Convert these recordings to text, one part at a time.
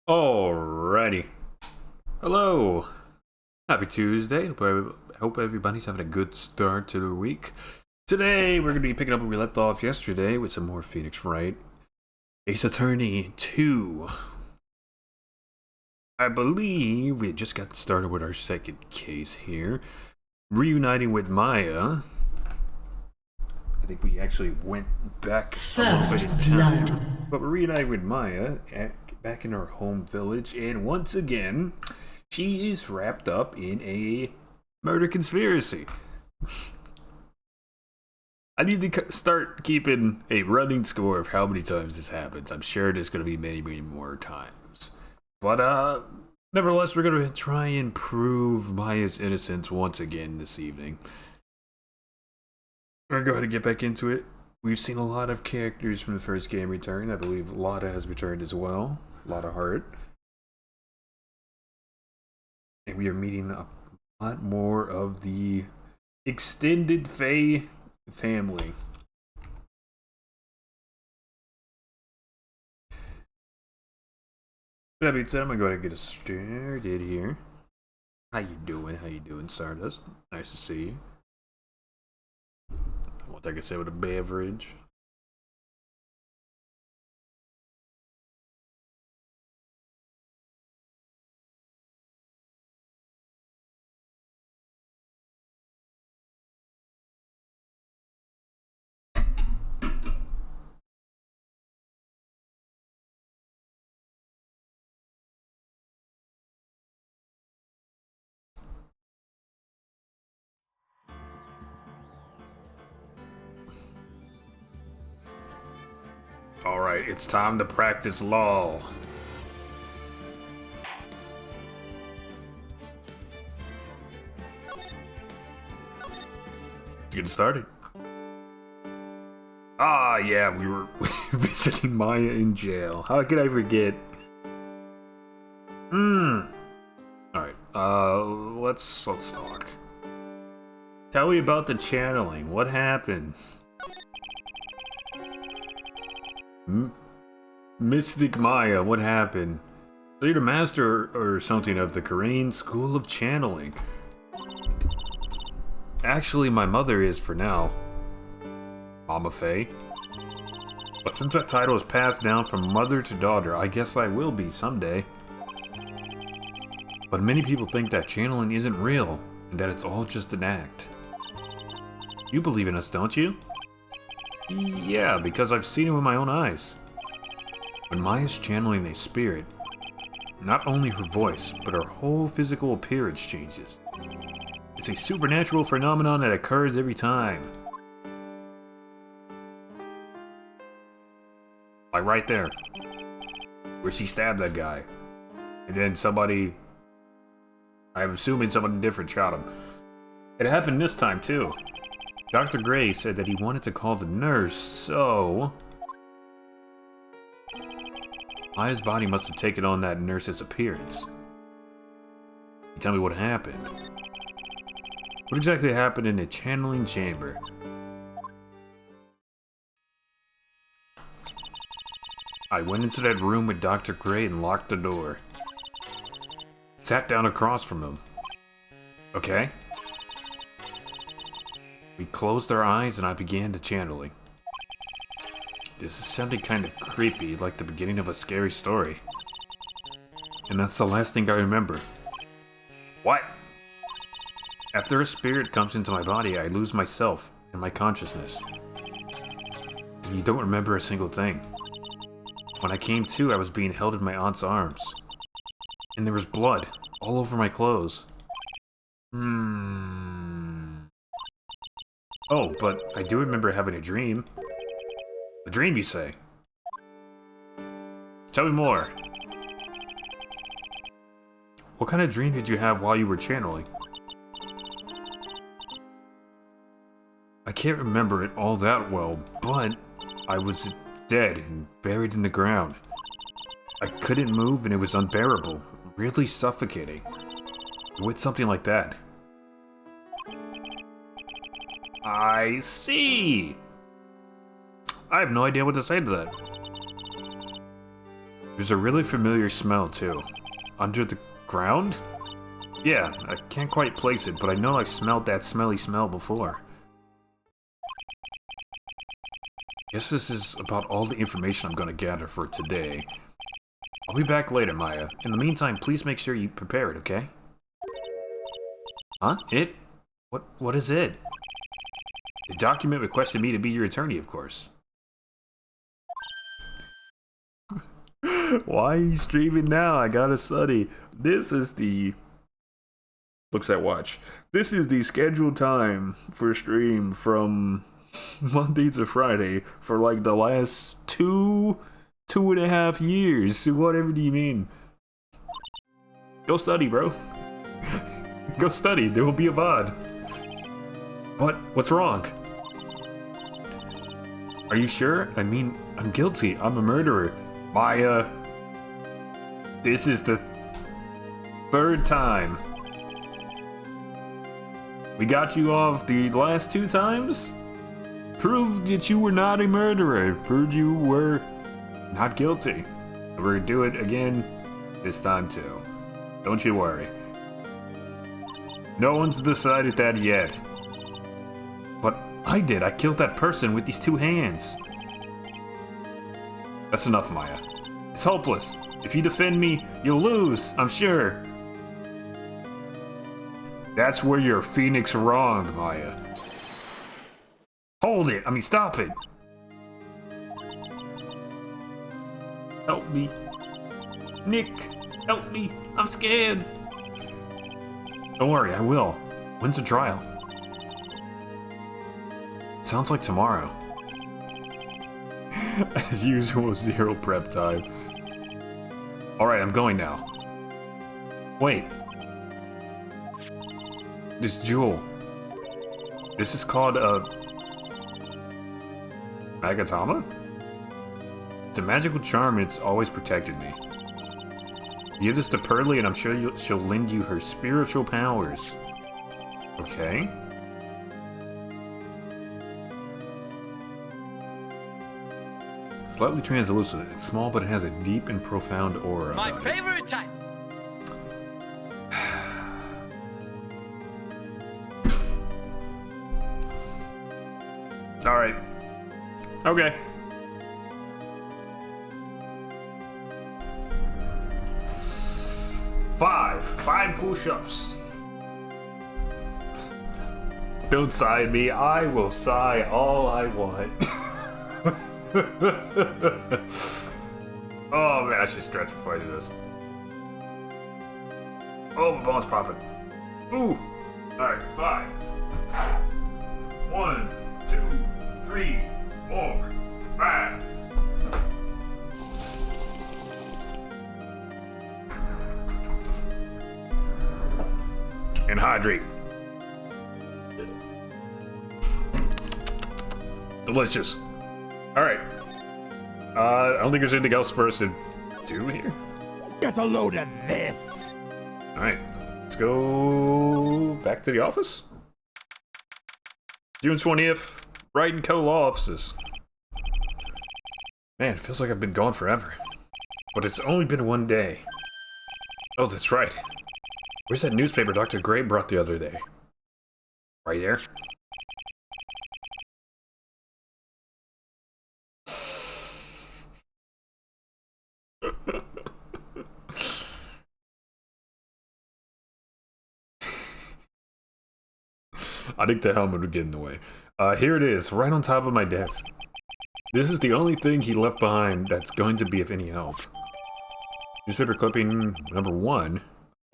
Alrighty. Hello. Happy Tuesday. Hope everybody's having a good start to the week. Today, we're going to be picking up where we left off yesterday with some more Phoenix Wright. Ace Attorney 2. I believe we just got started with our second case here. Reuniting with Maya. I think we actually went back a little bit in time. But we're reuniting with Maya back in her home village, and once again, she is wrapped up in a murder conspiracy. I need to start keeping a running score of how many times this happens. I'm sure there's going to be many, many more times. But, nevertheless, we're going to try and prove Maya's innocence once again this evening. We're going to go ahead and get back into it. We've seen a lot of characters from the first game return. I believe Lotta has returned as well. Lotta Hart. And we are meeting a lot more of the extended Fae family. That being said, I'm going to go ahead and get us started here. How you doing? How you doing, Stardust? Nice to see you. I'll take a sip of a beverage. Alright, it's time to practice law. Let's get started. Ah, yeah, we were visiting Maya in jail. How could I forget? Alright, let's talk. Tell me about the channeling. What happened? Mystic Maya, what happened? So you're the master or something of the Korean School of Channeling. Actually, my mother is for now. Mama Faye. But since that title is passed down from mother to daughter, I guess I will be someday. But many people think that channeling isn't real, and that it's all just an act. You believe in us, don't you? Yeah, because I've seen it with my own eyes. When Maya's channeling a spirit, not only her voice, but her whole physical appearance changes. It's a supernatural phenomenon that occurs every time. Like right there, where she stabbed that guy. And then somebody, I'm assuming somebody different, shot him. It happened this time too. Dr. Gray said that he wanted to call the nurse, so Maya's body must have taken on that nurse's appearance. You tell me what happened. What exactly happened in the channeling chamber? I went into that room with Dr. Gray and locked the door. Sat down across from him. Okay? We closed our eyes and I began the channeling. This is sounding kind of creepy, like the beginning of a scary story. And that's the last thing I remember. What? After a spirit comes into my body, I lose myself and my consciousness. And you don't remember a single thing. When I came to, I was being held in my aunt's arms. And there was blood all over my clothes. Oh, but I do remember having a dream. A dream, you say? Tell me more. What kind of dream did you have while you were channeling? I can't remember it all that well, but I was dead and buried in the ground. I couldn't move and it was unbearable, really suffocating. With something like that. I see! I have no idea what to say to that. There's a really familiar smell, too. Under the ground? Yeah, I can't quite place it, but I know I've smelled that smelly smell before. Guess this is about all the information I'm gonna gather for today. I'll be back later, Maya. In the meantime, please make sure you prepare it, okay? Huh? It? What is it? The document requested me to be your attorney, of course. Why are you streaming now? I gotta study. This is the... Looks at watch. This is the scheduled time for stream from Monday to Friday for like the last 2.5 years. Whatever do you mean? Go study, bro. Go study. There will be a VOD. What? What's wrong? Are you sure? I mean, I'm guilty. I'm a murderer. Maya. This is the 3rd time. We got you off the last 2 times? Proved that you were not a murderer. Proved you were not guilty. We're gonna do it again this time too. Don't you worry. No one's decided that yet. But I did. I killed that person with these 2 hands. That's enough, Maya. It's hopeless. If you defend me, you'll lose, I'm sure. That's where you're Phoenix wrong, Maya. Hold it. I mean, stop it. Help me. Nick, help me. I'm scared. Don't worry, I will. When's the trial? Sounds like tomorrow. As usual, 0 prep time. Alright, I'm going now. Wait. This jewel. This is called a... Magatama? It's a magical charm and it's always protected me. Give this to Pearly and I'm sure she'll lend you her spiritual powers. Okay. Slightly translucent. It's small, but it has a deep and profound aura. My favorite type. All right. Okay. Five push-ups. Don't sigh me. I will sigh all I want. Oh man, I should stretch before I do this. Oh, my bone's popping. Ooh. Alright, 5. 1, 2, 3, 4, 5. And hydrate. Delicious. Alright. I don't think there's anything else for us to do here. Get a load of this. Alright. Let's go back to the office. June 20th, Wright & Co. Law Offices. Man, it feels like I've been gone forever. But it's only been 1 day. Oh, that's right. Where's that newspaper Dr. Gray brought the other day? Right there. I think the helmet would get in the way. Here it is, right on top of my desk. This is the only thing he left behind that's going to be of any help. Newspaper clipping number 1.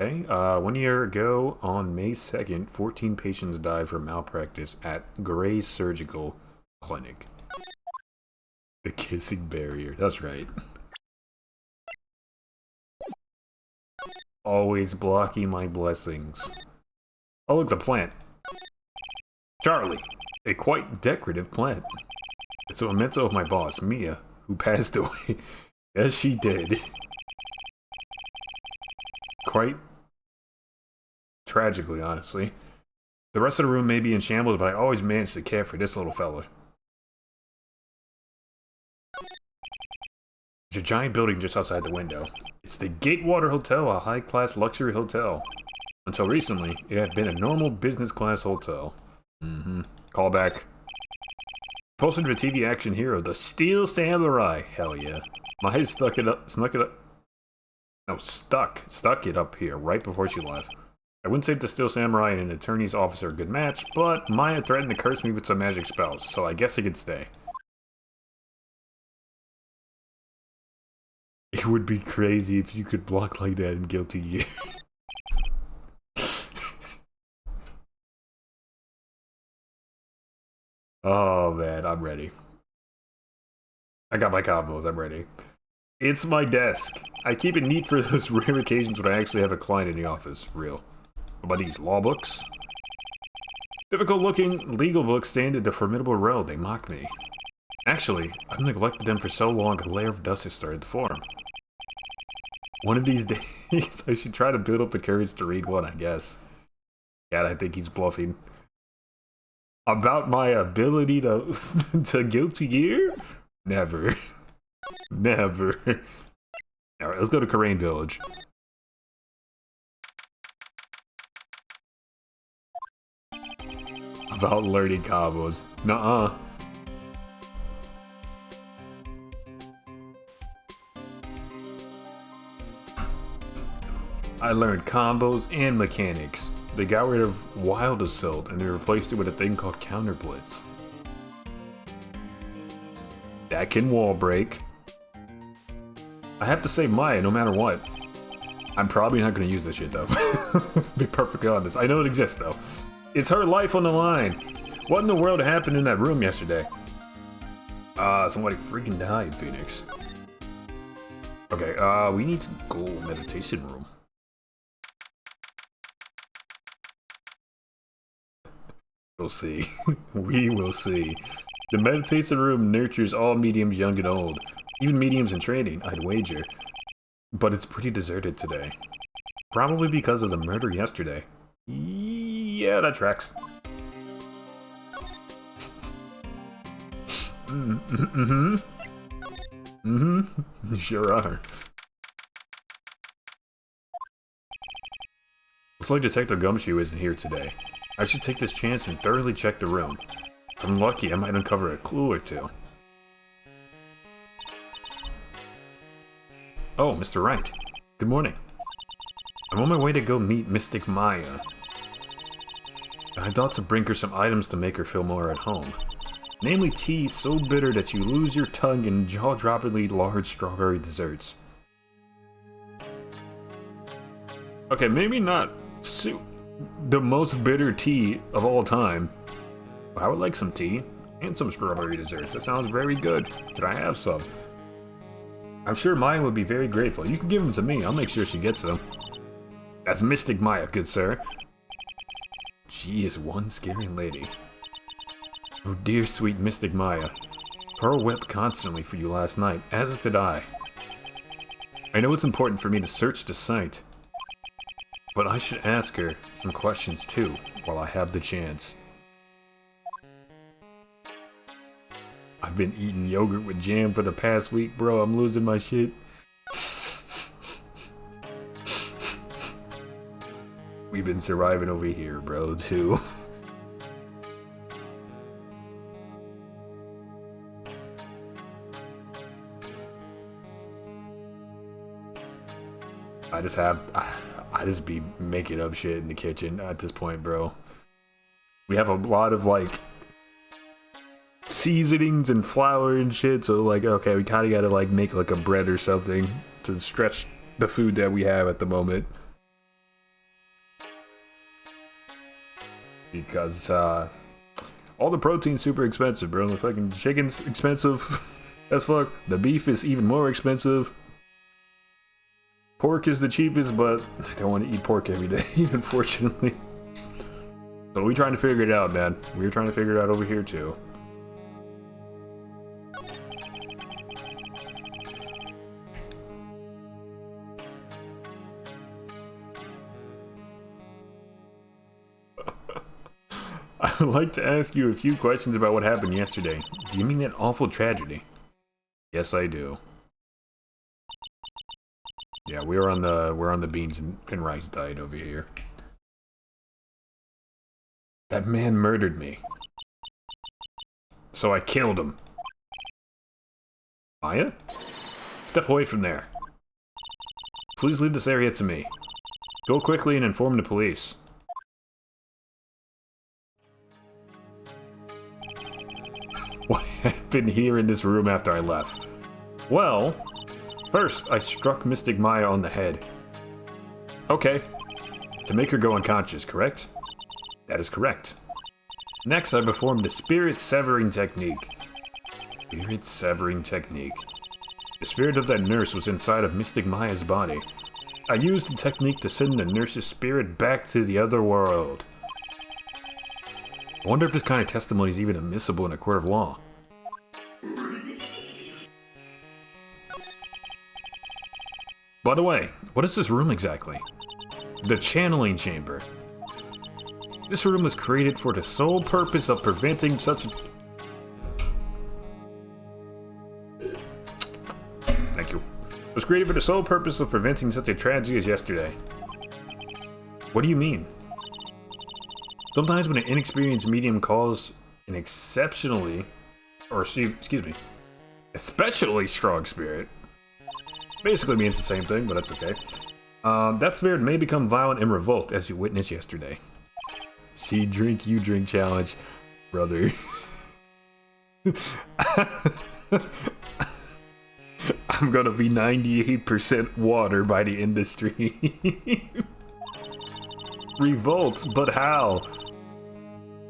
Okay, 1 year ago, on May 2nd, 14 patients died from malpractice at Gray Surgical Clinic. The kissing barrier, that's right. Always blocking my blessings. Oh look, the plant. Charlie, a quite decorative plant. It's a memento of my boss, Mia, who passed away. Yes, she did. Quite tragically, honestly. The rest of the room may be in shambles, but I always managed to care for this little fella. There's a giant building just outside the window. It's the Gatewater Hotel, a high-class luxury hotel. Until recently, it had been a normal business-class hotel. Call back. Posted to a TV action hero, the Steel Samurai. Hell yeah. Maya stuck it up. No, stuck it up here right before she left. I wouldn't say the Steel Samurai and an attorney's office are a good match, but Maya threatened to curse me with some magic spells, so I guess I could stay. It would be crazy if you could block like that in Guilty Gear. Oh man, I'm ready. I got my combos, I'm ready. It's my desk. I keep it neat for those rare occasions when I actually have a client in the office. Real. What about these law books? Difficult looking legal books stand at the formidable row. They mock me. Actually, I've neglected them for so long a layer of dust has started to form. One of these days, I should try to build up the courage to read one, I guess. God, I think he's bluffing. About my ability to to Guilty Gear? Never. Never. Alright, let's go to Karain Village. About learning combos. Nuh-uh. I learned combos and mechanics. They got rid of Wild Assault and they replaced it with a thing called Counter Blitz. That can wall break. I have to save Maya no matter what. I'm probably not going to use this shit though. Be perfectly honest. I know it exists though. It's her life on the line. What in the world happened in that room yesterday? Somebody freaking died, Phoenix. Okay, we need to go meditation room. We'll see. We will see. The meditation room nurtures all mediums young and old. Even mediums in training, I'd wager. But it's pretty deserted today. Probably because of the murder yesterday. Yeah, that tracks. Sure are. Looks like Detective Gumshoe isn't here today. I should take this chance and thoroughly check the room. If I'm lucky, I might uncover a clue or two. Oh, Mr. Wright. Good morning. I'm on my way to go meet Mystic Maya. I thought to bring her some items to make her feel more at home. Namely tea so bitter that you lose your tongue and jaw-droppingly large strawberry desserts. Okay, maybe not the most bitter tea of all time. But I would like some tea and some strawberry desserts. That sounds very good. Can I have some? I'm sure Maya would be very grateful. You can give them to me. I'll make sure she gets them. That's Mystic Maya, good sir. She is one scary lady. Oh dear sweet Mystic Maya. Pearl wept constantly for you last night, as did I. I know it's important for me to search the site, but I should ask her some questions too, while I have the chance. I've been eating yogurt with jam for the past week, bro. I'm losing my shit. We've been surviving over here, bro, too. I just be making up shit in the kitchen at this point, bro. We have a lot of, like, seasonings and flour and shit, so, like, okay, we kinda gotta, like, make, like, a bread or something to stretch the food that we have at the moment. Because, all the protein's super expensive, bro. The fucking chicken's expensive as fuck. The beef is even more expensive. Pork is the cheapest, but I don't want to eat pork every day, unfortunately. So we're trying to figure it out, man. We're trying to figure it out over here, too. I'd like to ask you a few questions about what happened yesterday. Do you mean that awful tragedy? Yes, I do. Yeah, we're on the beans and rice diet over here. That man murdered me. So I killed him. Maya? Step away from there. Please leave this area to me. Go quickly and inform the police. What happened here in this room after I left? Well, first I struck Mystic Maya on the head. Okay. To make her go unconscious, correct? That is correct. Next, I performed the Spirit Severing Technique. Spirit Severing Technique. The spirit of that nurse was inside of Mystic Maya's body. I used the technique to send the nurse's spirit back to the other world. I wonder if this kind of testimony is even admissible in a court of law. By the way, what is this room exactly? The channeling chamber. This room was created for the sole purpose of preventing such... Thank you. It was created for the sole purpose of preventing such a tragedy as yesterday. What do you mean? Sometimes when an inexperienced medium calls an exceptionally... Or, excuse me. Especially strong spirit. Basically means the same thing, but that's okay. That spirit may become violent and revolt, as you witnessed yesterday. See, drink, you drink challenge, brother. I'm gonna be 98% water by the end of the stream. Revolt, but how?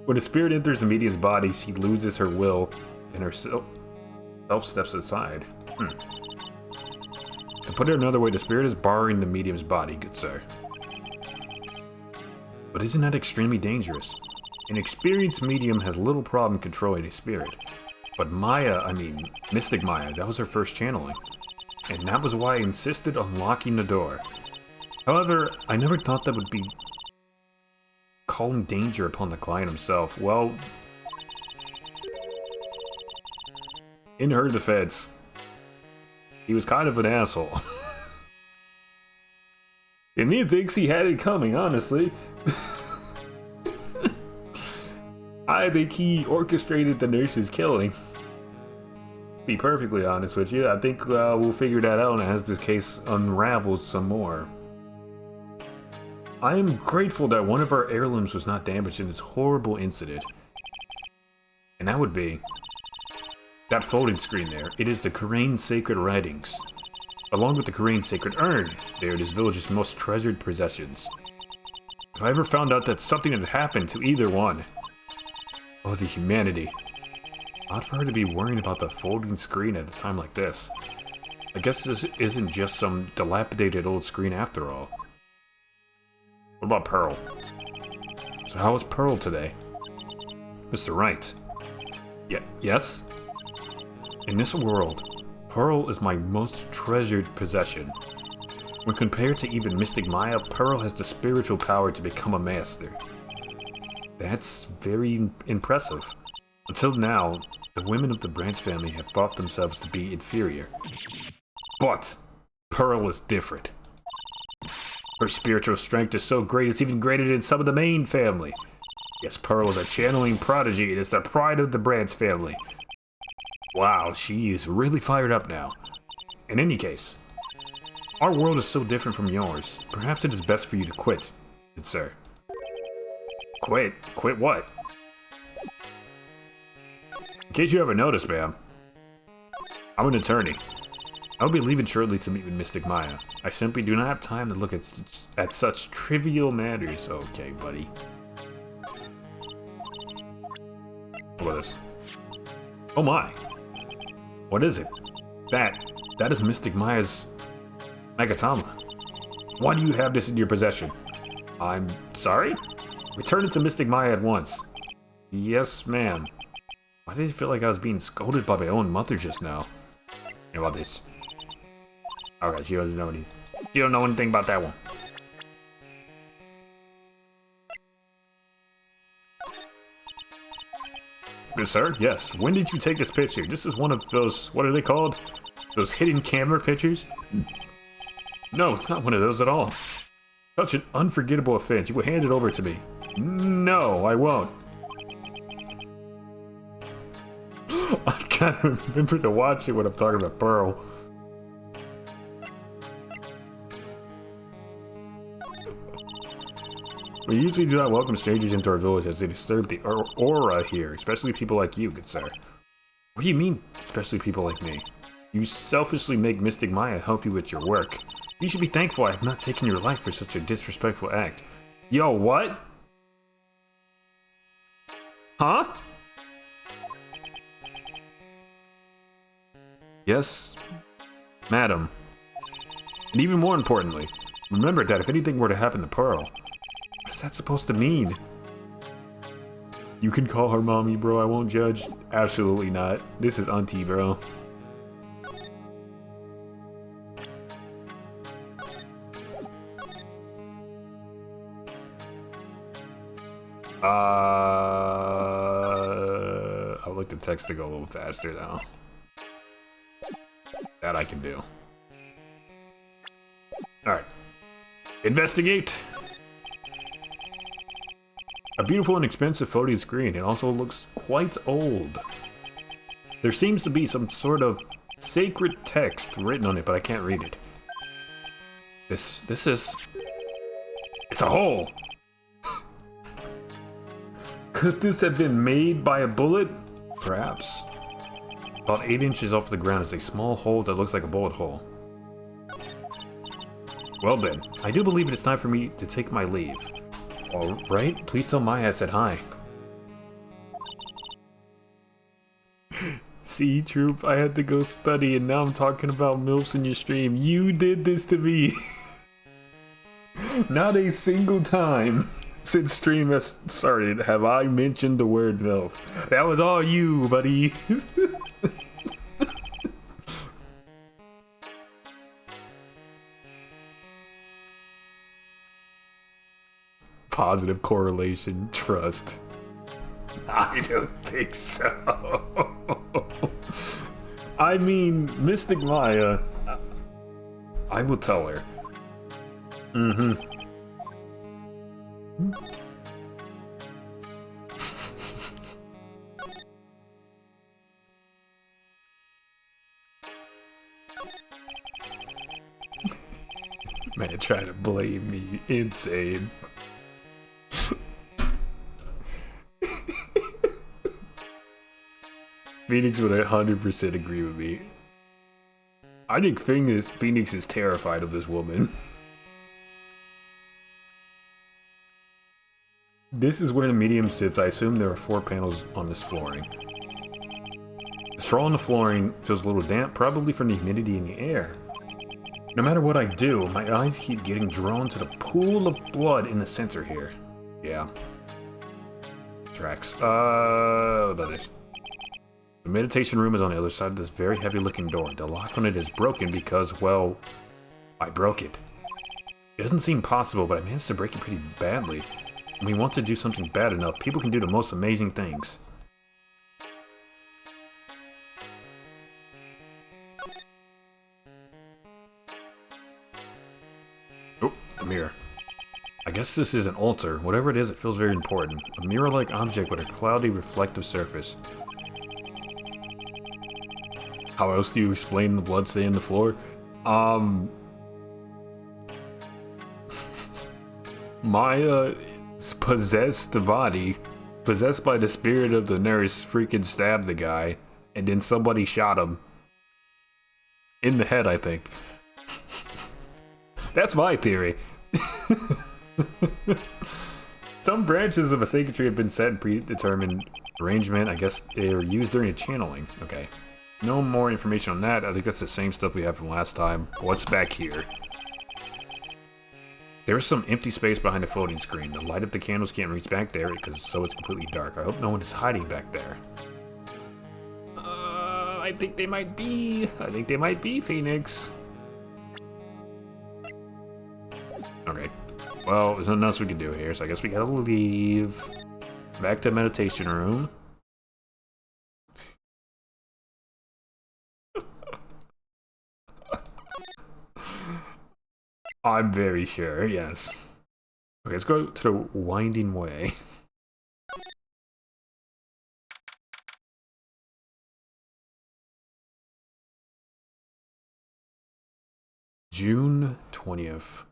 When a spirit enters the medium's body, she loses her will, and her self steps aside. To put it another way, the spirit is borrowing the medium's body, good sir. But isn't that extremely dangerous? An experienced medium has little problem controlling a spirit. But Mystic Maya, that was her first channeling. And that was why I insisted on locking the door. However, I never thought that would be calling danger upon the client himself. Well, in her defense, he was kind of an asshole. And he thinks he had it coming, honestly. I think he orchestrated the nurse's killing. Be perfectly honest with you, I think we'll figure that out as this case unravels some more. I am grateful that one of our heirlooms was not damaged in this horrible incident. And that would be that folded screen there. It is the Karain Sacred Writings. Along with the Karain Sacred Urn, they are this village's most treasured possessions. If I ever found out that something had happened to either one, oh, the humanity. Odd for her to be worrying about the folding screen at a time like this. I guess this isn't just some dilapidated old screen after all. What about Pearl? So how is Pearl today? Mr. Wright. Yes? In this world, Pearl is my most treasured possession. When compared to even Mystic Maya, Pearl has the spiritual power to become a master. That's very impressive. Until now, the women of the Branch family have thought themselves to be inferior. But Pearl is different. Her spiritual strength is so great it's even greater than some of the main family. Yes, Pearl is a channeling prodigy and is the pride of the Branch family. Wow, she is really fired up now. In any case, our world is so different from yours. Perhaps it is best for you to quit, good sir. Quit? Quit what? In case you haven't noticed, ma'am, I'm an attorney. I'll be leaving shortly to meet with Mystic Maya. I simply do not have time to look at such trivial matters. Okay, buddy. What about this? Oh my! What is it? That is Mystic Maya's Magatama. Why do you have this in your possession? I'm sorry? Return it to Mystic Maya at once. Yes, ma'am. Why did it feel like I was being scolded by my own mother just now? How about this? Alright, she doesn't know anything. She don't know anything about that one. Good sir, yes. When did you take this picture? This is one of those, what are they called? Those hidden camera pictures? No, it's not one of those at all. Such an unforgettable offense. You will hand it over to me. No, I won't. I gotta remember to watch it when I'm talking about Pearl. We usually do not welcome strangers into our village as they disturb the aura here, especially people like you, good sir. What do you mean, especially people like me? You selfishly make Mystic Maya help you with your work. You should be thankful I have not taken your life for such a disrespectful act. Yo, what? Huh? Yes, madam. And even more importantly, remember that if anything were to happen to Pearl, what is that supposed to mean? You can call her mommy, bro. I won't judge. Absolutely not. This is auntie, bro. I'd like the text to go a little faster now. That I can do. Alright. Investigate! A beautiful and expensive floating screen. It also looks quite old. There seems to be some sort of sacred text written on it, but I can't read it. This is... It's a hole! Could this have been made by a bullet? Perhaps. About 8 inches off the ground is a small hole that looks like a bullet hole. Well then, I do believe it is time for me to take my leave. Alright, please tell Maya I said hi. See, Troop, I had to go study and now I'm talking about MILFs in your stream. You did this to me! Not a single time since stream has started have I mentioned the word MILF. That was all you, buddy. Positive correlation, trust. I don't think so. I mean, Mystic Maya, I will tell her. Mm-hmm. Man, trying to blame me. Insane. Phoenix would 100% agree with me. I think Phoenix is terrified of this woman. This is where the medium sits. I assume there are 4 panels on this flooring. The straw on the flooring feels a little damp, probably from the humidity in the air. No matter what I do, my eyes keep getting drawn to the pool of blood in the center here. Yeah. Tracks. What about this? The meditation room is on the other side of this very heavy-looking door. The lock on it is broken because, well, I broke it. It doesn't seem possible, but I managed to break it pretty badly. When we want to do something bad enough, people can do the most amazing things. Oh, a mirror. I guess this is an altar. Whatever it is, it feels very important. A mirror-like object with a cloudy, reflective surface. How else do you explain the blood stain on the floor? Maya's possessed the body, possessed by the spirit of the nurse, freaking stabbed the guy, and then somebody shot him. In the head, I think. That's my theory. Some branches of a sacred tree have been set in predetermined arrangement. I guess they were used during a channeling. Okay. No more information on that. I think that's the same stuff we had from last time. What's back here? There's some empty space behind the floating screen. The light of the candles can't reach back there because so it's completely dark. I hope no one is hiding back there. I think they might be. I think they might be, Phoenix. Okay. Well, there's nothing else we can do here, so I guess we gotta leave. Back to meditation room. I'm very sure, yes. Okay, let's go to the winding way. June 20th.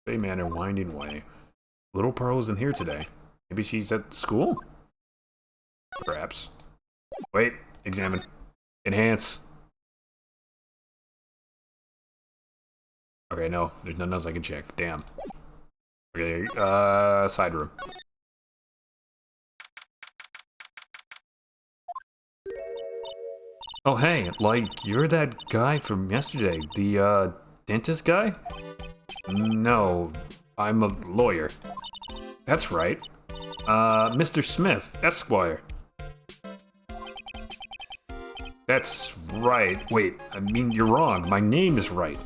Bay Manor Winding Way. Little Pearl isn't here today. Maybe she's at school? Perhaps. Wait, examine. Enhance. Okay, no, there's nothing else I can check. Damn. Okay, side room. Oh, hey, like, you're that guy from yesterday. The, dentist guy? No, I'm a lawyer. That's right. Mr. Smith, Esquire. That's right. Wait, I mean, you're wrong. My name is right.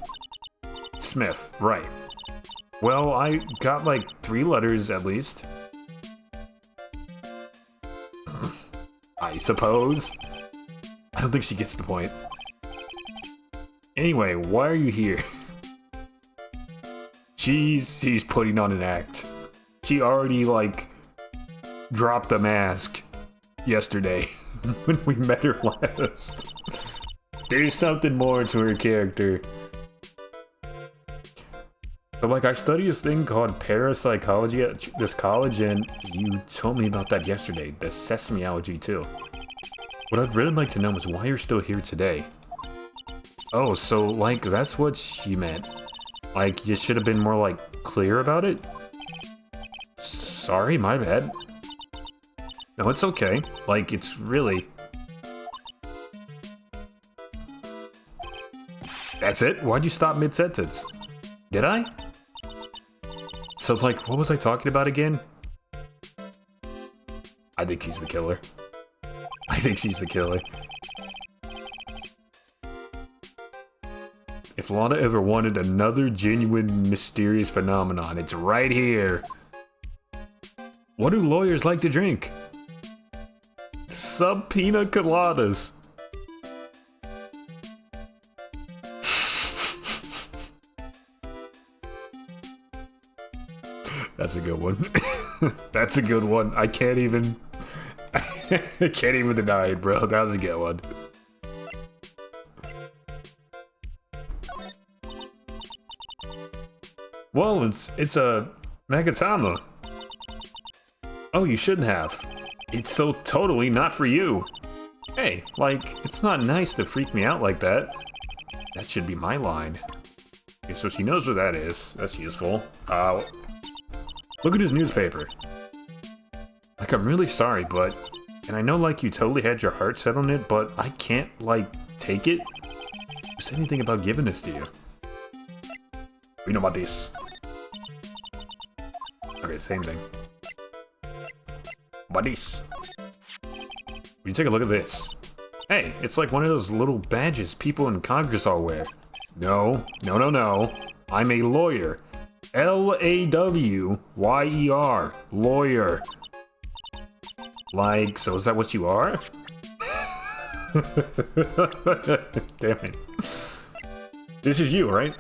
Smith, right. Well, I got like 3 letters at least. I suppose. I don't think she gets the point. Anyway, why are you here? She's putting on an act. She already, like, dropped the mask yesterday when we met her last. There's something more to her character. But, like, I study this thing called parapsychology at this college, and you told me about that yesterday, the sesamiology, too. What I'd really like to know is why you're still here today. Oh, so, like, that's what she meant. Like, you should have been more, like, clear about it? Sorry, my bad. No, it's okay. Like, it's really... That's it? Why'd you stop mid-sentence? Did I? So, like, what was I talking about again? I think he's the killer. I think she's the killer. If Lana ever wanted another genuine mysterious phenomenon, it's right here. What do lawyers like to drink? Sub pina coladas. That's a good one. That's a good one. I can't even... I can't even deny it, bro. That was a good one. Whoa, it's a Magatama. Oh, you shouldn't have. It's so totally not for you. Hey, like, it's not nice to freak me out like that. That should be my line. Okay, so she knows what that is. That's useful. Look at his newspaper. Like, I'm really sorry, but... And I know, like, you totally had your heart set on it, but I can't, like, take it. Who said anything about giving this to you? We know about this. Okay, same thing. About this. Will you take a look at this? Hey, it's like one of those little badges people in Congress all wear. No, no, no, no. I'm a lawyer. L-A-W-Y-E-R. Lawyer. Like, so is that what you are? Damn it. This is you, right?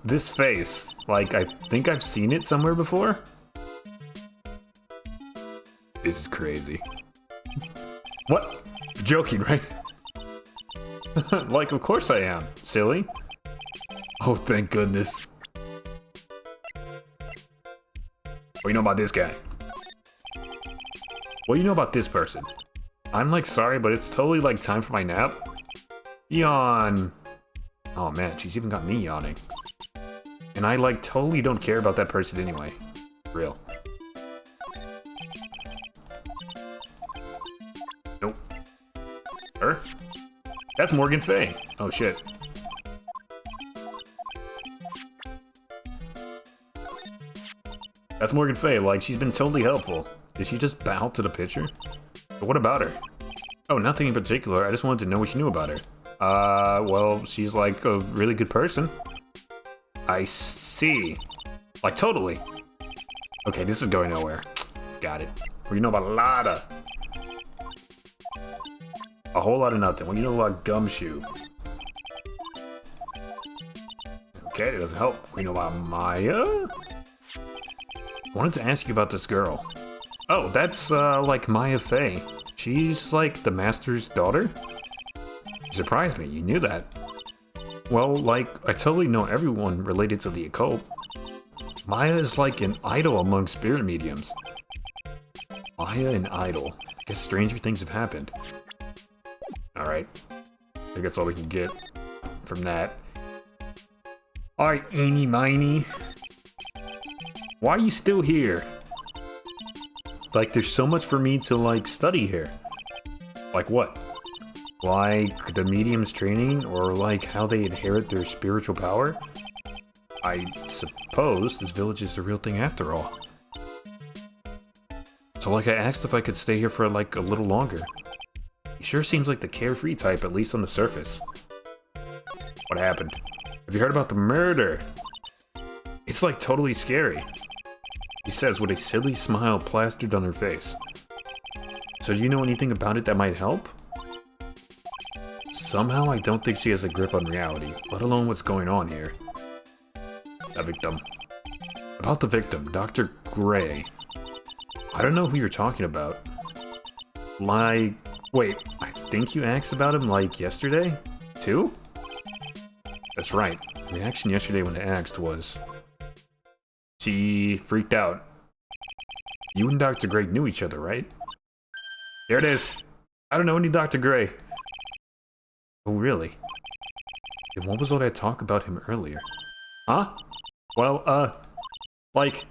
This face. Like, I think I've seen it somewhere before? This is crazy. What? You're joking, right? Like, of course I am, silly. Oh, thank goodness. What do you know about this guy? What do you know about this person? I'm like sorry, but it's totally like time for my nap. Yawn. Oh man, she's even got me yawning. And I like totally don't care about that person anyway. Real. Nope. Her? That's Morgan Fay. Oh shit. That's Morgan Fay, like she's been totally helpful. Did she just bow to the picture? But what about her? Oh, nothing in particular. I just wanted to know what you knew about her. Well, she's like a really good person. I see. Like, totally. Okay, this is going nowhere. Got it. Well, you know about a whole lot of nothing. Well, you know about Gumshoe. Okay, it doesn't help. We know about Maya? Wanted to ask you about this girl. Oh, that's, like Maya Fey. She's, like, the Master's daughter? You surprised me, you knew that. Well, like, I totally know everyone related to the occult. Maya is like an idol among spirit mediums. Maya and idol. I guess stranger things have happened. Alright. I think that's all we can get from that. Alright, eeny miny. Why are you still here? Like, there's so much for me to, like, study here. Like what? Like, the medium's training? Or, like, how they inherit their spiritual power? I suppose this village is the real thing after all. So, like, I asked if I could stay here for, like, a little longer. He sure seems like the carefree type, at least on the surface. What happened? Have you heard about the murder? It's, like, totally scary. He says with a silly smile plastered on her face. So do you know anything about it that might help? Somehow I don't think she has a grip on reality, let alone what's going on here. The victim. About the victim, Dr. Gray. I don't know who you're talking about. Like, wait, I think you asked about him, like, yesterday? Too? That's right. The reaction yesterday when I asked was... She freaked out. You and Dr. Gray knew each other, right? There it is. I don't know any Dr. Gray. Oh, really? And what was all that talk about him earlier? Huh? Well, like,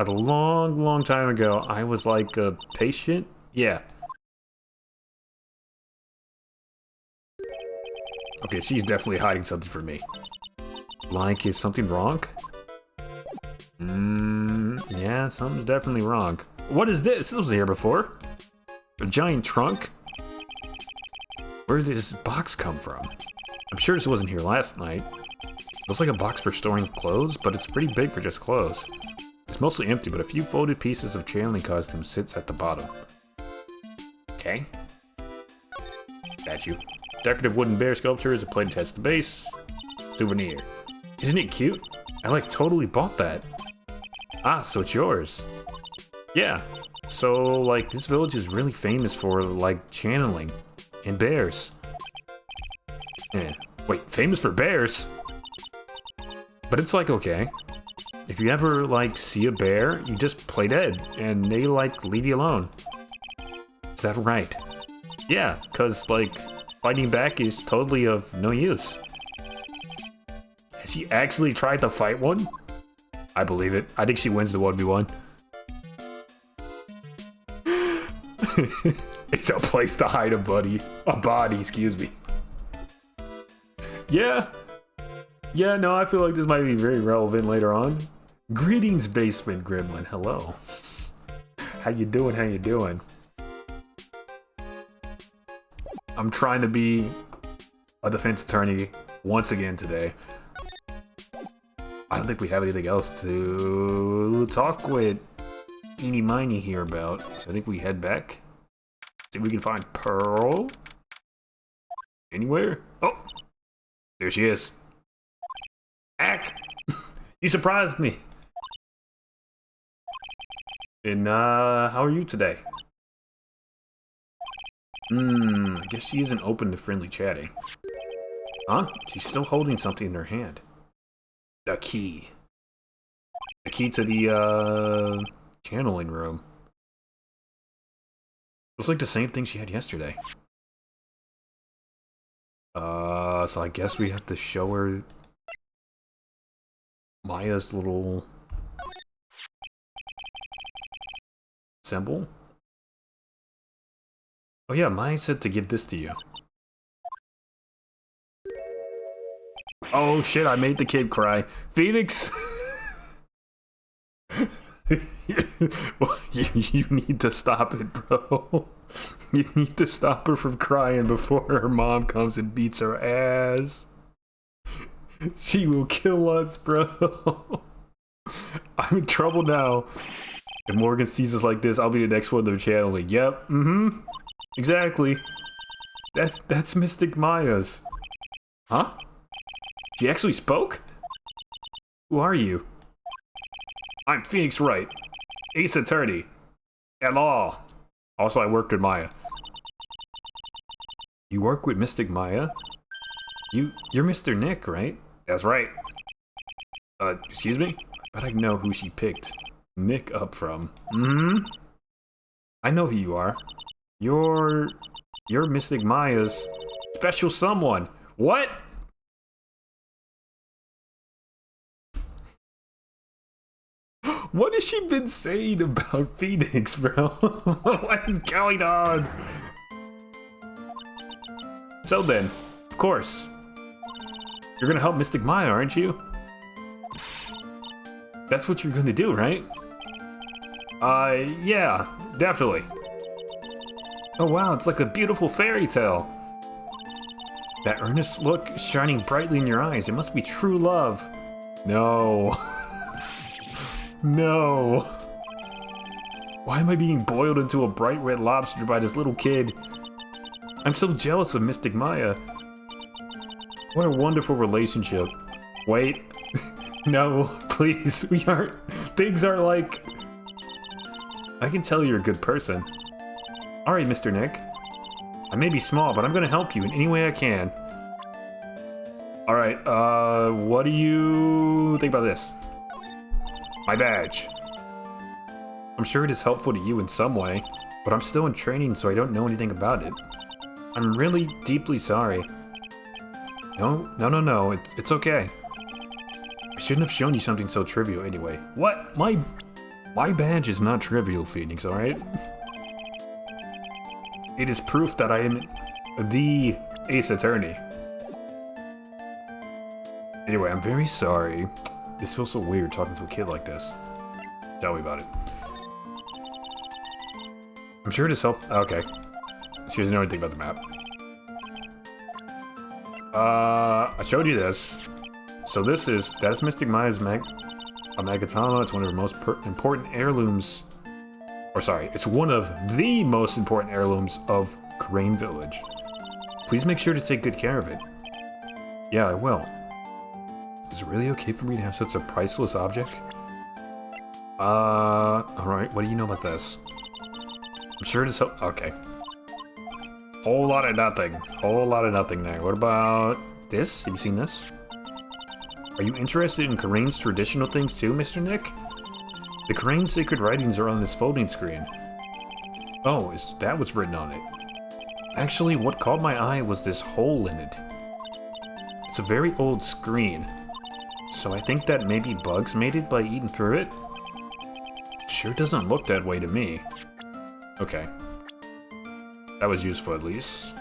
a long, long time ago, I was like a patient? Yeah. Okay, she's definitely hiding something from me. Like, is something wrong? Yeah, something's definitely wrong. What is this? This wasn't here before. A giant trunk? Where did this box come from? I'm sure this wasn't here last night. Looks like a box for storing clothes, but it's pretty big for just clothes. It's mostly empty, but a few folded pieces of channeling costume sits at the bottom. Okay. Statue. Decorative wooden bear sculpture is a plate attached to the base. Souvenir. Isn't it cute? I like totally bought that. Ah, so it's yours. Yeah. So, like, this village is really famous for, like, channeling. And bears. Yeah. Wait, famous for bears? But it's, like, okay. If you ever, like, see a bear, you just play dead. And they, like, leave you alone. Is that right? Yeah, because, like, fighting back is totally of no use. Has she actually tried to fight one? I believe it. I think she wins the 1v1. It's a place to hide a body. A body, excuse me. Yeah. Yeah, no, I feel like this might be very relevant later on. Greetings, Basement Gremlin. Hello. How you doing? How you doing? I'm trying to be a defense attorney once again today. I don't think we have anything else to talk with Eeny Miny here about. So I think we head back. See if we can find Pearl. Anywhere? Oh! There she is. Ack! You surprised me! And, how are you today? I guess she isn't open to friendly chatting. Huh? She's still holding something in her hand. The key. The key to the, channeling room. Looks like the same thing she had yesterday. So I guess we have to show her Maya's little symbol. Oh yeah, Maya said to give this to you. Oh shit, I made the kid cry. Phoenix! you need to stop it, bro. You need to stop her from crying before her mom comes and beats her ass. She will kill us, bro. I'm in trouble now. If Morgan sees us like this, I'll be the next one they're channeling. Yep, exactly. That's Mystic Maya's. Huh? She actually spoke? Who are you? I'm Phoenix Wright, Ace Attorney, at law. Also, I worked with Maya. You work with Mystic Maya? You're Mr. Nick, right? That's right. Excuse me? I bet I know who she picked Nick up from. Mm-hmm. I know who you are. You're Mystic Maya's special someone. What? What has she been saying about Phoenix, bro? What is going on? So then, of course, you're gonna help Mystic Maya, aren't you? That's what you're gonna do, right? Yeah, definitely. Oh wow, it's like a beautiful fairy tale. That earnest look shining brightly in your eyes, it must be true love. No. No. Why am I being boiled into a bright red lobster by this little kid? I'm so jealous of Mystic Maya. What a wonderful relationship. Wait. No, please, we aren't. Things are like. I can tell you're a good person. Alright, Mr. Nick. I may be small, but I'm gonna help you in any way I can. Alright, what do you think about this? My badge. I'm sure it is helpful to you in some way, but I'm still in training, so I don't know anything about it. I'm really deeply sorry. No, it's okay. I shouldn't have shown you something so trivial anyway. What? My badge is not trivial, Phoenix, alright? It is proof that I am the Ace Attorney. Anyway, I'm very sorry. This feels so weird talking to a kid like this. Tell me about it. I'm sure it is help. Okay. She doesn't know anything about the map. I showed you this. So that is Mystic Maya's Magatama. It's one of her most important heirlooms. Or sorry, it's one of the most important heirlooms of Crane Village. Please make sure to take good care of it. Yeah, I will. Is it really okay for me to have such a priceless object? Alright, what do you know about this? I'm sure it is okay. Whole lot of nothing. Whole lot of nothing there. What about this? Have you seen this? Are you interested in Karane's traditional things too, Mr. Nick? The Karane's sacred writings are on this folding screen. Oh, is that what's written on it? Actually, what caught my eye was this hole in it. It's a very old screen. So I think that maybe bugs made it by eating through it? Sure doesn't look that way to me. Okay. That was useful at least.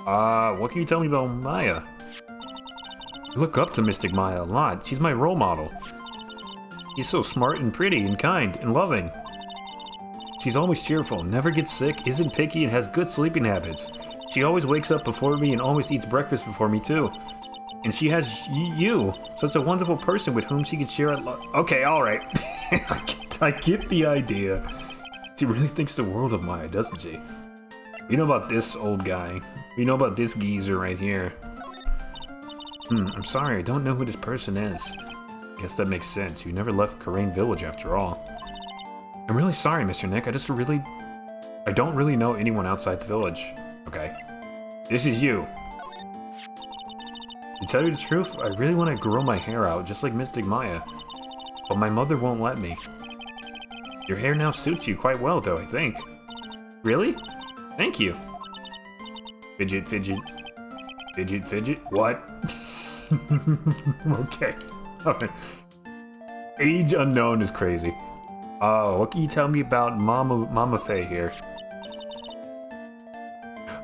What can you tell me about Maya? I look up to Mystic Maya a lot. She's my role model. She's so smart and pretty and kind and loving. She's always cheerful, never gets sick, isn't picky, and has good sleeping habits. She always wakes up before me and always eats breakfast before me too. And she has you, such a wonderful person with whom she can share a lot. Okay, alright. I get the idea. She really thinks the world of Maya, doesn't she? You know about this old guy. You know about this geezer right here. I'm sorry, I don't know who this person is. Guess that makes sense. You never left Crane Village after all. I'm really sorry, Mr. Nick. I don't really know anyone outside the village. Okay. This is you. To tell you the truth, I really want to grow my hair out, just like Mystic Maya. But my mother won't let me. Your hair now suits you quite well, though, I think. Really? Thank you. Fidget, fidget. Fidget, fidget. What? Okay. Alright. Age unknown is crazy. What can you tell me about Mama Faye here?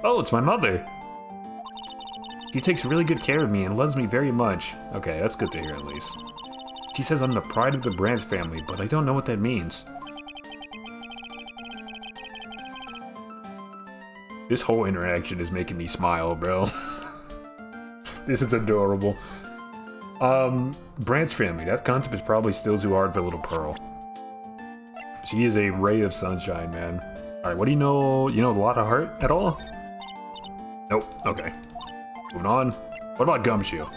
Oh, it's my mother. She takes really good care of me and loves me very much. Okay, that's good to hear at least. She says I'm the pride of the Branch family, but I don't know what that means. This whole interaction is making me smile, bro. This is adorable. Branch family, that concept is probably still too hard for little Pearl. She is a ray of sunshine, man. Alright, what do you know? You know a lot of heart at all? Nope, okay. Moving on. What about Gumshoe?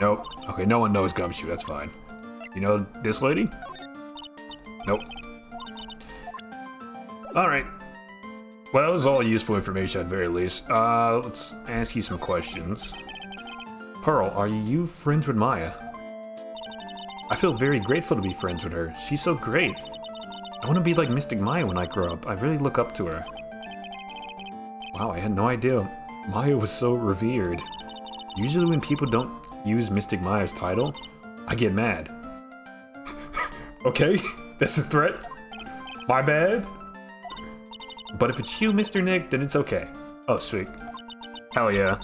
Nope. Okay, no one knows Gumshoe, that's fine. You know this lady? Nope. Alright. Well, that was all useful information at the very least. Let's ask you some questions. Pearl, are you friends with Maya? I feel very grateful to be friends with her. She's so great. I want to be like Mystic Maya when I grow up. I really look up to her. Wow, I had no idea Maya was so revered. Usually when people don't use Mystic Maya's title, I get mad. Okay, that's a threat. My bad. But if it's you, Mr. Nick, then it's okay. Oh, sweet. Hell yeah.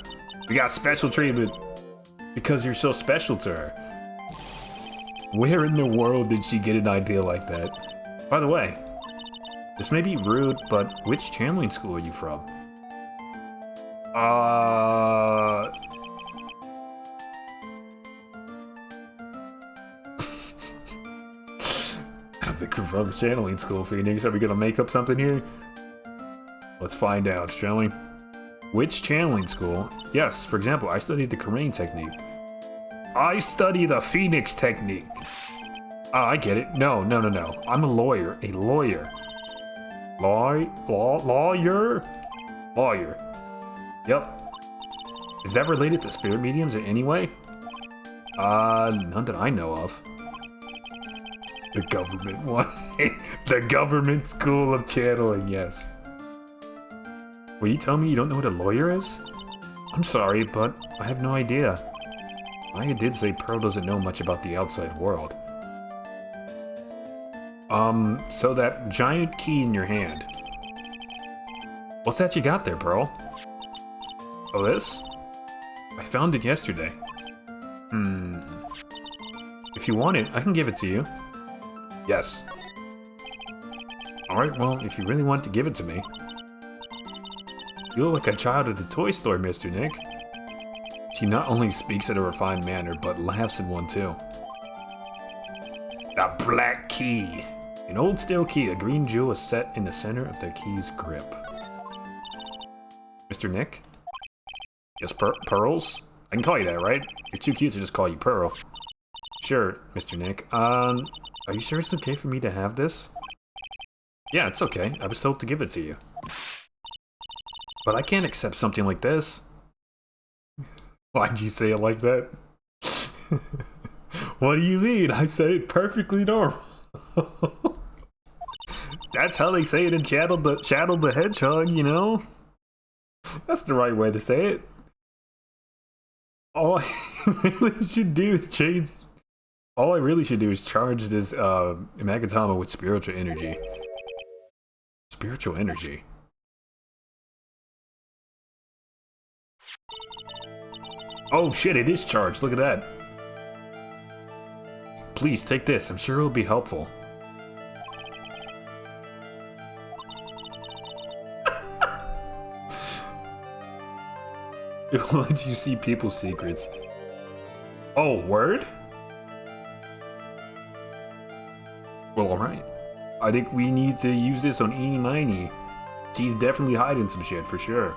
We got special treatment. Because you're so special to her. Where in the world did she get an idea like that? By the way, this may be rude, but which channeling school are you from? I don't think we're from channeling school, Phoenix. Are we gonna make up something here? Let's find out, shall we? Which channeling school? Yes, for example, I studied the Karain technique. I study the Phoenix technique. Oh, I get it. No. I'm a lawyer. A lawyer. Lawyer? Lawyer. Yep. Is that related to spirit mediums in any way? None that I know of. The government one. The government school of channeling, yes. Will you tell me you don't know what a lawyer is? I'm sorry, but I have no idea. Maya did say Pearl doesn't know much about the outside world. So that giant key in your hand. What's that you got there, Pearl? Oh, this? I found it yesterday. If you want it, I can give it to you. Yes. Alright, well, if you really want to give it to me. You look like a child at the toy store, Mr. Nick. She not only speaks in a refined manner, but laughs in one too. The black key. An old steel key, a green jewel is set in the center of the key's grip. Mr. Nick? Yes, Pearls? I can call you that, right? You're too cute to just call you Pearl. Sure, Mr. Nick. Are you sure it's okay for me to have this? Yeah, it's okay. I was told to give it to you. But I can't accept something like this. Why'd you say it like that? What do you mean? I said it perfectly normal. That's how they say it in Shadow the Hedgehog, you know? That's the right way to say it. All I really should do is change... All I really should do is charge this Magatama with spiritual energy. Spiritual energy? Oh shit, it is charged. Look at that. Please, take this. I'm sure it'll be helpful. It will let you see people's secrets. Oh, word? Well, alright. I think we need to use this on Eenie Miney. She's definitely hiding some shit, for sure.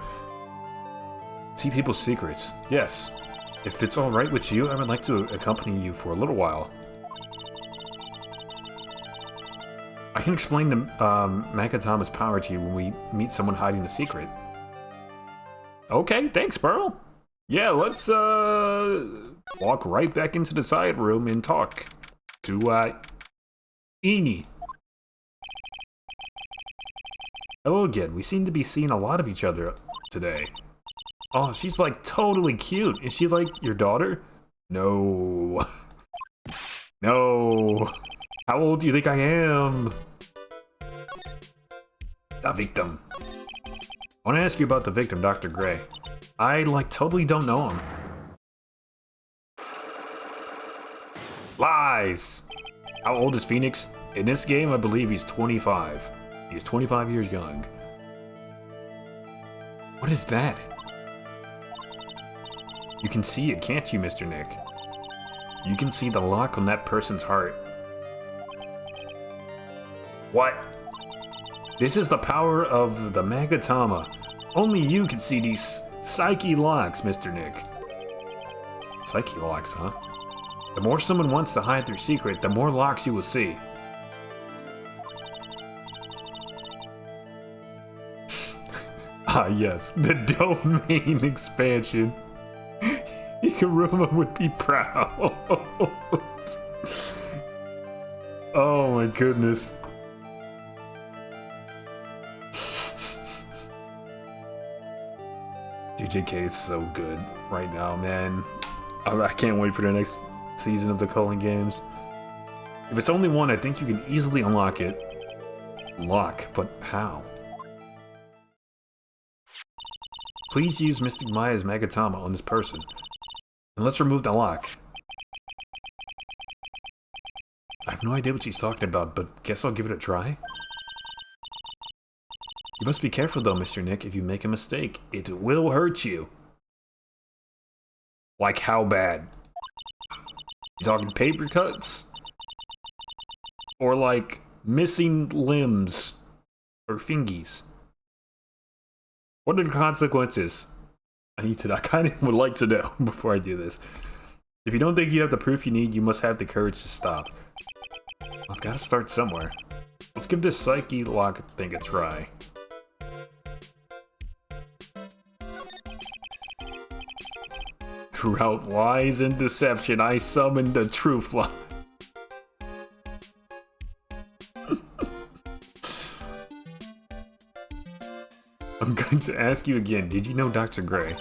See people's secrets. Yes. If it's alright with you, I would like to accompany you for a little while. I can explain the Magatama's power to you when we meet someone hiding a secret. Okay, thanks, Pearl. Yeah, let's walk right back into the side room and talk to Eenie. Hello again. We seem to be seeing a lot of each other today. Oh, she's like totally cute. Is she like your daughter? No. No. How old do you think I am? The victim. I want to ask you about the victim, Dr. Gray. I like totally don't know him. Lies! How old is Phoenix? In this game, I believe he's 25. He's 25 years young. What is that? You can see it, can't you, Mr. Nick? You can see the lock on that person's heart. What? This is the power of the Magatama. Only you can see these psyche locks, Mr. Nick. Psyche locks, huh? The more someone wants to hide their secret, the more locks you will see. Ah yes, the domain expansion. Ikaruma would be proud. Oh my goodness. JJK is so good right now, man. I can't wait for the next season of the Culling games. If it's only one, I think you can easily unlock it. Lock, but how? Please use Mystic Maya's Magatama on this person. And let's remove the lock. I have no idea what she's talking about, but guess I'll give it a try. You must be careful though, Mr. Nick. If you make a mistake, it will hurt you. Like how bad? You talking paper cuts? Or like missing limbs? Or fingies? What are the consequences? I kind of would like to know before I do this. If you don't think you have the proof you need, you must have the courage to stop. I've got to start somewhere. Let's give this Psyche lock thing a try. Throughout lies and deception, I summoned the truth lie. I'm going to ask you again, did you know Dr. Gray?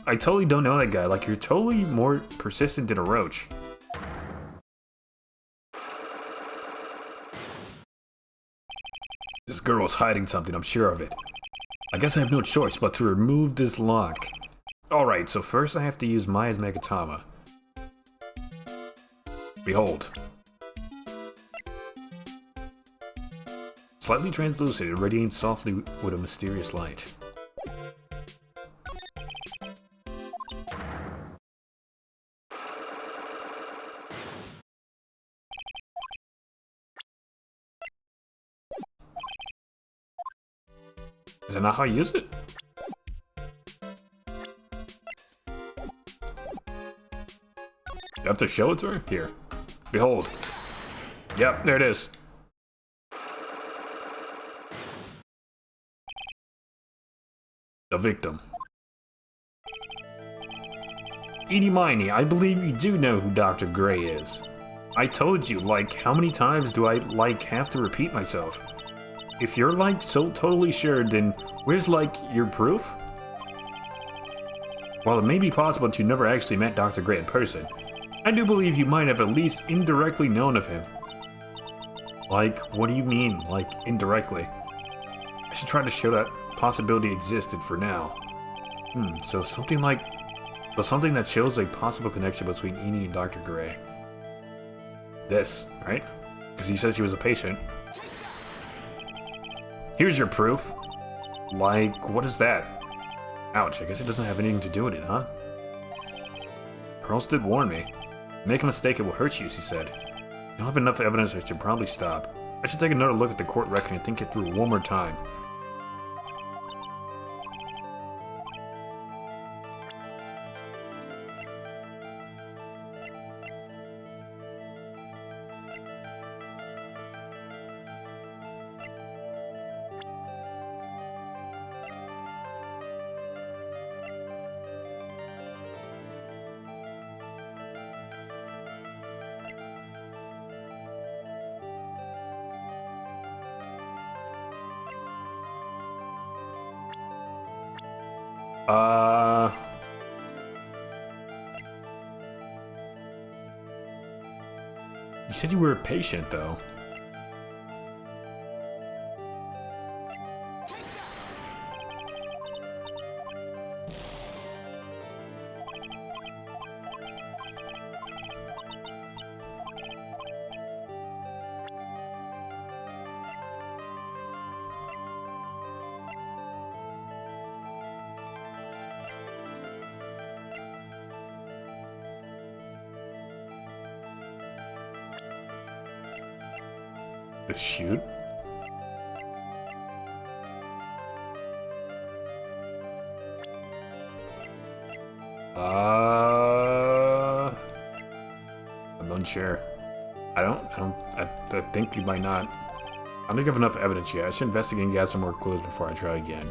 I totally don't know that guy, like you're totally more persistent than a roach. This girl is hiding something, I'm sure of it. I guess I have no choice but to remove this lock. Alright, so first I have to use Maya's Magatama. Behold. Slightly translucent, it radiates softly with a mysterious light. Is that not how you use it? You have to show it to her? Here. Behold. Yep, there it is. The victim. Eeny Miny, I believe you do know who Dr. Gray is. I told you, like, how many times do I, like, have to repeat myself? If you're, like, so totally sure, then where's, like, your proof? While it may be possible that you never actually met Dr. Gray in person, I do believe you might have at least indirectly known of him. Like, what do you mean, like, indirectly? I should try to show that possibility existed for now. So something that shows a possible connection between Eeny and Dr. Gray. This, right? Because he says he was a patient. Here's your proof. Like, what is that? Ouch, I guess it doesn't have anything to do with it, huh? Pearls did warn me. Make a mistake, it will hurt you, she said. You don't have enough evidence, I should probably stop. I should take another look at the court record and think it through one more time. You said you were a patient, though. The shoot? unsure. I think you might not. I don't think I have enough evidence yet. I should investigate and get some more clues before I try again.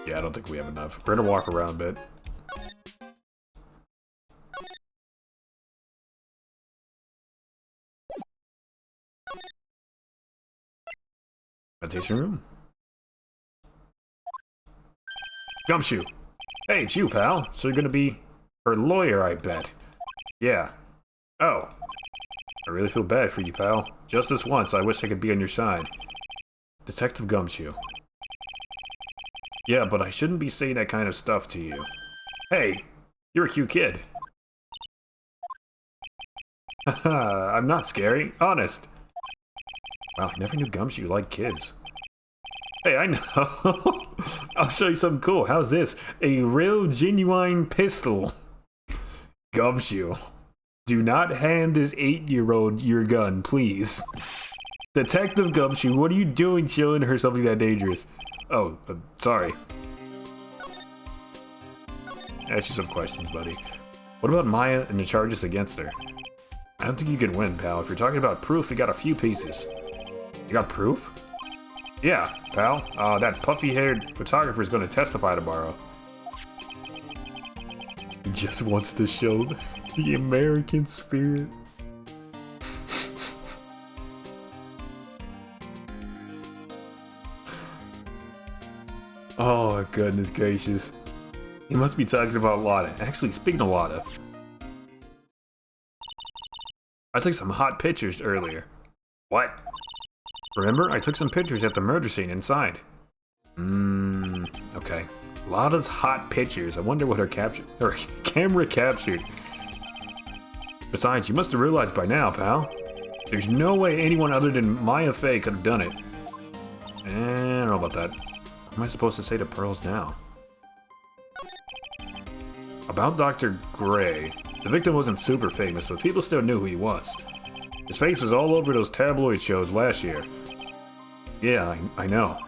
Yeah, I don't think we have enough. We're gonna walk around a bit. Meditation room. Gumshoe! Hey, it's you, pal. So you're gonna be her lawyer, I bet. Yeah. Oh. I really feel bad for you, pal. Just this once, I wish I could be on your side. Detective Gumshoe. Yeah, but I shouldn't be saying that kind of stuff to you. Hey, you're a cute kid. Haha, I'm not scary. Honest. Wow, I never knew Gumshoe liked kids. Hey, I know. I'll show you something cool. How's this? A real genuine pistol. Gumshoe. Do not hand this 8-year-old your gun, please. Detective Gumshoe, what are you doing showing her something that dangerous? Oh, sorry. Ask you some questions, buddy. What about Maya and the charges against her? I don't think you can win, pal. If you're talking about proof, you got a few pieces. You got proof? Yeah, pal. That puffy-haired photographer is going to testify tomorrow. He just wants to show the American spirit. Oh, goodness gracious. He must be talking about Lotta. Actually, speaking of Lotta, I took some hot pictures earlier. What? Remember? I took some pictures at the murder scene inside. Okay. Lotta's hot pictures. I wonder what her camera captured. Besides, you must have realized by now, pal. There's no way anyone other than Maya Fey could have done it. I don't know about that. What am I supposed to say to Pearls now? About Dr. Gray. The victim wasn't super famous, but people still knew who he was. His face was all over those tabloid shows last year. Yeah, I know.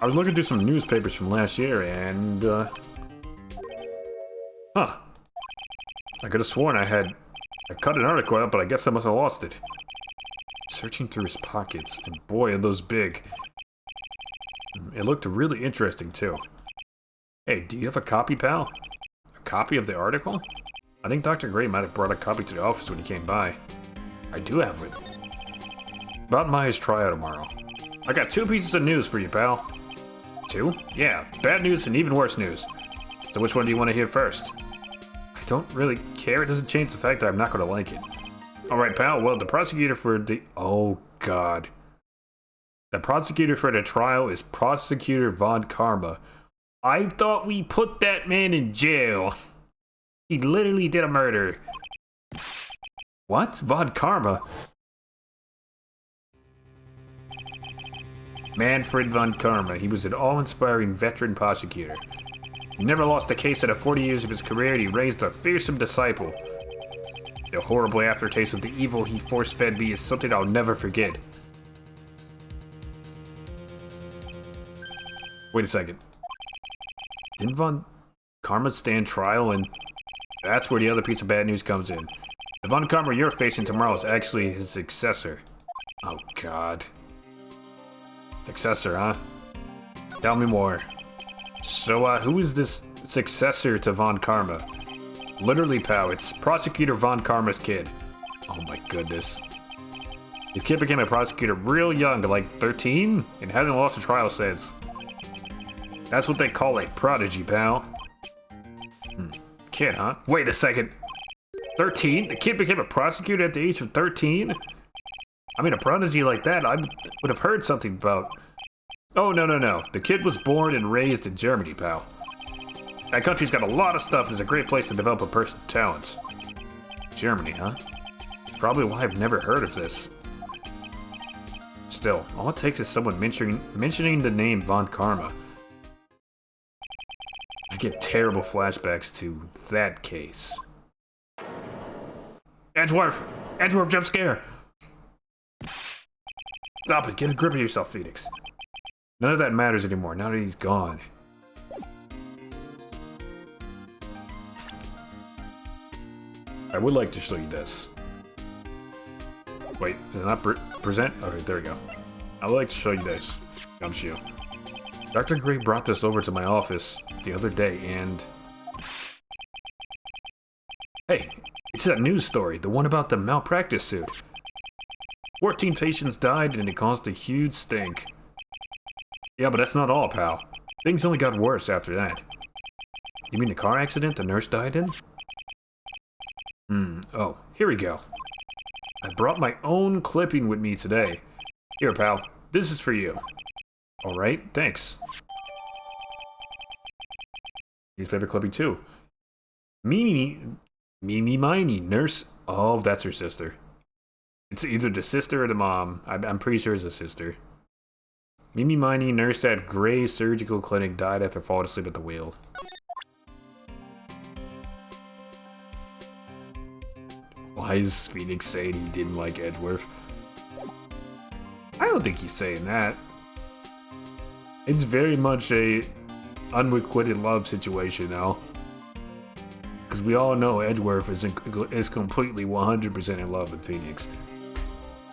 I was looking through some newspapers from last year, and, huh. I could have sworn I cut an article out, but I guess I must have lost it. Searching through his pockets, and boy, are those big. It looked really interesting, too. Hey, do you have a copy, pal? A copy of the article? I think Dr. Gray might have brought a copy to the office when he came by. I do have it. About Maya's trial tomorrow. I got 2 pieces of news for you, pal. 2? Yeah, bad news and even worse news. So which one do you want to hear first? I don't really care. It doesn't change the fact that I'm not going to like it. Alright, pal. Well, the prosecutor for the... Oh, God. The prosecutor for the trial is Prosecutor Von Karma. I thought we put that man in jail. He literally did a murder. What? Von Karma? Manfred Von Karma. He was an awe-inspiring veteran prosecutor. He never lost a case in the 40 years of his career, and he raised a fearsome disciple. The horrible aftertaste of the evil he force-fed me is something I'll never forget. Wait a second. Didn't Von Karma stand trial, and that's where the other piece of bad news comes in. The Von Karma you're facing tomorrow is actually his successor. Oh, God. Successor, huh? Tell me more. So, who is this successor to Von Karma? Literally, pal, it's Prosecutor Von Karma's kid. Oh my goodness. His kid became a prosecutor real young, like 13, and hasn't lost a trial since. That's what they call a prodigy, pal. Kid, huh? Wait a second. 13? The kid became a prosecutor at the age of 13? I mean, a prodigy like that, I would have heard something about. Oh, no. The kid was born and raised in Germany, pal. That country's got a lot of stuff and is a great place to develop a person's talents. Germany, huh? Probably why I've never heard of this. Still, all it takes is someone mentioning the name Von Karma. I get terrible flashbacks to that case. Edgeworth! Edgeworth, jump scare! Stop it, get a grip of yourself, Phoenix. None of that matters anymore now that he's gone. I would like to show you this. Wait, is it not present? Okay, there we go. I would like to show you this. Gumshoe. Dr. Gray brought this over to my office the other day, and... Hey, it's that news story, the one about the malpractice suit. 14 patients died, and it caused a huge stink. Yeah, but that's not all, pal. Things only got worse after that. You mean the car accident the nurse died in? Oh, here we go. I brought my own clipping with me today. Here, pal. This is for you. Alright, thanks. Newspaper clipping 2. Mimi Miney, nurse. Oh, that's her sister. It's either the sister or the mom. I'm pretty sure it's a sister. Mimi Miney, nurse at Gray Surgical Clinic, died after falling asleep at the wheel. Why is Phoenix saying he didn't like Edgeworth? I don't think he's saying that. It's very much a unrequited love situation now. Because we all know Edgeworth is completely 100% in love with Phoenix.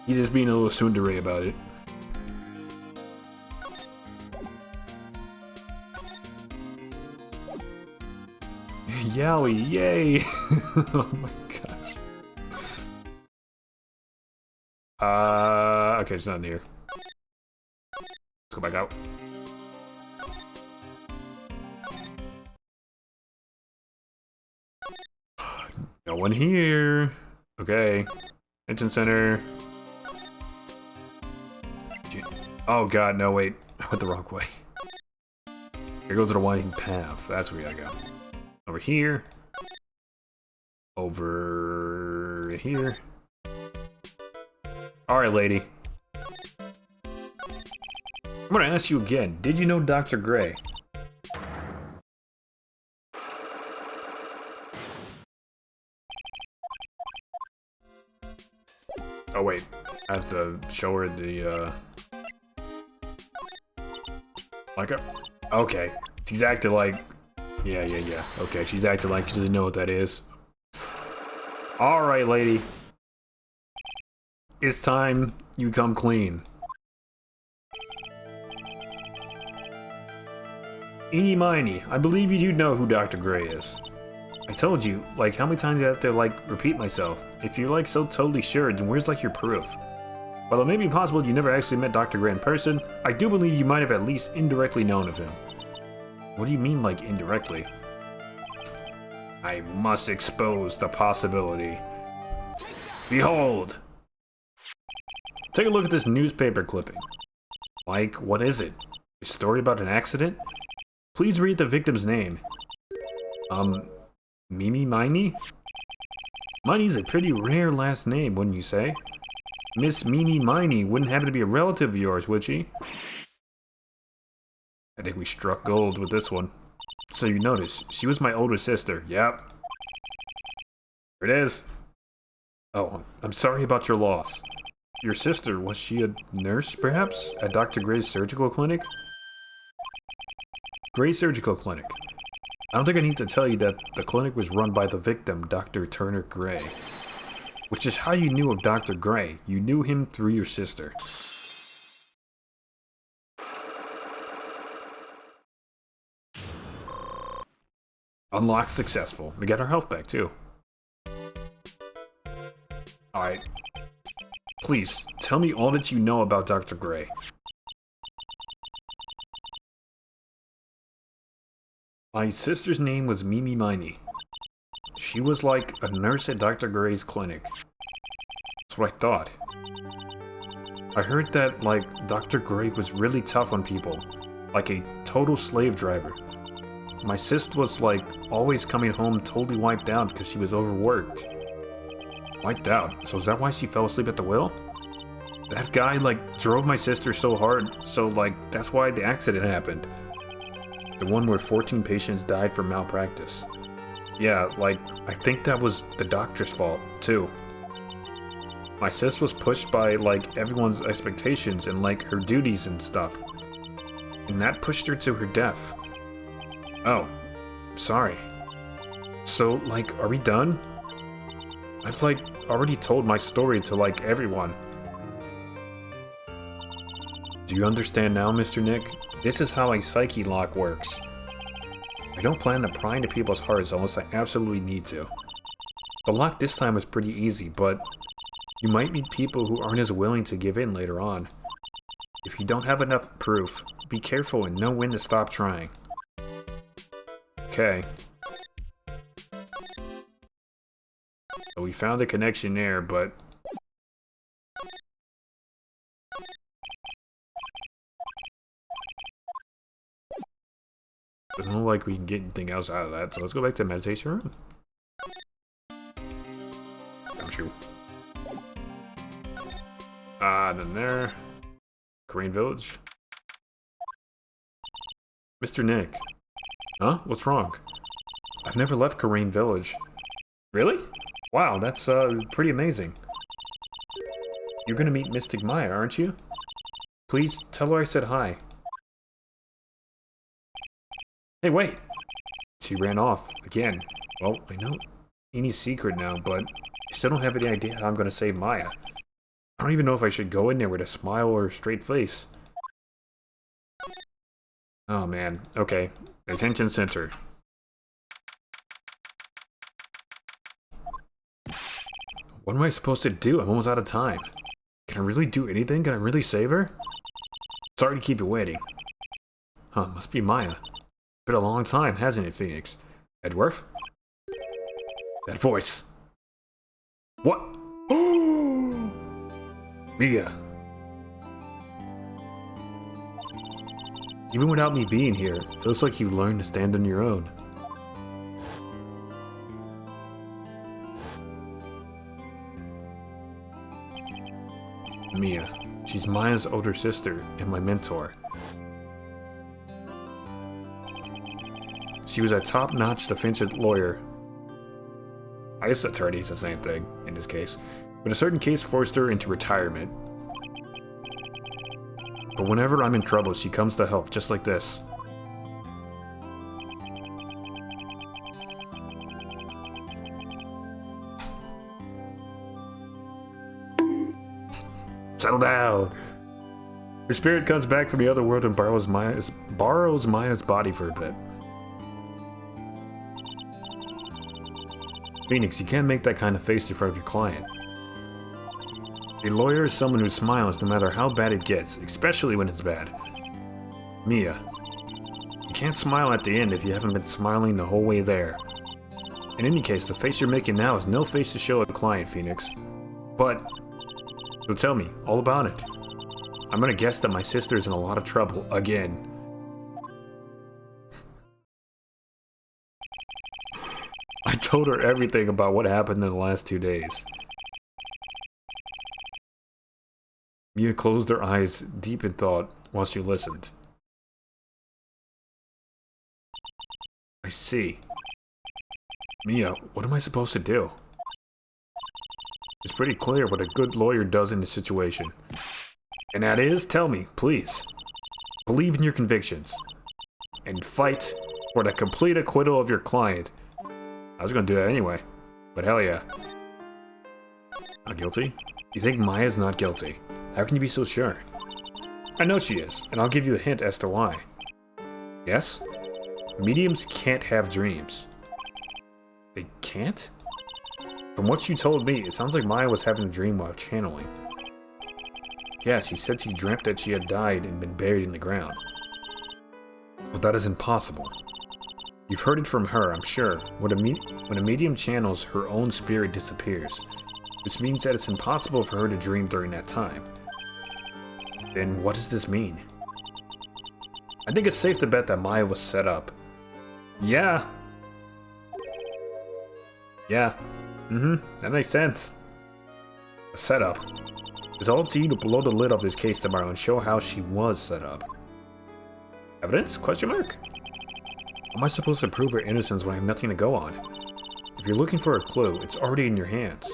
He's just being a little tsundere about it. Yowie, yay! Oh my gosh. Okay, it's not in here. Let's go back out. No one here. Okay. Detention center. Oh god, no, wait. I went the wrong way. Here goes the winding path. That's where we gotta go. Over here. Over here. Alright, lady. I'm gonna ask you again. Did you know Dr. Gray? Oh wait, I have to show her the, like a... Okay, she's acting like... Yeah. Okay, she's acting like she doesn't know what that is. Alright, lady. It's time you come clean. Eeny miny, I believe you do know who Dr. Gray is. I told you, like, how many times do I have to, like, repeat myself? If you're, like, so totally sure, then where's, like, your proof? While it may be possible you never actually met Dr. Gray in person, I do believe you might have at least indirectly known of him. What do you mean, like, indirectly? I must expose the possibility. Behold! Take a look at this newspaper clipping. Like, what is it? A story about an accident? Please read the victim's name. Mimi Miney? Miney's a pretty rare last name, wouldn't you say? Miss Mimi Miney wouldn't happen to be a relative of yours, would she? I think we struck gold with this one. So you notice, she was my older sister. Yep. Here it is. Oh, I'm sorry about your loss. Your sister, was she a nurse, perhaps? At Dr. Gray's surgical clinic? Gray Surgical Clinic. I don't think I need to tell you that the clinic was run by the victim, Dr. Turner Gray. Which is how you knew of Dr. Gray. You knew him through your sister. Unlocked successful. We got our health back, too. Alright. Please, tell me all that you know about Dr. Gray. My sister's name was Mimi Miney. She was like a nurse at Dr. Gray's clinic. That's what I thought. I heard that, like, Dr. Gray was really tough on people. Like a total slave driver. My sister was, like, always coming home totally wiped out because she was overworked. Wiped out? So is that why she fell asleep at the wheel? That guy, like, drove my sister so hard, so, like, that's why the accident happened. The one where 14 patients died from malpractice. Yeah, like, I think that was the doctor's fault, too. My sis was pushed by, like, everyone's expectations and, like, her duties and stuff. and that pushed her to her death. Oh, sorry. So, like, are we done? I've, like, already told my story to, like, everyone. Do you understand now, Mr. Nick? This is how a psyche lock works. I don't plan to pry into people's hearts unless I absolutely need to. The lock this time was pretty easy, but you might meet people who aren't as willing to give in later on. If you don't have enough proof, be careful and know when to stop trying. Okay. So we found a connection there, but... doesn't look like we can get anything else out of that, so let's go back to the meditation room. I'm sure. Then there. Korean village. Mr. Nick. Huh? What's wrong? I've never left Korean village. Really? Wow, that's pretty amazing. You're gonna meet Mystic Maya, aren't you? Please tell her I said hi. Hey, wait! She ran off, again. Well, I know Eni's secret now, but I still don't have any idea how I'm gonna save Maya. I don't even know if I should go in there with a smile or a straight face. Oh man, okay. Attention center. What am I supposed to do? I'm almost out of time. Can I really do anything? Can I really save her? Sorry to keep you waiting. Huh, must be Maya. Been a long time, hasn't it, Phoenix? Edworth? That voice. What? Mia. Even without me being here, it looks like you learned to stand on your own. Mia. She's Maya's older sister and my mentor. She was a top-notch defense lawyer. I guess attorney is the same thing in this case. But a certain case forced her into retirement. But whenever I'm in trouble, she comes to help, just like this. Settle down! Her spirit comes back from the other world and borrows Maya's body for a bit. Phoenix, you can't make that kind of face in front of your client. A lawyer is someone who smiles no matter how bad it gets, especially when it's bad. Mia, you can't smile at the end if you haven't been smiling the whole way there. In any case, the face you're making now is no face to show a client, Phoenix. But, so tell me, all about it. I'm gonna guess that my sister's in a lot of trouble, again. I told her everything about what happened in the last 2 days. Mia closed her eyes, deep in thought, while she listened. I see. Mia, what am I supposed to do? It's pretty clear what a good lawyer does in this situation. And that is, tell me, please. Believe in your convictions. And fight for the complete acquittal of your client. I was gonna do that anyway. But hell yeah. Not guilty? You think Maya's not guilty? How can you be so sure? I know she is, and I'll give you a hint as to why. Yes? Mediums can't have dreams. They can't? From what you told me, it sounds like Maya was having a dream while channeling. Yeah, she said she dreamt that she had died and been buried in the ground. But that is impossible. You've heard it from her, I'm sure. When a medium channels, her own spirit disappears. Which means that it's impossible for her to dream during that time. Then what does this mean? I think it's safe to bet that Maya was set up. Yeah. Yeah. That makes sense. A setup. It's all up to you to blow the lid off this case tomorrow and show how she was set up. Evidence? Question mark? How am I supposed to prove her innocence when I have nothing to go on? If you're looking for a clue, it's already in your hands.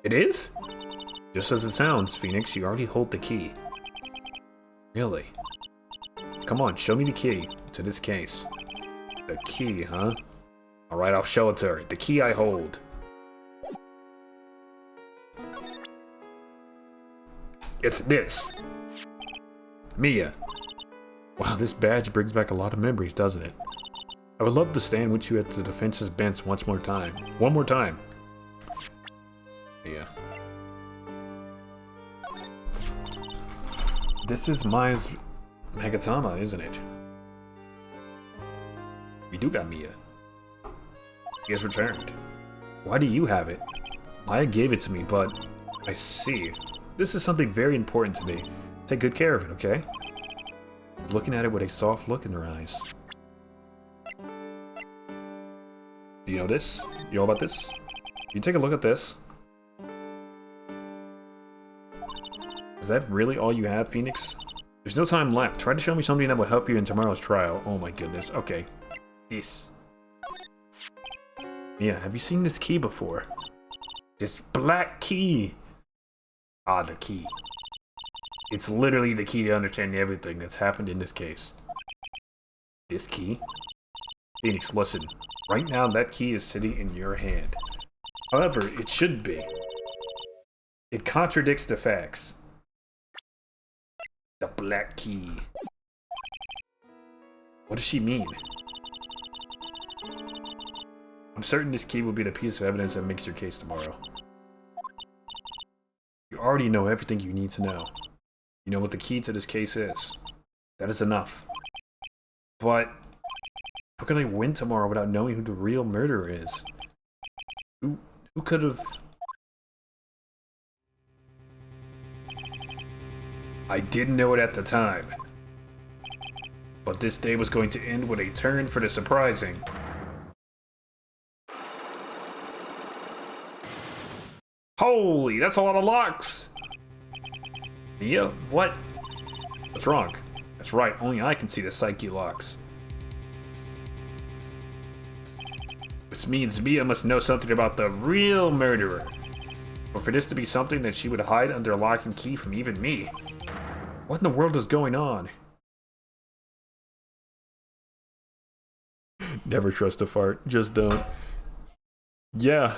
It is? Just as it sounds, Phoenix, you already hold the key. Really? Come on, show me the key to this case. The key, huh? Alright, I'll show it to her. The key I hold. It's this. Mia. Wow, this badge brings back a lot of memories, doesn't it? I would love to stand with you at the defense's bench once more time. One more time. Yeah. This is Maya's Magatama, isn't it? We do got Mia. He has returned. Why do you have it? Maya gave it to me, but I see. This is something very important to me. Take good care of it, okay? Looking at it with a soft look in her eyes. Do you know this? You know about this? You take a look at this. Is that really all you have, Phoenix? There's no time left. Try to show me something that will help you in tomorrow's trial. Oh my goodness. Okay. This. Yeah, have you seen this key before? This black key. Ah, the key. It's literally the key to understanding everything that's happened in this case. This key? Phoenix, listen. Right now, that key is sitting in your hand. However, it should be. It contradicts the facts. The black key. What does she mean? I'm certain this key will be the piece of evidence that makes your case tomorrow. You already know everything you need to know. You know what the key to this case is. That is enough. But how can I win tomorrow without knowing who the real murderer is? Who could have... I didn't know it at the time. But this day was going to end with a turn for the surprising. Holy, that's a lot of locks! Yeah, what? What's wrong? That's right, only I can see the psyche locks. This means Mia must know something about the real murderer. But for this to be something that she would hide under lock and key from even me. What in the world is going on? Never trust a fart, just don't. Yeah,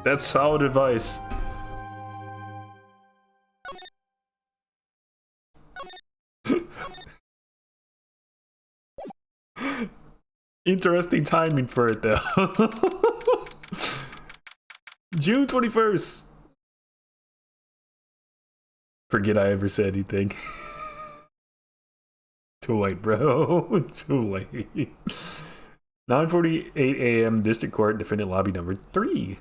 that's solid advice. Interesting timing for it though. June 21st. Forget I ever said anything. Too late, bro. Too late. 9:48 a.m. District Court, Defendant Lobby number 3.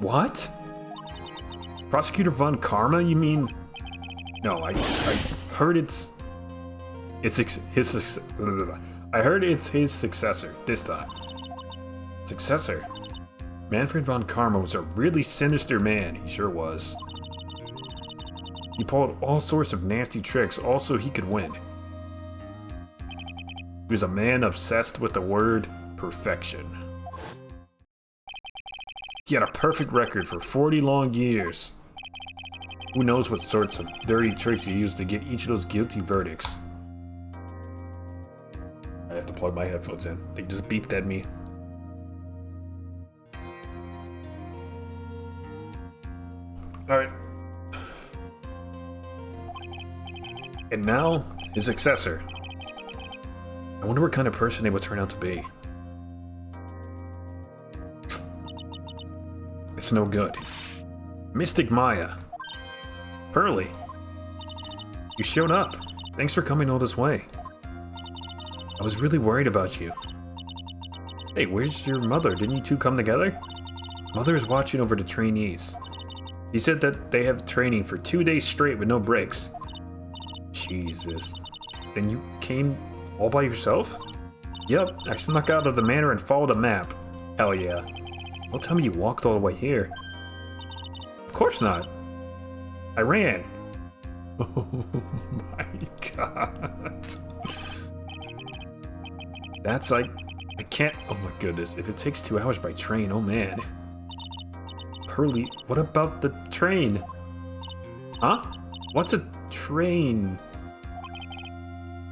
What? Prosecutor Von Karma, you mean? No, I heard it's his I heard it's his successor this time. Successor? Manfred Von Karma was a really sinister man, he sure was. He pulled all sorts of nasty tricks, all so he could win. He was a man obsessed with the word perfection. He had a perfect record for 40 long years. Who knows what sorts of dirty tricks he used to get each of those guilty verdicts. I have to plug my headphones in. They just beeped at me. Alright. And now, his successor. I wonder what kind of person they would turn out to be. It's no good. Mystic Maya. Pearly. You showed up. Thanks for coming all this way. I was really worried about you. Hey, where's your mother? Didn't you two come together? Mother is watching over the trainees. She said that they have training for 2 days straight with no breaks. Jesus. Then you came all by yourself? Yep, I snuck out of the manor and followed a map. Hell yeah. Don't tell me you walked all the way here. Of course not. I ran. Oh my god. That's like... I can't... Oh my goodness. If it takes 2 hours by train, oh man. Pearly, what about the train? Huh? What's a train?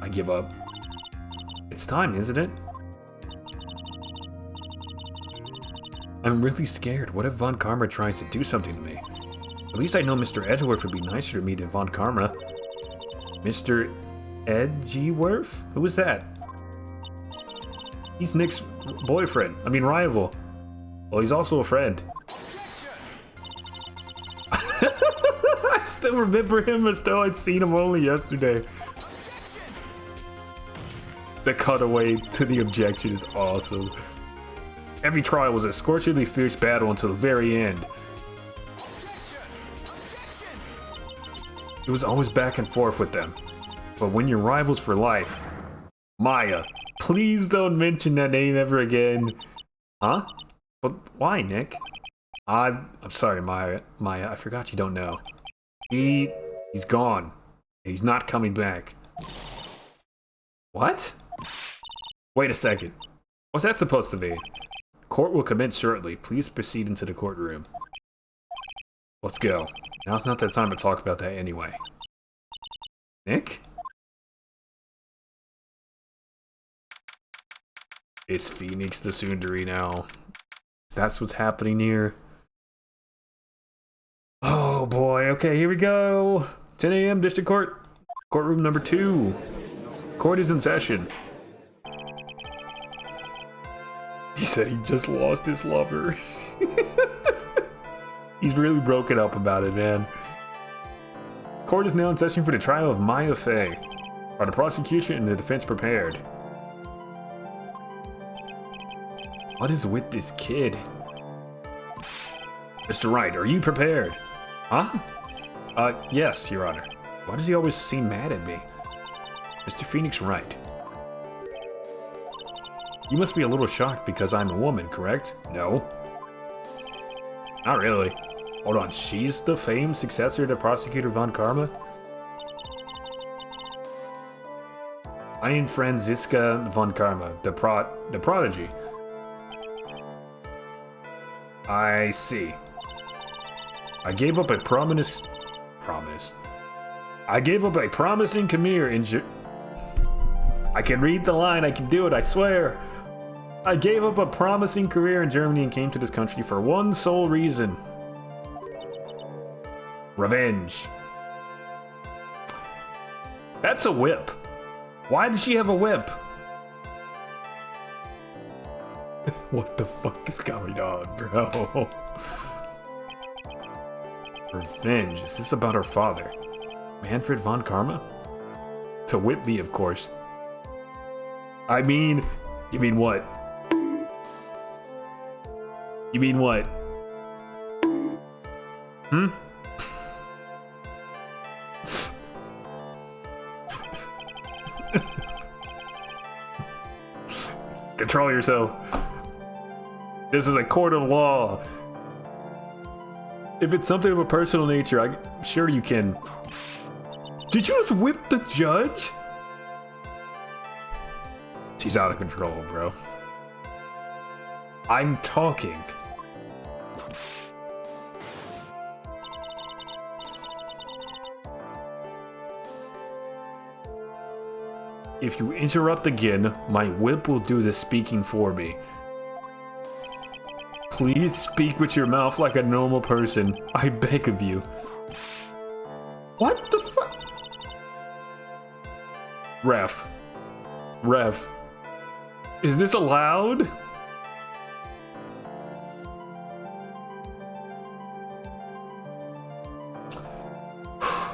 I give up. It's time, isn't it? I'm really scared. What if Von Karma tries to do something to me? At least I know Mr. Edgeworth would be nicer to me than Von Karma. Mr. Edgeworth? Who is that? He's Nick's boyfriend. I mean, rival. Well, he's also a friend. I still remember him as though I'd seen him only yesterday. The cutaway to the objection is awesome. Every trial was a scorchingly fierce battle until the very end. It was always back and forth with them. But when you're rivals for life... Maya, please don't mention that name ever again. Huh? But why, Nick? I'm sorry, Maya. I forgot you don't know. He's gone. He's not coming back. What? Wait a second. What's that supposed to be? Court will commence shortly. Please proceed into the courtroom. Let's go. Now's not the time to talk about that anyway. Nick? Is Phoenix the tsundere now? That's what's happening here. Oh boy, okay, here we go. 10 a.m. District Court. Courtroom number 2. Court is in session. He said he just lost his lover. He's really broken up about it, man. Court is now in session for the trial of Maya Fey. Are the prosecution and the defense prepared? What is with this kid? Mr. Wright, are you prepared? Huh? Yes, Your Honor. Why does he always seem mad at me? Mr. Phoenix Wright. You must be a little shocked because I'm a woman, correct? No. Not really. Hold on, she's the famed successor to Prosecutor Von Karma? I am Franziska Von Karma, the prodigy. I see. I gave up a promise. I gave up a promising career in I can read the line, I can do it, I swear. I gave up a promising career in Germany and came to this country for one sole reason. Revenge. That's a whip. Why does she have a whip? What the fuck is going on, bro? Revenge. Is this about her father? Manfred von Karma? To whip me, of course. I mean... You mean what? You mean what? Hmm? Control yourself. This is a court of law. If it's something of a personal nature, I'm sure you can. Did you just whip the judge? She's out of control, bro. I'm talking. If you interrupt again, my whip will do the speaking for me. Please speak with your mouth like a normal person. I beg of you. What the fuck? Ref. Is this allowed?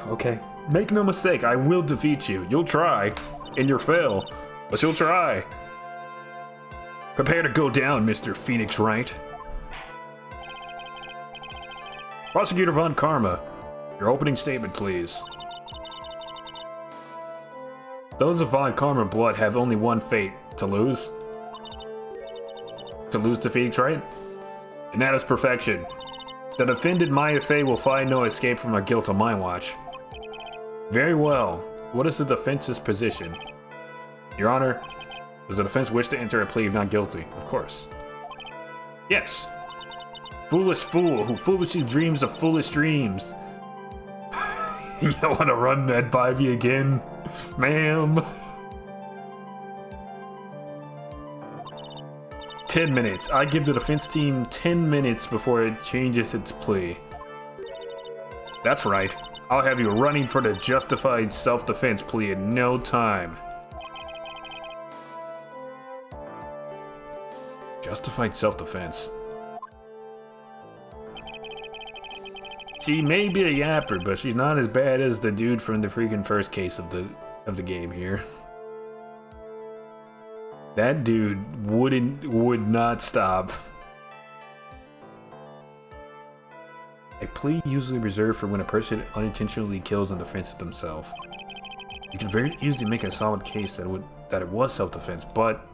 Okay. Make no mistake, I will defeat you. You'll try. And you'll fail. But you'll try. Prepare to go down, Mr. Phoenix Wright. Prosecutor Von Karma, your opening statement, please. Those of Von Karma blood have only one fate, to lose. To lose to Phoenix Wright? And that is perfection. The defendant Maya Fey will find no escape from her guilt on my watch. Very well. What is the defense's position? Your Honor, does the defense wish to enter a plea of not guilty? Of course. Yes. Foolish fool who foolishly dreams of foolish dreams. You wanna run that by me again, ma'am? 10 minutes. I give the defense team 10 minutes before it changes its plea. That's right. I'll have you running for the justified self-defense plea in no time. Justified self-defense. She may be a yapper, but she's not as bad as the dude from the freaking first case of the game here. That dude would not stop. A plea usually reserved for when a person unintentionally kills in defense of themselves. You can very easily make a solid case that it was self-defense, but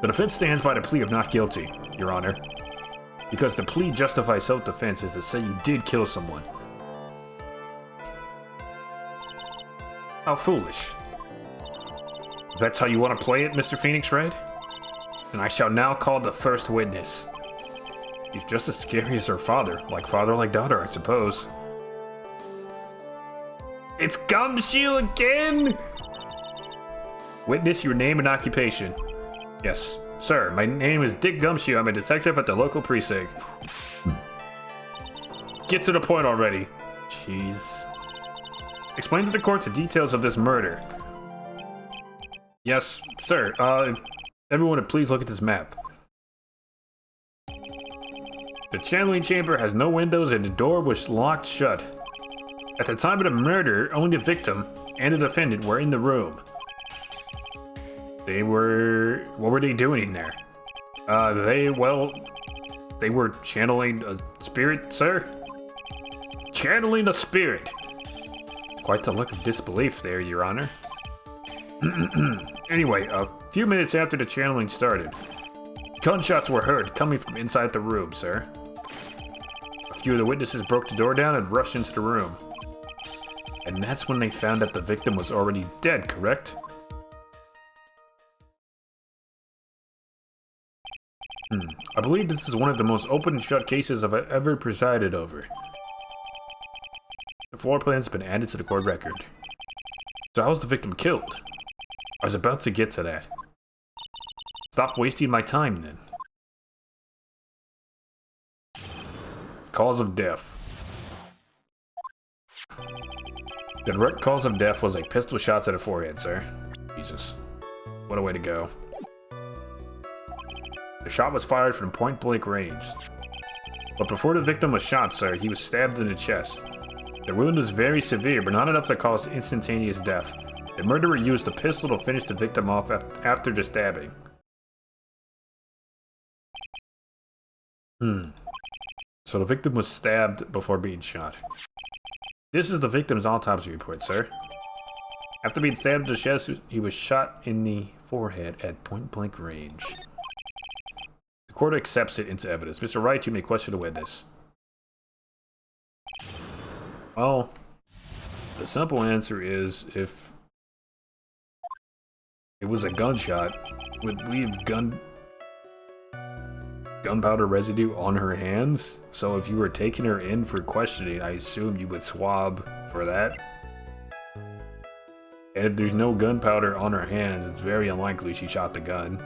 the defense stands by the plea of not guilty, Your Honor. Because the plea justifies self-defense is to say you did kill someone. How foolish. If that's how you want to play it, Mr. Phoenix Wright, then I shall now call the first witness. He's just as scary as her father, like daughter, I suppose. It's Gumshoe again! Witness, your name and occupation. Yes, sir, my name is Dick Gumshoe. I'm a detective at the local precinct. Get to the point already. Jeez. Explain to the court the details of this murder. Yes, sir. If everyone would please look at this map. The channeling chamber has no windows and the door was locked shut. At the time of the murder, only the victim and the defendant were in the room. What were they doing in there? They were channeling a spirit, sir? Channeling a spirit! Quite the look of disbelief there, Your Honor. Anyway, a few minutes after the channeling started, gunshots were heard coming from inside the room, sir. A few of the witnesses broke the door down and rushed into the room. And that's when they found that the victim was already dead, correct? I believe this is one of the most open and shut cases I've ever presided over. The floor plan's been added to the court record. So how was the victim killed? I was about to get to that. Stop wasting my time, then. Cause of death. The direct cause of death was a pistol shot to the forehead, sir. Jesus. What a way to go. The shot was fired from point-blank range. But before the victim was shot, sir, he was stabbed in the chest. The wound was very severe, but not enough to cause instantaneous death. The murderer used a pistol to finish the victim off after the stabbing. So the victim was stabbed before being shot. This is the victim's autopsy report, sir. After being stabbed in the chest, he was shot in the forehead at point-blank range. The court accepts it into evidence. Mr. Wright, you may question the witness. Well, the simple answer is if it was a gunshot, it would leave gunpowder residue on her hands. So if you were taking her in for questioning, I assume you would swab for that. And if there's no gunpowder on her hands, it's very unlikely she shot the gun.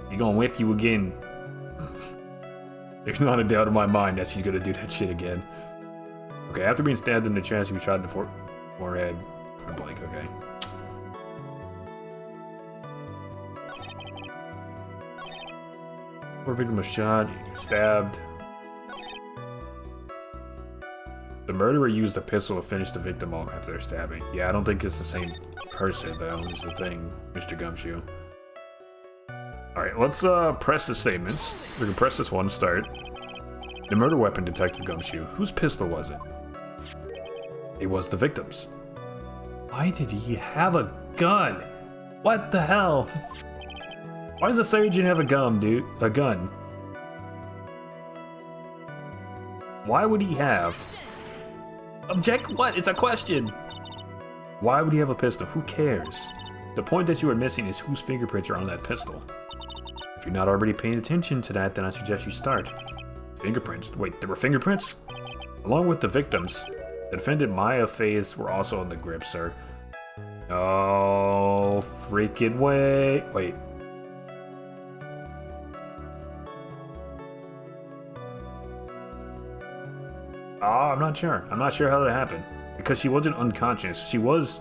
He gonna whip you again. There's not a doubt in my mind that she's gonna do that shit again. Okay, after being stabbed in the chest, he was shot in the forehead. Blank, okay. Poor victim was shot, stabbed. The murderer used a pistol to finish the victim off after their stabbing. Yeah, I don't think it's the same person, though, is the thing, Mr. Gumshoe. Alright, let's press the statements. We can press this one to start. The murder weapon, Detective Gumshoe. Whose pistol was it? It was the victim's. Why did he have a gun? What the hell? Why does the surgeon have a gun, dude? A gun? Why would he have... Object what? It's a question! Why would he have a pistol? Who cares? The point that you are missing is whose fingerprints are on that pistol. If you're not already paying attention to that, then I suggest you start. Fingerprints? Wait, there were fingerprints? Along with the victims, the defendant Maya Faye's were also in the grip, sir. Oh, freaking way. Wait. Oh, I'm not sure. I'm not sure how that happened. Because she wasn't unconscious. She was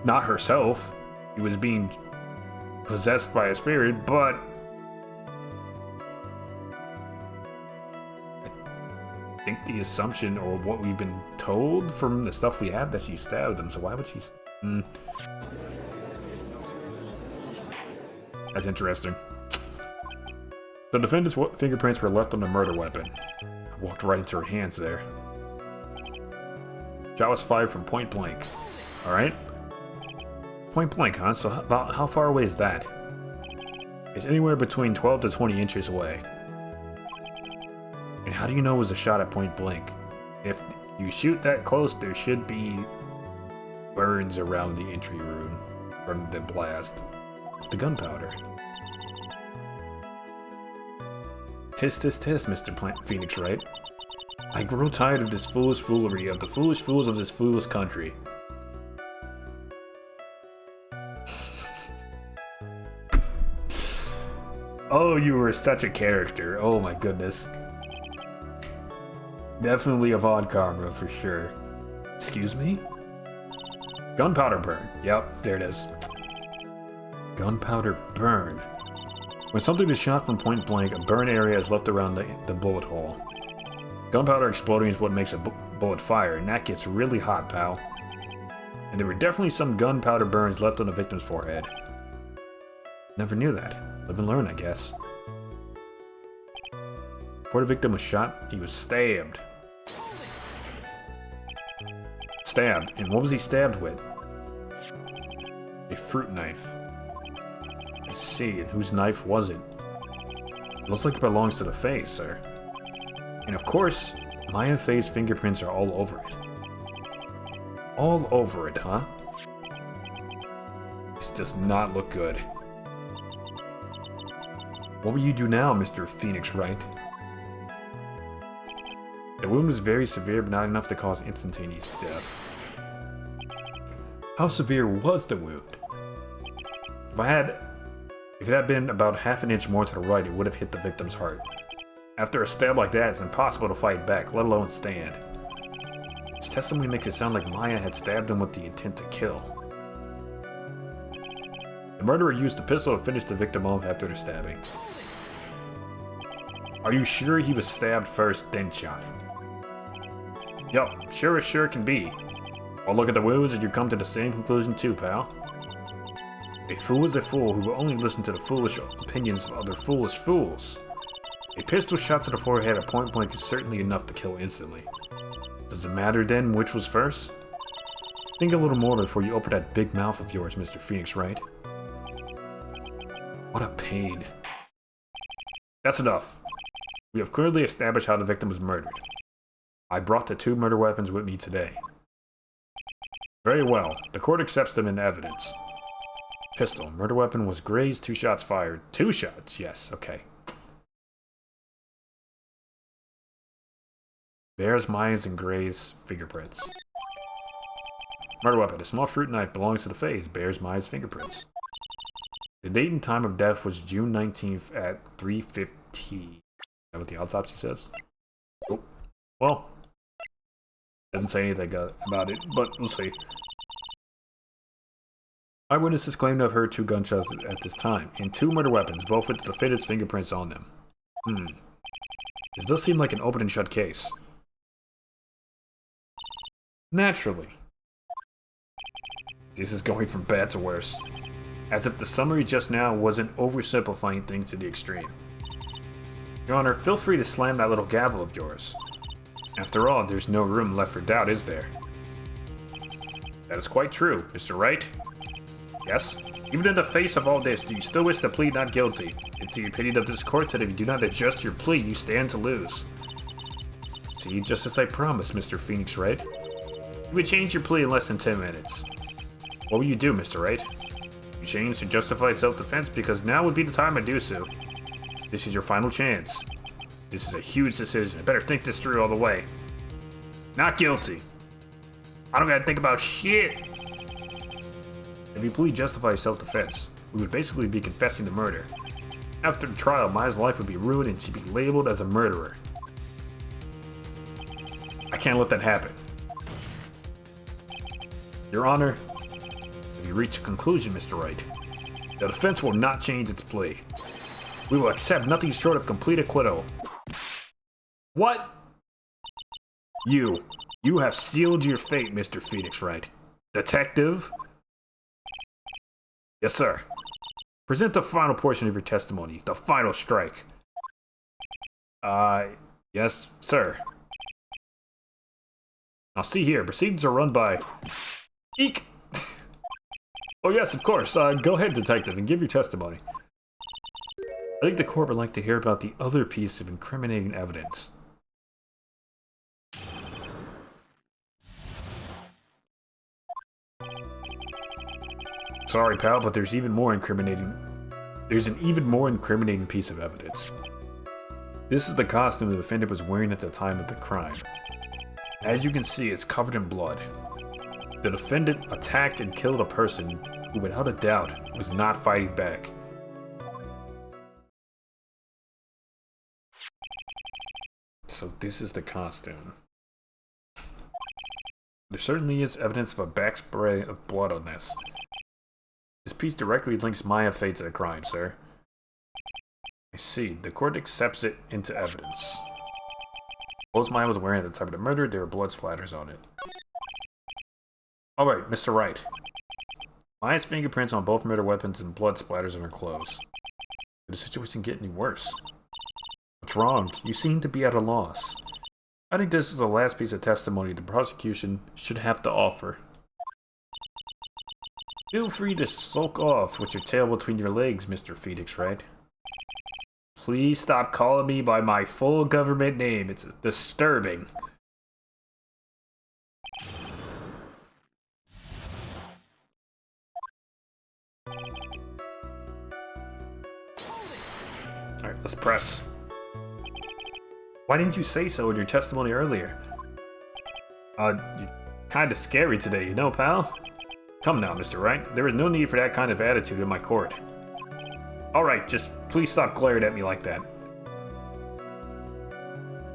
not herself. She was being possessed by a spirit, but I think the assumption, or what we've been told from the stuff we have, that she stabbed them. So why would she... That's interesting. The defendant's fingerprints were left on the murder weapon. I walked right into her hands there. Shot was fired from point blank. Alright. Point blank, huh? So about how far away is that? It's anywhere between 12 to 20 inches away. And how do you know it was a shot at point blank? If you shoot that close, there should be burns around the entry rune from the blast of the gunpowder. Tis, Mr. Phoenix, right? I grow tired of this foolish foolery, of the foolish fools of this foolish country. Oh, you were such a character. Oh my goodness. Definitely a VOD karma for sure. Excuse me? Gunpowder burn. Yep, there it is. Gunpowder burn. When something is shot from point blank, a burn area is left around the bullet hole. Gunpowder exploding is what makes a bullet fire, and that gets really hot, pal. And there were definitely some gunpowder burns left on the victim's forehead. Never knew that. Live and learn, I guess. Before the victim was shot, he was stabbed. Stabbed. And what was he stabbed with? A fruit knife. I see. And whose knife was it? It looks like it belongs to the face, sir. And of course, Maya Fey's fingerprints are all over it. All over it, huh? This does not look good. What will you do now, Mr. Phoenix Wright? The wound was very severe, but not enough to cause instantaneous death. How severe was the wound? If it had been about half an inch more to the right, it would have hit the victim's heart. After a stab like that, it's impossible to fight back, let alone stand. His testimony makes it sound like Maya had stabbed him with the intent to kill. The murderer used the pistol to finish the victim off after the stabbing. Are you sure he was stabbed first, then shot? Yup, sure as sure can be. Well, look at the wounds and you come to the same conclusion too, pal. A fool is a fool who will only listen to the foolish opinions of other foolish fools. A pistol shot to the forehead at point blank is certainly enough to kill instantly. Does it matter then which was first? Think a little more before you open that big mouth of yours, Mr. Phoenix Wright. What a pain. That's enough. We have clearly established how the victim was murdered. I brought the 2 murder weapons with me today. Very well. The court accepts them in evidence. Pistol. Murder weapon was grazed, 2 shots fired. 2 shots, yes, okay. Bears, Maya's, and Gray's fingerprints. Murder weapon. A small fruit knife belongs to the face. Bears, Maya's fingerprints. The date and time of death was June 19th at 3:15. Is that what the autopsy says? Oh. Well, doesn't say anything about it, but we'll see. Eyewitnesses claim to have heard 2 gunshots at this time, and 2 murder weapons, both with the defendant's fingerprints on them. This does seem like an open and shut case. Naturally. This is going from bad to worse. As if the summary just now wasn't oversimplifying things to the extreme. Your Honor, feel free to slam that little gavel of yours. After all, there's no room left for doubt, is there? That is quite true, Mr. Wright. Yes? Even in the face of all this, do you still wish to plead not guilty? It's the opinion of this court that if you do not adjust your plea, you stand to lose. See, just as I promised, Mr. Phoenix Wright. You would change your plea in less than 10 minutes. What will you do, Mr. Wright? You change to justified self-defense because now would be the time to do so. This is your final chance. This is a huge decision. I better think this through all the way. Not guilty. I don't gotta think about shit. you plead justify self-defense, we would basically be confessing the murder. After the trial, Maya's life would be ruined and she'd be labeled as a murderer. I can't let that happen. Your Honor, if you reach a conclusion, Mr. Wright, the defense will not change its plea. We will accept nothing short of complete acquittal. What? You have sealed your fate, Mr. Phoenix Wright. Detective? Yes, sir. Present the final portion of your testimony, the final strike. Yes, sir. Now see here, proceedings are run by... Eek! Oh yes, of course. Go ahead, detective, and give your testimony. I think the court would like to hear about the other piece of incriminating evidence. Sorry, pal, but there's an even more incriminating piece of evidence. This is the costume the defendant was wearing at the time of the crime. As you can see, it's covered in blood. The defendant attacked and killed a person who, without a doubt, was not fighting back. So this is the costume. There certainly is evidence of a back spray of blood on this. This piece directly links Maya's fate to the crime, sir. I see. The court accepts it into evidence. Clothes Maya was wearing at the time of the murder, there were blood splatters on it. Alright, Mr. Wright. Maya's fingerprints on both murder weapons and blood splatters on her clothes. Could the situation get any worse? What's wrong? You seem to be at a loss. I think this is the last piece of testimony the prosecution should have to offer. Feel free to sulk off with your tail between your legs, Mr. Phoenix Wright. Please stop calling me by my full government name. It's disturbing. Alright, let's press. Why didn't you say so in your testimony earlier? You're kinda scary today, you know, pal? Come now, Mr. Wright. There is no need for that kind of attitude in my court. Alright, just please stop glaring at me like that.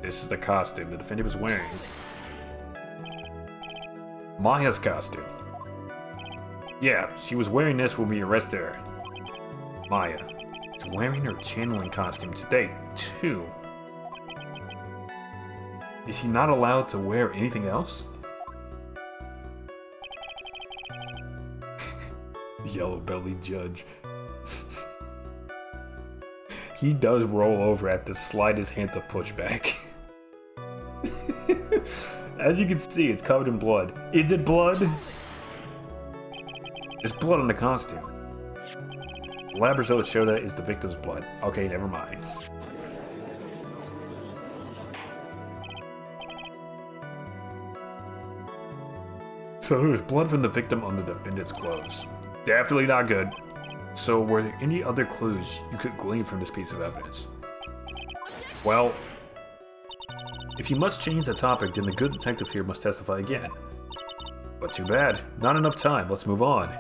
This is the costume the defendant was wearing. Maya's costume. Yeah, she was wearing this when we arrested her. Maya is wearing her channeling costume today, too. Is she not allowed to wear anything else? Yellow-bellied judge. He does roll over at the slightest hint of pushback. As you can see, it's covered in blood. Is it blood? There's blood on the costume. Lab results show that it's the victim's blood. Okay, never mind. So there's blood from the victim on the defendant's clothes. Definitely not good. So were there any other clues you could glean from this piece of evidence? Well, if you must change the topic, then the good detective here must testify again. But too bad. Not enough time. Let's move on.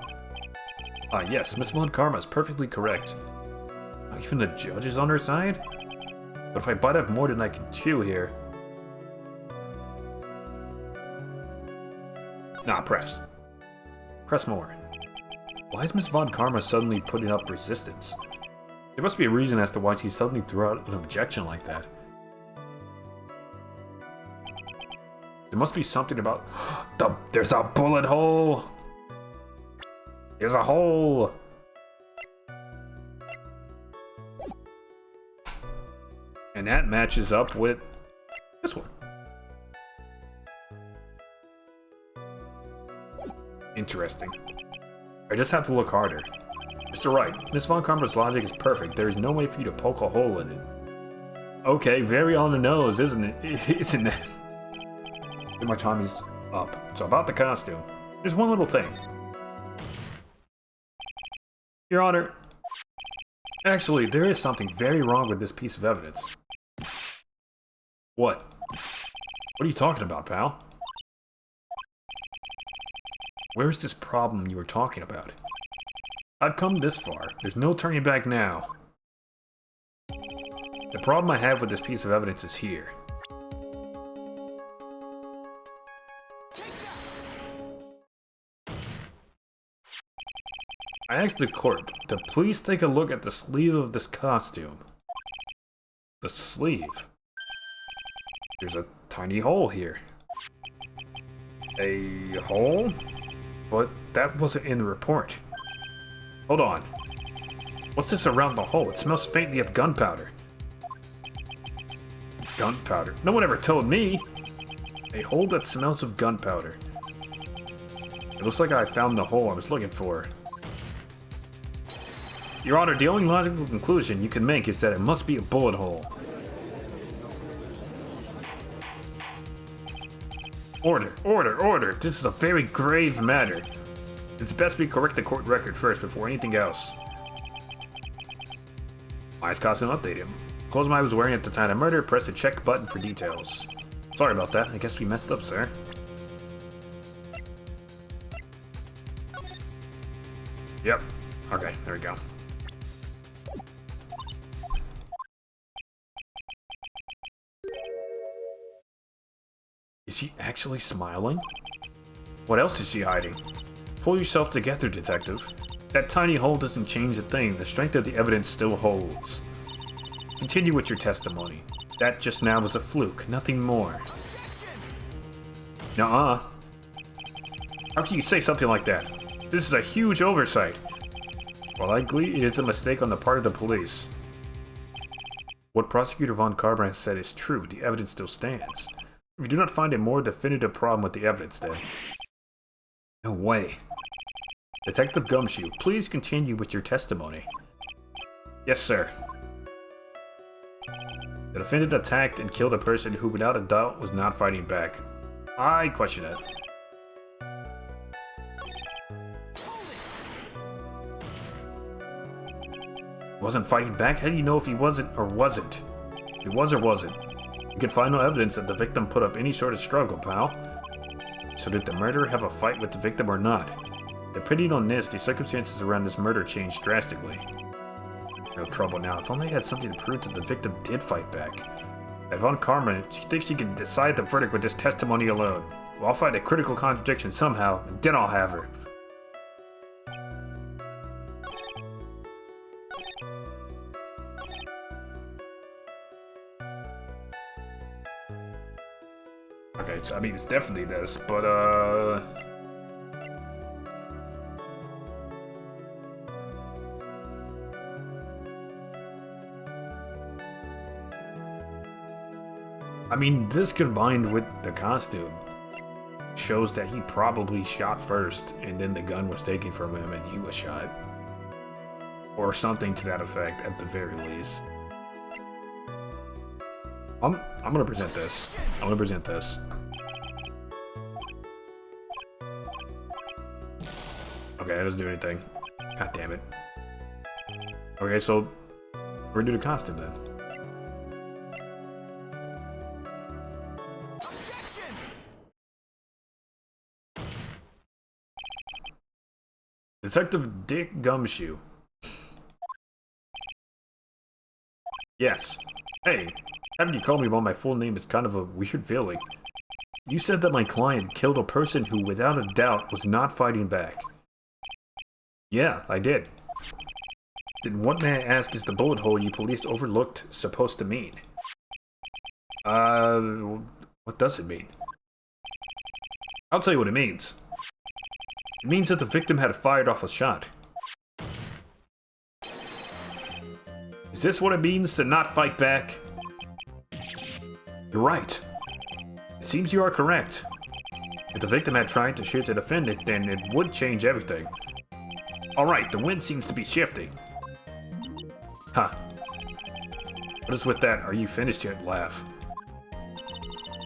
Yes, Miss Von Karma is perfectly correct. Even the judge is on her side? But if I bite off more than I can chew here... Nah, press. Press more. Why is Miss Von Karma suddenly putting up resistance? There must be a reason as to why she suddenly threw out an objection like that. There must be something about... There's a bullet hole! There's a hole! And that matches up with this one. Interesting. I just have to look harder. Mr. Wright, Miss Von Karma's logic is perfect. There is no way for you to poke a hole in it. Okay, very on the nose, isn't it? Isn't it? My time is up. So about the costume, there's one little thing. Your Honor, actually, there is something very wrong with this piece of evidence. What? What are you talking about, pal? Where's this problem you were talking about? I've come this far. There's no turning back now. The problem I have with this piece of evidence is here. I asked the court to please take a look at the sleeve of this costume. The sleeve. There's a tiny hole here. A hole? But that wasn't in the report. Hold on. What's this around the hole? It smells faintly of gunpowder. Gunpowder? No one ever told me! A hole that smells of gunpowder. It looks like I found the hole I was looking for. Your Honor, the only logical conclusion you can make is that it must be a bullet hole. Order, order, order! This is a very grave matter. It's best we correct the court record first before anything else. Eyes costume updated. Clothes I was wearing at the time of murder, press the check button for details. Sorry about that, I guess we messed up, sir. Yep. Okay, there we go. Is she actually smiling? What else is she hiding? Pull yourself together, detective. That tiny hole doesn't change a thing. The strength of the evidence still holds. Continue with your testimony. That just now was a fluke, nothing more. Nuh-uh. How can you say something like that? This is a huge oversight. Well, likely it is a mistake on the part of the police. What Prosecutor Von Karma has said is true. The evidence still stands. If you do not find a more definitive problem with the evidence, then... No way. Detective Gumshoe, please continue with your testimony. Yes, sir. The defendant attacked and killed a person who, without a doubt, was not fighting back. I question it. Wasn't fighting back? How do you know if he wasn't or wasn't? If he was or wasn't? You can find no evidence that the victim put up any sort of struggle, pal. So did the murderer have a fight with the victim or not? Depending on this, the circumstances around this murder changed drastically. No trouble now. If only I had something to prove that the victim did fight back. At Von Karma, she thinks she can decide the verdict with this testimony alone. Well, I'll find a critical contradiction somehow, and then I'll have her. Okay, so I mean, it's definitely this, but, I mean, this combined with the costume shows that he probably shot first, and then the gun was taken from him and he was shot. Or something to that effect, at the very least. I'm gonna present this. I'm gonna present this. Okay, that doesn't do anything. God damn it. Okay, so we're gonna do the costume then. Detective Dick Gumshoe. Yes. Hey, having you call me by my full name is kind of a weird feeling. You said that my client killed a person who, without a doubt, was not fighting back. Yeah, I did. Then what, may I ask, is the bullet hole you police overlooked supposed to mean? What does it mean? I'll tell you what it means. It means that the victim had fired off a shot. Is this what it means to not fight back? You're right. It seems you are correct. If the victim had tried to shoot the defendant, then it would change everything. Alright, the wind seems to be shifting. Huh. What is with that? Are you finished yet? Laugh.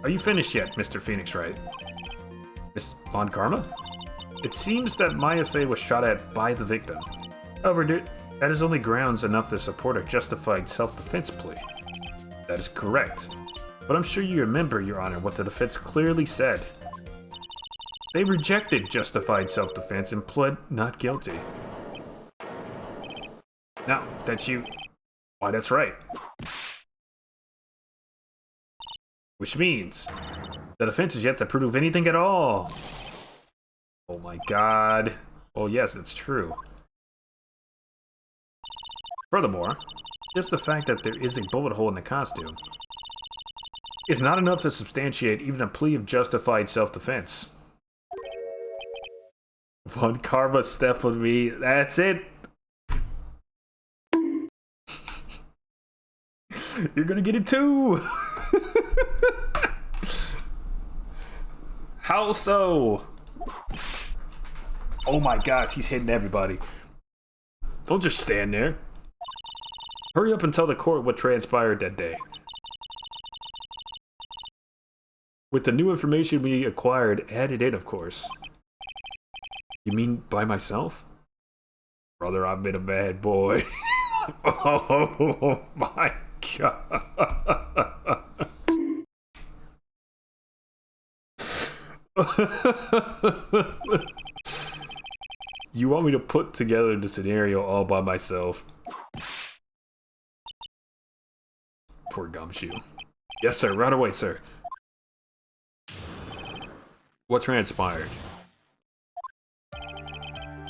Are you finished yet, Mr. Phoenix Wright? Miss Von Karma? It seems that Maya Fey was shot at by the victim. However, that is only grounds enough to support a justified self-defense plea. That is correct. But I'm sure you remember, Your Honor, what the defense clearly said. They rejected justified self-defense and pled not guilty. Now that you... Why, that's right. Which means the defense is yet to prove anything at all. Oh my god. Oh yes, it's true. Furthermore, just the fact that there is a bullet hole in the costume is not enough to substantiate even a plea of justified self-defense. One karma step with me, that's it. You're gonna get it too. How so? Oh my gosh, he's hitting everybody. Don't just stand there. Hurry up and tell the court what transpired that day. With the new information we acquired added in, of course. You mean by myself? Brother, I've been a bad boy. Oh my god. You want me to put together the scenario all by myself? Poor Gumshoe. Yes, sir. Right away, sir. What transpired?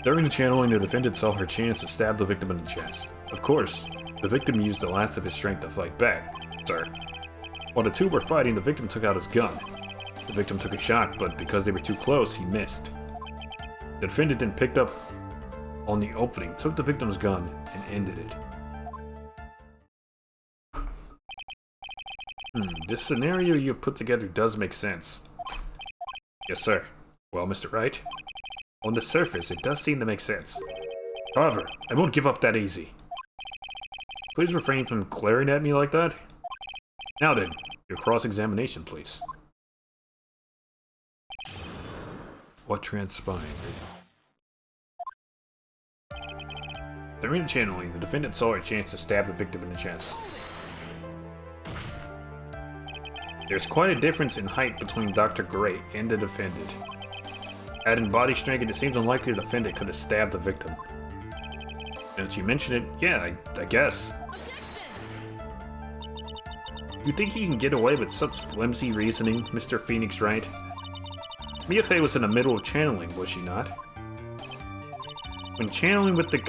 During the channeling, the defendant saw her chance to stab the victim in the chest. Of course, the victim used the last of his strength to fight back, sir. While the two were fighting, the victim took out his gun. The victim took a shot, but because they were too close, he missed. The defendant then picked up on the opening, took the victim's gun, and ended it. This scenario you've put together does make sense. Yes, sir. Well, Mr. Wright, on the surface, it does seem to make sense. However, I won't give up that easy. Please refrain from glaring at me like that. Now then, your cross-examination, please. What transpired? During the channeling, the defendant saw a chance to stab the victim in the chest. There's quite a difference in height between Dr. Gray and the defendant. Adding body strength, it seems unlikely the defendant could have stabbed the victim. Now that you mention it, yeah, I guess. You think you can get away with such flimsy reasoning, Mr. Phoenix Wright? Mia Fey was in the middle of channeling, was she not? When channeling with the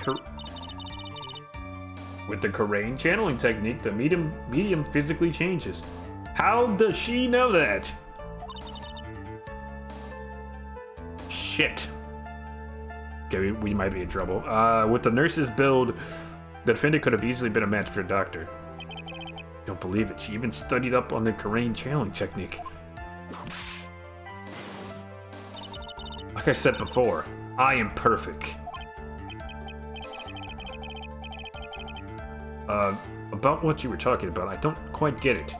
Karain channeling technique, the medium physically changes. How does she know that? Shit. Okay, we might be in trouble. With the nurse's build, the defendant could have easily been a match for a doctor. Don't believe it. She even studied up on the Karain channeling technique. Like I said before, I am perfect. About what you were talking about, I don't quite get it.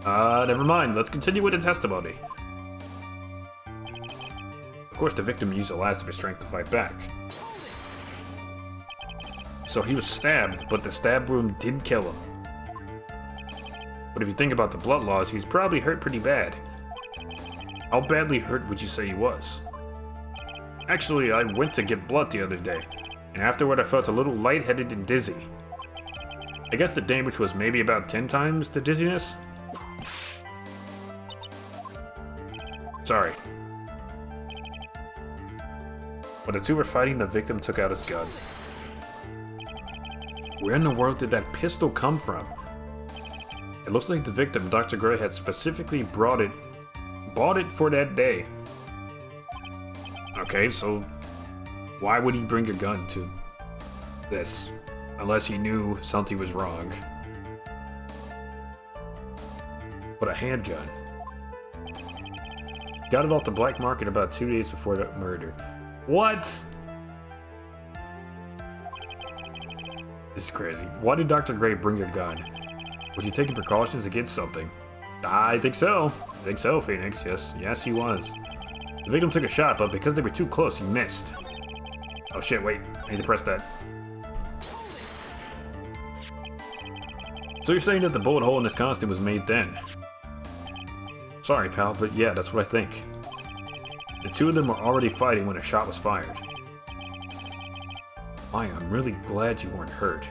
Never mind. Let's continue with the testimony. Of course, the victim used the last of his strength to fight back. So he was stabbed, but the stab wound didn't kill him. But if you think about the blood loss, he's probably hurt pretty bad. How badly hurt would you say he was? Actually, I went to give blood the other day, and afterward I felt a little lightheaded and dizzy. I guess the damage was maybe about 10 times the dizziness? Sorry. When the two were fighting, the victim took out his gun. Where in the world did that pistol come from? It looks like the victim, Dr. Gray, had specifically bought it for that day. Okay, so why would he bring a gun to this? Unless he knew something was wrong. But a handgun. Got it off the black market about 2 days before the murder. What? This is crazy. Why did Dr. Gray bring a gun? Was he taking precautions against something? I think so. I think so, Phoenix. Yes, he was. The victim took a shot, but because they were too close, he missed. Oh shit, wait. I need to press that. So you're saying that the bullet hole in his costume was made then? Sorry, pal, but yeah, that's what I think. The two of them were already fighting when a shot was fired. Maya, I'm really glad you weren't hurt.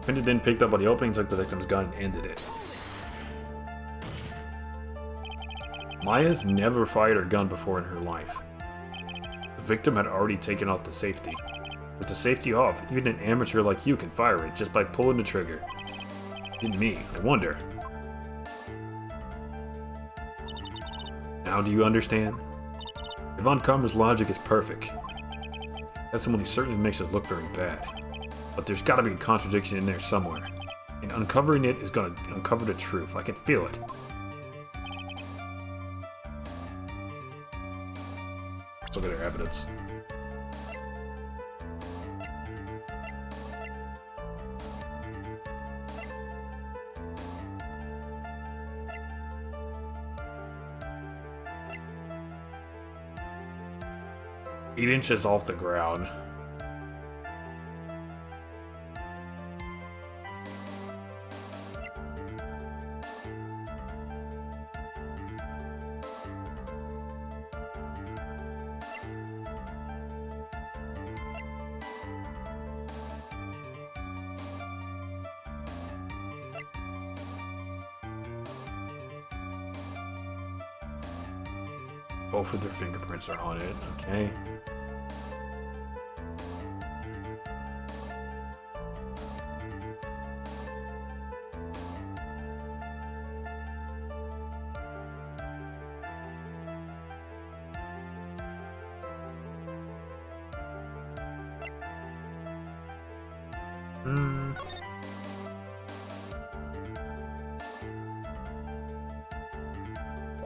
Pinda then picked up on the opening, took the victim's gun, and ended it. Maya's never fired her gun before in her life. The victim had already taken off the safety. With the safety off, even an amateur like you can fire it just by pulling the trigger. In me, I wonder. Now do you understand? Yvonne Karma's logic is perfect. Testimony certainly makes it look very bad. But there's gotta be a contradiction in there somewhere. And uncovering it is gonna uncover the truth. I can feel it. Let's look at their evidence. Eight inches off the ground. Both of their fingerprints are on it, okay.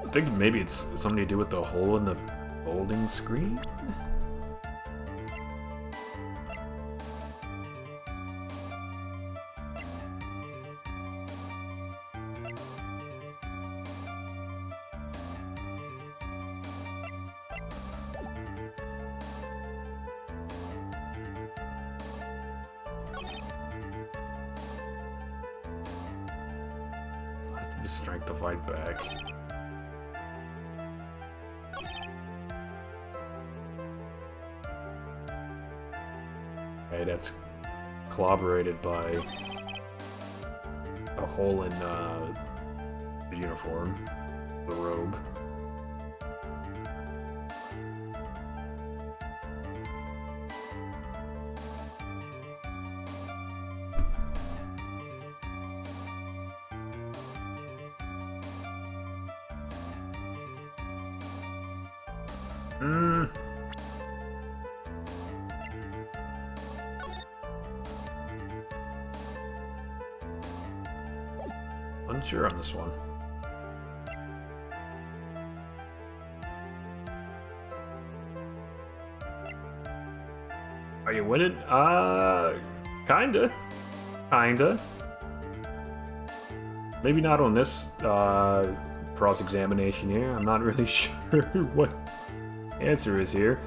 I think maybe it's something to do with the hole in the folding screen? Has to be strength to fight back. Okay, that's corroborated by a hole in the uniform, the robe. Unsure on this one. Are you winning? Kinda. Kinda. Maybe not on this cross-examination here. I'm not really sure what the answer is here.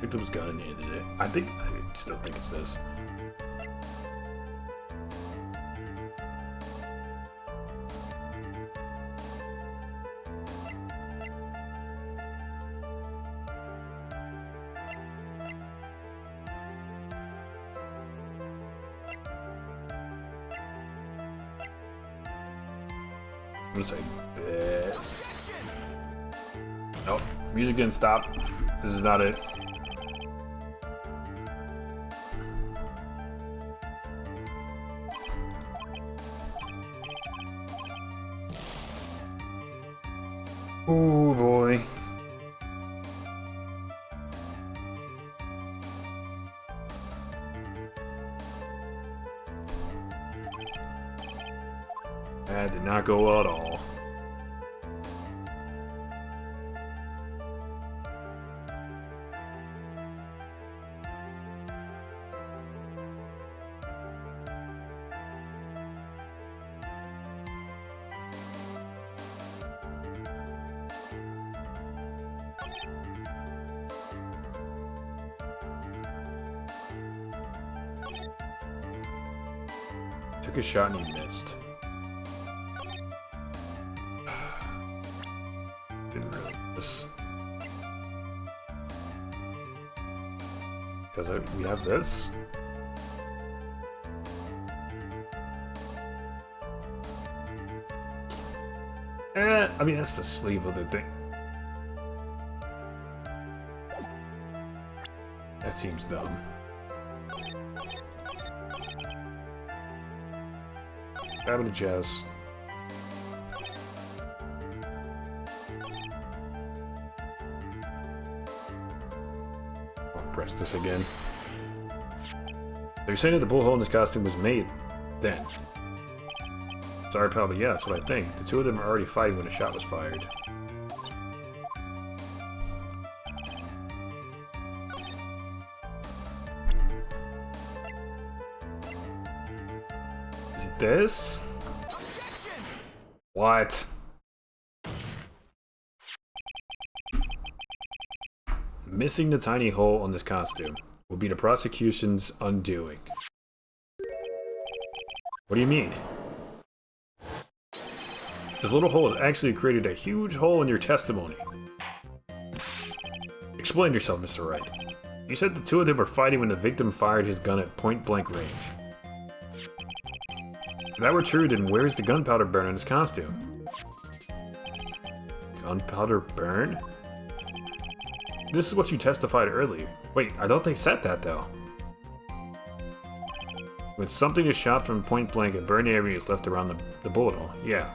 Victim's gun and ended it. I still think it's this. I'm gonna say this. Nope, music didn't stop. This is not it. Oh boy. That did not go well at all. Took a shot and he missed. Didn't really miss. Because we have this. I mean, that's the sleeve of the thing. That seems dumb. Grab the chest. I'll press this again. So you're saying that the bullet hole in this costume was made then? Sorry, pal, but yeah, that's what I think. The two of them are already fighting when a shot was fired. Is it this? What? Missing the tiny hole on this costume will be the prosecution's undoing. What do you mean? This little hole has actually created a huge hole in your testimony. Explain yourself, Mr. Wright. You said the two of them were fighting when the victim fired his gun at point-blank range. If that were true, then where's the gunpowder burn on his costume? Gunpowder burn? This is what you testified earlier. Wait, I thought they said that, though. When something is shot from point-blank, a burn area is left around the bullet hole. Yeah.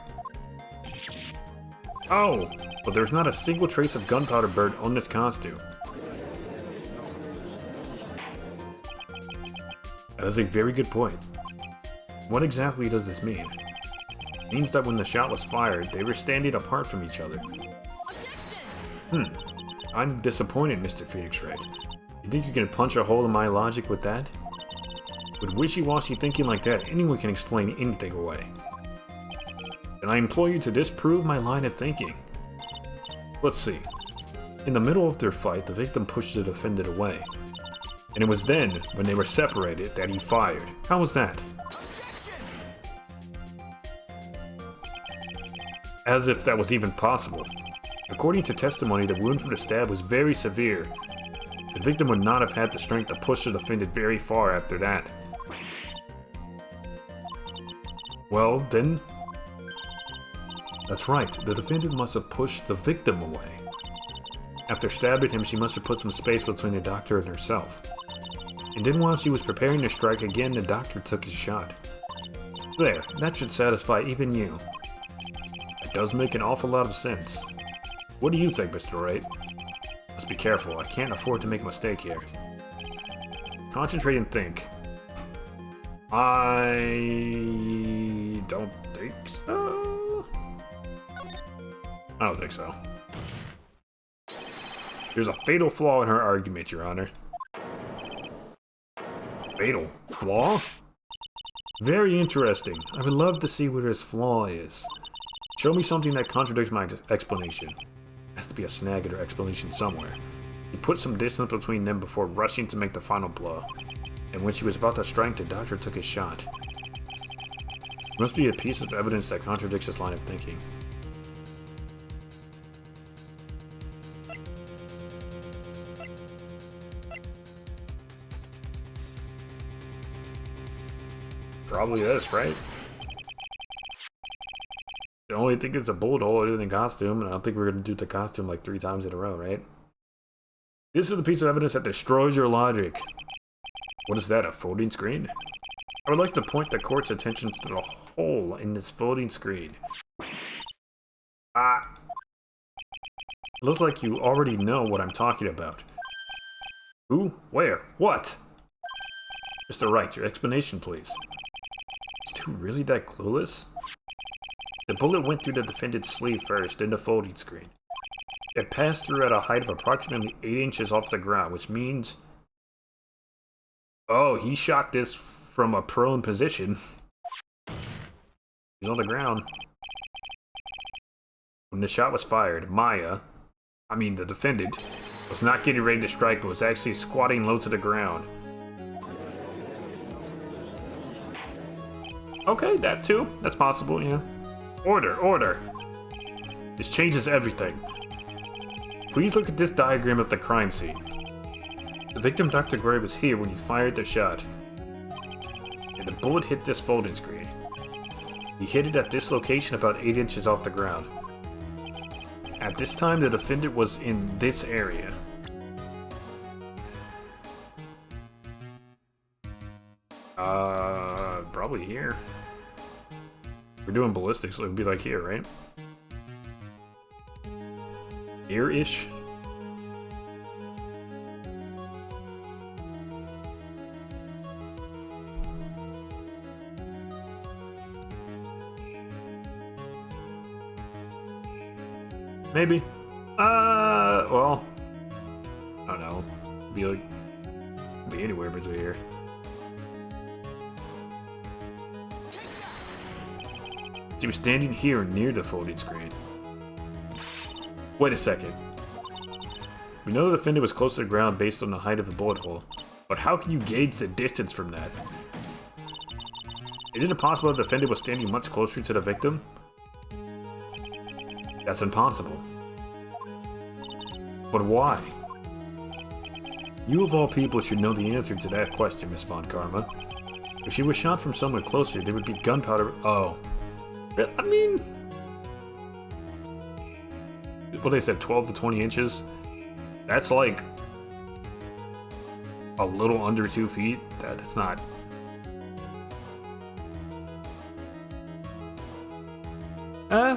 Oh, but there's not a single trace of gunpowder burn on this costume. That is a very good point. What exactly does this mean? It means that when the shot was fired, they were standing apart from each other. I'm disappointed, Mr. Phoenix Wright. You think you can punch a hole in my logic with that? With wishy-washy thinking like that, anyone can explain anything away. And I implore you to disprove my line of thinking. Let's see. In the middle of their fight, the victim pushed the defendant away. And it was then, when they were separated, that he fired. How was that? As if that was even possible. According to testimony, the wound from the stab was very severe. The victim would not have had the strength to push the defendant very far after that. Well, then... That's right, the defendant must have pushed the victim away. After stabbing him, she must have put some space between the doctor and herself. And then while she was preparing to strike again, the doctor took his shot. There, that should satisfy even you. It does make an awful lot of sense. What do you think, Mr. Wright? Must be careful, I can't afford to make a mistake here. Concentrate and think. I don't think so. I don't think so. There's a fatal flaw in her argument, Your Honor. Fatal flaw? Very interesting. I would love to see where this flaw is. Show me something that contradicts my explanation. There has to be a snag in her explanation somewhere. He put some distance between them before rushing to make the final blow. And when she was about to strike, the doctor took his shot. There must be a piece of evidence that contradicts this line of thinking. Probably this, right? The only thing is a bullet hole other than costume, and I don't think we're going to do the costume like 3 times in a row, right? This is the piece of evidence that destroys your logic. What is that, a folding screen? I would like to point the court's attention to the hole in this folding screen. Ah! Looks like you already know what I'm talking about. Who? Where? What? Mr. Wright, your explanation, please. Is two really that clueless? The bullet went through the defendant's sleeve first, then the folding screen. It passed through at a height of approximately 8 inches off the ground, which means... Oh, he shot this from a prone position. He's on the ground. When the shot was fired, the defendant, was not getting ready to strike, but was actually squatting low to the ground. Okay, that too. That's possible, yeah. Order! This changes everything. Please look at this diagram of the crime scene. The victim, Dr. Gray, was here when he fired the shot. And the bullet hit this folding screen. He hit it at this location about 8 inches off the ground. At this time, the defendant was in this area. Probably here. We're doing ballistics, so it would be like here, right? Here-ish? Maybe. Well, I don't know. Be anywhere between here. He was standing here near the folding screen. Wait a second. We know the defendant was close to the ground based on the height of the bullet hole, but how can you gauge the distance from that? Isn't it possible the defendant was standing much closer to the victim? That's impossible. But why? You of all people should know the answer to that question, Miss Von Karma. If she was shot from somewhere closer, there would be gunpowder. Oh. I mean... What they said, 12 to 20 inches? That's like... a little under 2 feet? That's not...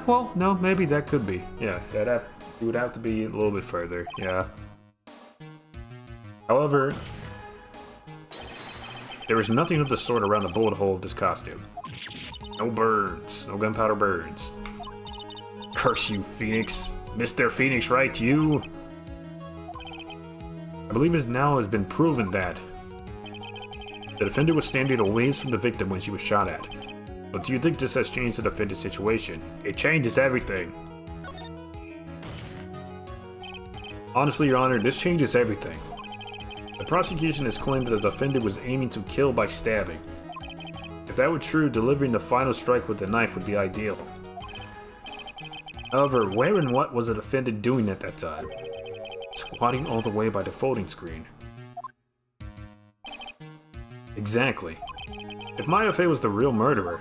well, no, maybe that could be. Yeah, it would have to be a little bit further, yeah. However, there was nothing of the sort around the bullet hole of this costume. No burns, no gunpowder burns. Curse you, Phoenix. Mr. Phoenix, right? You? I believe it now has been proven that the defender was standing a ways from the victim when she was shot at. But do you think this has changed the defendant's situation? It changes everything. Honestly, Your Honor, this changes everything. The prosecution has claimed that the defendant was aiming to kill by stabbing. If that were true, delivering the final strike with the knife would be ideal. However, where and what was the defendant doing at that time? Squatting all the way by the folding screen. Exactly. If Maya Fey was the real murderer,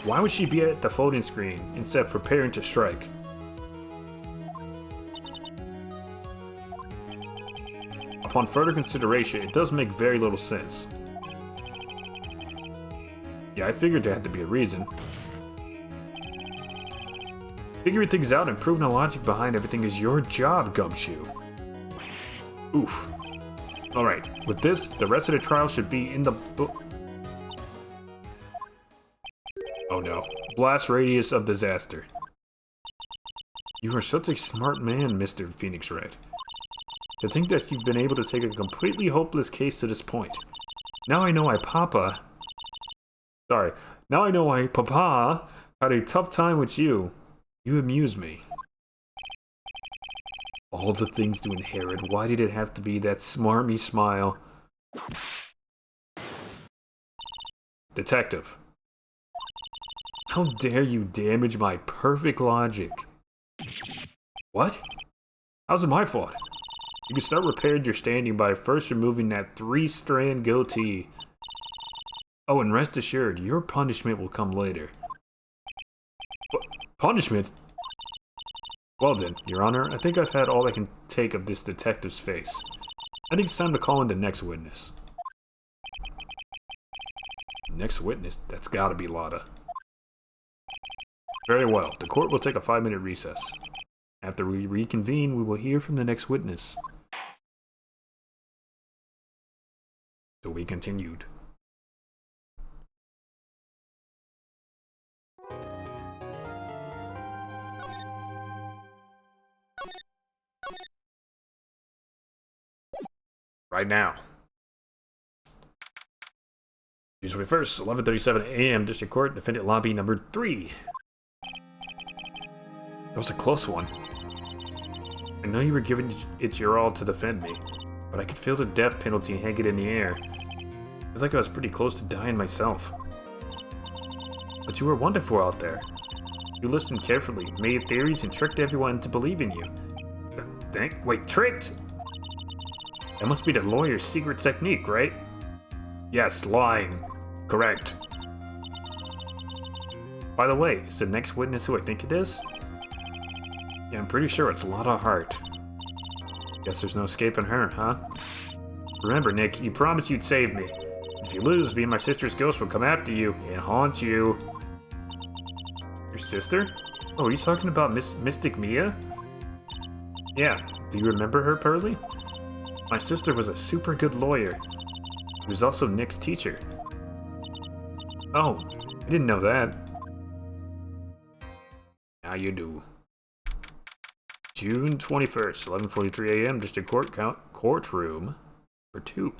why would she be at the folding screen instead of preparing to strike? Upon further consideration, it does make very little sense. Yeah, I figured there had to be a reason. Figuring things out and proving the logic behind everything is your job, Gumshoe. Oof. Alright, with this, the rest of the trial should be in the book. Oh no. Blast radius of disaster. You are such a smart man, Mr. Phoenix Wright. To think that you've been able to take a completely hopeless case to this point. Now I know why Papa had a tough time with you. You amuse me. All the things to inherit, why did it have to be that smarmy smile? Detective. How dare you damage my perfect logic? What? How's it my fault? You can start repairing your standing by first removing that 3-strand goatee. Oh, and rest assured, your punishment will come later. What? Punishment? Well then, Your Honor, I think I've had all I can take of this detective's face. I think it's time to call in the next witness. Next witness? That's gotta be Lotta. Very well, the court will take a 5-minute recess. After we reconvene, we will hear from the next witness. So we continued. Right now. June 21st, 11:37 a.m. District Court, Defendant Lobby number 3. That was a close one. I know you were giving it your all to defend me, but I could feel the death penalty hanging in the air. It was like I was pretty close to dying myself. But you were wonderful out there. You listened carefully, made theories, and tricked everyone into believing you. Wait, tricked? That must be the lawyer's secret technique, right? Yes, lying. Correct. By the way, is the next witness who I think it is? Yeah, I'm pretty sure it's Lotta Hart. Guess there's no escaping her, huh? Remember, Nick, you promised you'd save me. If you lose, me and my sister's ghost will come after you and haunt you. Your sister? Oh, are you talking about Mystic Mia? Yeah, do you remember her, Pearly? My sister was a super good lawyer. She was also Nick's teacher. Oh, I didn't know that. Now you do. June 21st, 11:43 a.m. District Court courtroom for 2.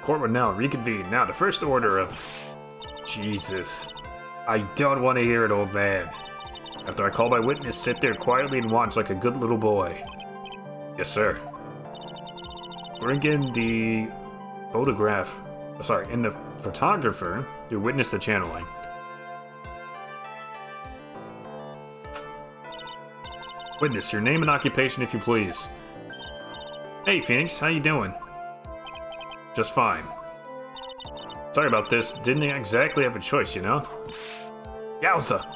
Court will now reconvene. Now, the first order of... Jesus. I don't want to hear it, old man. After I call my witness, sit there quietly and watch like a good little boy. Yes, sir. Bring in the photograph. Sorry, in the photographer to witness the channeling. Witness, your name and occupation, if you please. Hey, Phoenix, how you doing? Just fine. Sorry about this. Didn't exactly have a choice, you know? Yowza!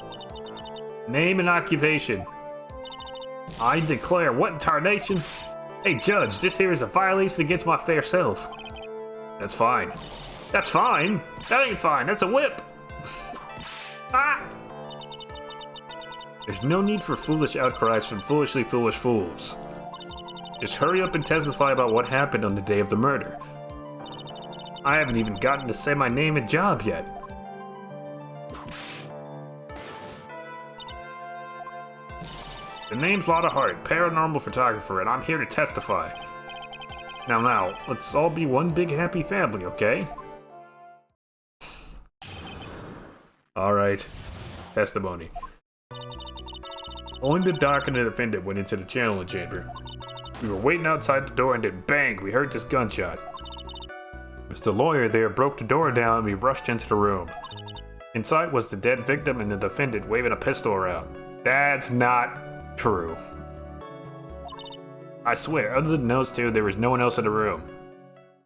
Name and occupation. I declare, what in tarnation? Hey, Judge, this here is a violation against my fair self. That's fine. That's fine? That ain't fine. That's a whip. Ah! There's no need for foolish outcries from foolishly foolish fools. Just hurry up and testify about what happened on the day of the murder. I haven't even gotten to say my name and job yet. The name's Lotta Hart, paranormal photographer, and I'm here to testify. Now, let's all be one big happy family, okay? Alright. Testimony. Only the doc and the defendant went into the channeling chamber. We were waiting outside the door and then bang, we heard this gunshot. Mr. Lawyer there broke the door down and we rushed into the room. Inside was the dead victim and the defendant waving a pistol around. That's not true. I swear, other than those two, there was no one else in the room.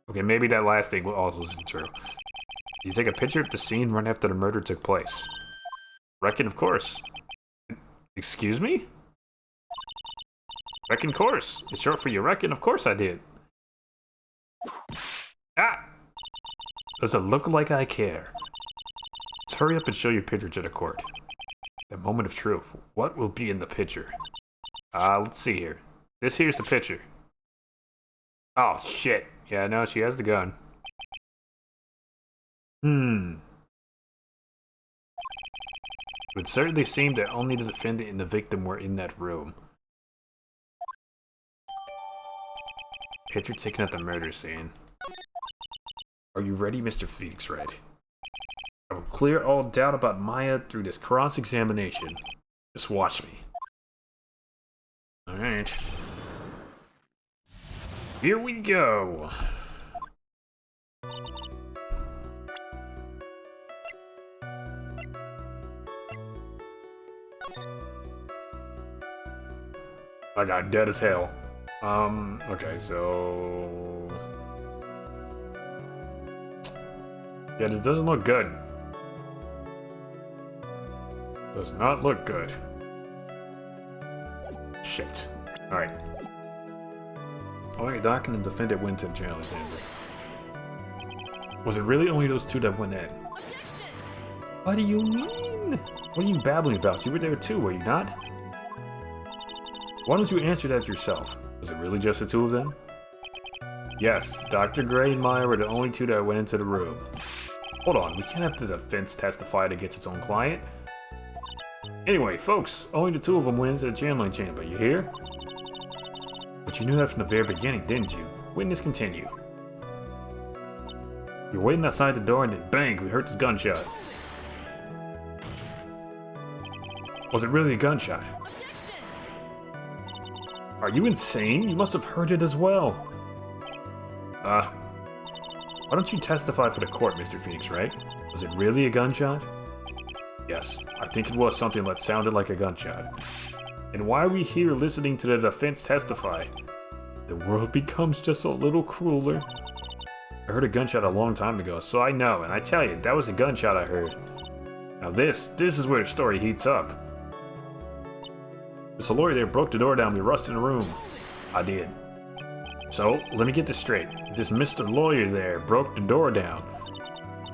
Okay, maybe that last thing also isn't true. You take a picture of the scene right after the murder took place. Reckon, of course. Excuse me? Reckon, course. It's short for you reckon, of course I did. Ah! Does it look like I care? Let's hurry up and show your picture to the court. The moment of truth. What will be in the picture? Let's see here. This here's the picture. Oh, shit. Yeah, no, she has the gun. It would certainly seem that only the defendant and the victim were in that room. Picture taken at the murder scene. Are you ready, Mr. Phoenix Red? I will clear all doubt about Maya through this cross-examination. Just watch me. Alright. Here we go. I got dead as hell. Okay, so... Yeah, this doesn't look good. Does not look good. Shit. Alright. Alright, Doc and the defendant went to the challenge chamber. Was it really only those two that went in? What do you mean? What are you babbling about? You were there too, were you not? Why don't you answer that yourself? Was it really just the two of them? Yes, Dr. Gray and Maya were the only two that went into the room. Hold on, we can't have the defense testify against its own client. Anyway, folks, only the two of them went into the channeling chamber, you hear? But you knew that from the very beginning, didn't you? Witness continue. You're waiting outside the door and then bang, we heard this gunshot. Was it really a gunshot? Are you insane? You must have heard it as well. Why don't you testify for the court, Mr. Phoenix, right? Was it really a gunshot? Yes, I think it was something that sounded like a gunshot. And why are we here listening to the defense testify? The world becomes just a little crueler. I heard a gunshot a long time ago, so I know, and I tell you, that was a gunshot I heard. Now this is where the story heats up. This lawyer there broke the door down, we rushed in the room. I did. So, let me get this straight. This Mr. Lawyer there broke the door down.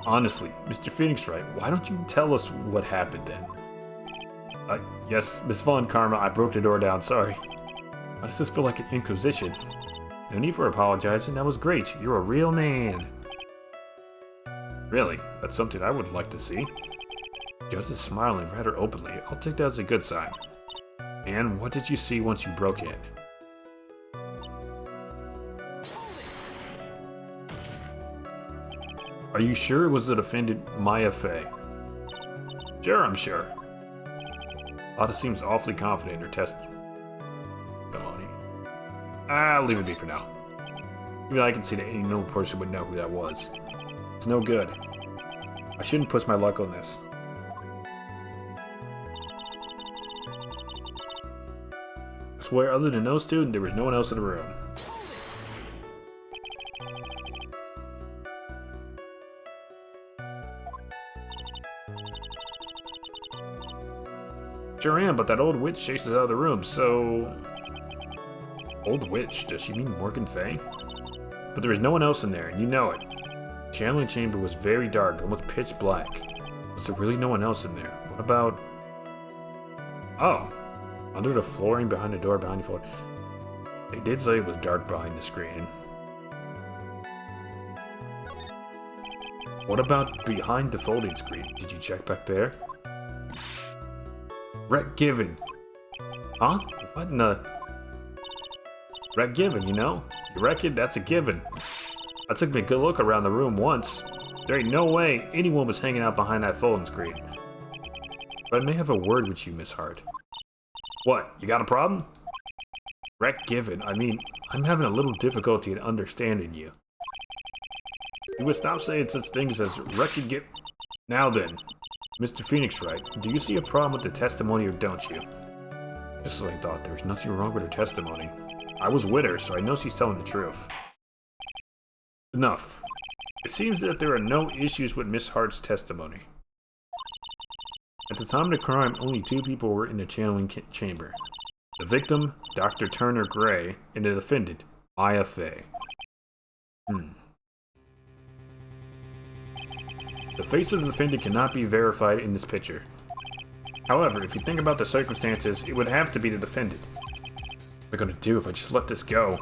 Honestly, Mr. Phoenix Wright, why don't you tell us what happened then? Yes, Miss Von Karma, I broke the door down, sorry. Why does this feel like an inquisition? No need for apologizing, that was great. You're a real man. Really? That's something I would like to see. Judge is smiling rather openly. I'll take that as a good sign. And what did you see once you broke in? Are you sure it was the defendant Maya Fey? Sure, I'm sure. Lotta seems awfully confident in her testimony. I'll leave it be for now. Even I can see that any normal person would know who that was. It's no good. I shouldn't push my luck on this. I swear, other than those two, there was no one else in the room. Sure am, but that old witch chased us out of the room, so... Old witch? Does she mean Morgan Fey? But there was no one else in there, and you know it. The channeling chamber was very dark, almost pitch black. Was there really no one else in there? What about... Oh! Under the flooring behind the door behind the floor. They did say it was dark behind the screen. What about behind the folding screen? Did you check back there? Rec Given. Huh? What in the... Rec Given, you know? You reckon? That's a given. I took me a good look around the room once. There ain't no way anyone was hanging out behind that folding screen. But I may have a word with you, Miss Hart. What? You got a problem? Rec Given. I mean, I'm having a little difficulty in understanding you. You would stop saying such things as Rec Given. Now then. Mr. Phoenix Wright, do you see a problem with the testimony or don't you? Just as I thought, there's nothing wrong with her testimony. I was with her, so I know she's telling the truth. Enough. It seems that there are no issues with Miss Hart's testimony. At the time of the crime, only two people were in the channeling chamber. The victim, Dr. Turner Gray, and the defendant, Maya Fey. The face of the defendant cannot be verified in this picture. However, if you think about the circumstances, it would have to be the defendant. What am I gonna do if I just let this go?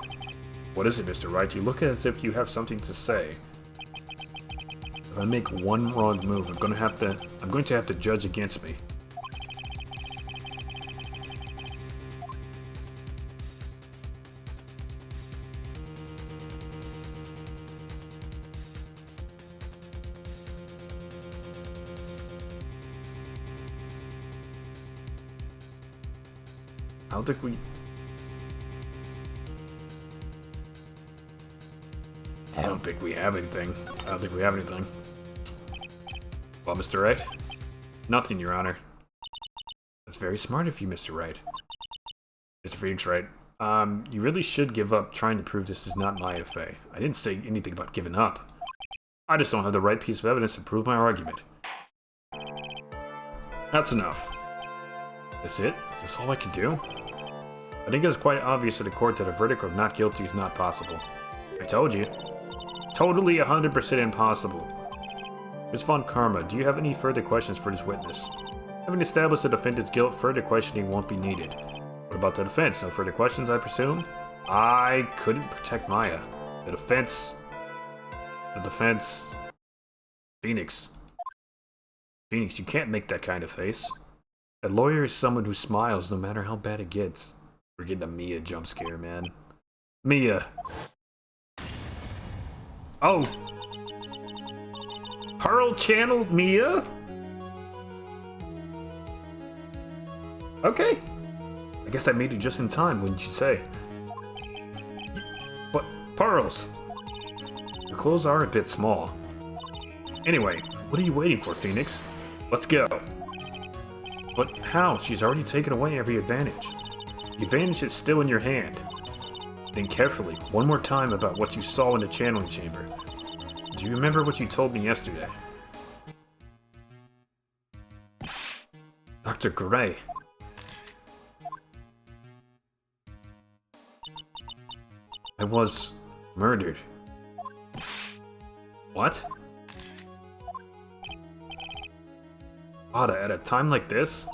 What is it, Mr. Wright? You look as if you have something to say. If I make one wrong move, I'm going to have to judge against me. I don't think we have anything. Well, Mr. Wright? Nothing, Your Honor. That's very smart of you, Mr. Wright. Mr. Phoenix Wright, you really should give up trying to prove this is not Maya Fey. I didn't say anything about giving up. I just don't have the right piece of evidence to prove my argument. That's enough. Is it? Is this all I can do? I think it's quite obvious to the court that a verdict of not guilty is not possible. I told you. Totally 100% impossible. Ms. Von Karma, do you have any further questions for this witness? Having established the defendant's guilt, further questioning won't be needed. What about the defense? No further questions, I presume? I couldn't protect Maya. The defense... Phoenix. Phoenix, you can't make that kind of face. A lawyer is someone who smiles no matter how bad it gets. We're getting a Mia jump scare, man. Mia. Oh! Pearl channeled Mia? Okay. I guess I made it just in time, wouldn't you say? What? Pearls? Your clothes are a bit small. Anyway, what are you waiting for, Phoenix? Let's go. But how? She's already taken away every advantage. The advantage is still in your hand. Think carefully, one more time about what you saw in the channeling chamber. Do you remember what you told me yesterday? Dr. Gray. I was murdered. What? Ada, at a time like this?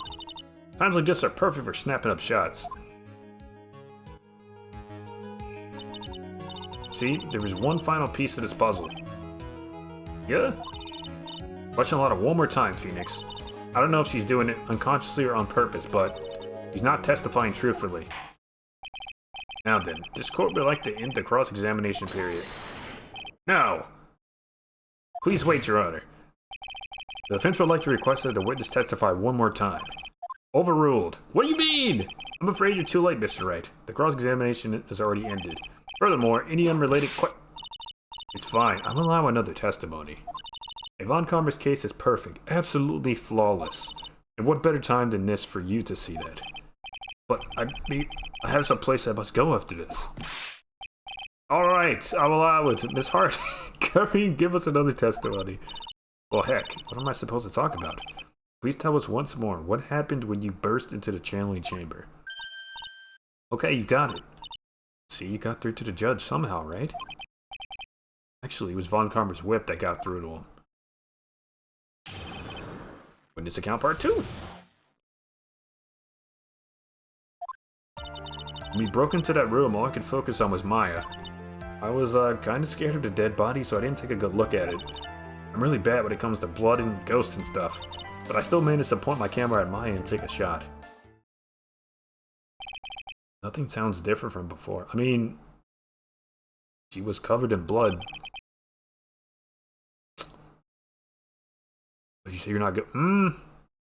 Times like this are perfect for snapping up shots. See, there was one final piece to this puzzle. Yeah? Question a lot of one more time, Phoenix. I don't know if she's doing it unconsciously or on purpose, but she's not testifying truthfully. Now then, this court would like to end the cross-examination period. No! Please wait, Your Honor. The defense would like to request that the witness testify one more time. Overruled. What do you mean? I'm afraid you're too late, Mr. Wright. The cross-examination has already ended. Furthermore, any unrelated It's fine. I'll allow another testimony. Von Karma's case is perfect. Absolutely flawless. And what better time than this for you to see that? But I have some place I must go after this. Alright, I'll allow it. Miss Hart, come and give us another testimony. Well, heck, what am I supposed to talk about? Please tell us once more, what happened when you burst into the channeling chamber? Okay, you got it. See, you got through to the judge somehow, right? Actually, it was Von Karma's whip that got through to him. Witness account part 2. When we broke into that room, all I could focus on was Maya. I was kind of scared of the dead body, so I didn't take a good look at it. I'm really bad when it comes to blood and ghosts and stuff, but I still managed to point my camera at Maya and take a shot. Nothing sounds different from before. I mean, she was covered in blood. But you say you're not good?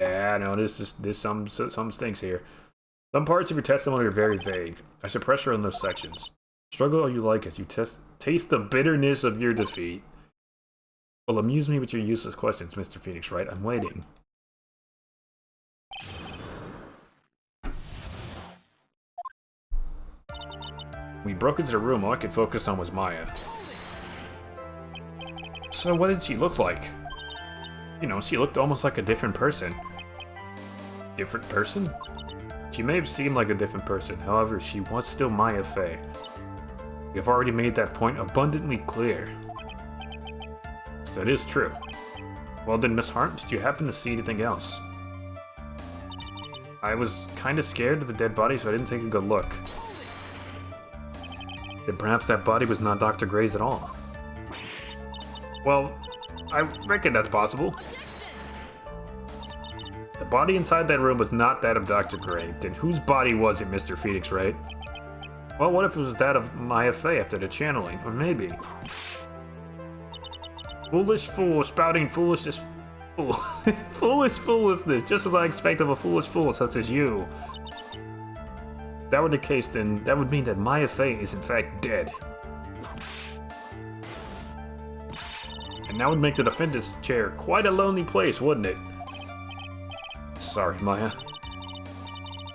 Yeah, no, this some stinks here. Some parts of your testimony are very vague. I suppress her in those sections. Struggle all you like as you taste the bitterness of your defeat. Well, amuse me with your useless questions, Mr. Phoenix Wright. I'm waiting. We broke into the room. All I could focus on was Maya. So what did she look like? You know, she looked almost like a different person. Different person? She may have seemed like a different person, however, she was still Maya Fey. We have already made that point abundantly clear. So that is true. Well then, Miss Hart, did you happen to see anything else? I was kinda scared of the dead body, so I didn't take a good look. Then perhaps that body was not Dr. Gray's at all. Well, I reckon that's possible. The body inside that room was not that of Dr. Gray. Then whose body was it, Mr. Phoenix Wright? Well, what if it was that of Maya Fey after the channeling? Or maybe... Foolish fool, spouting foolishness... Foolish foolishness, just as I expect of a foolish fool such as you. If that were the case, then that would mean that Maya Fey is in fact dead. And that would make the defendant's chair quite a lonely place, wouldn't it? Sorry, Maya.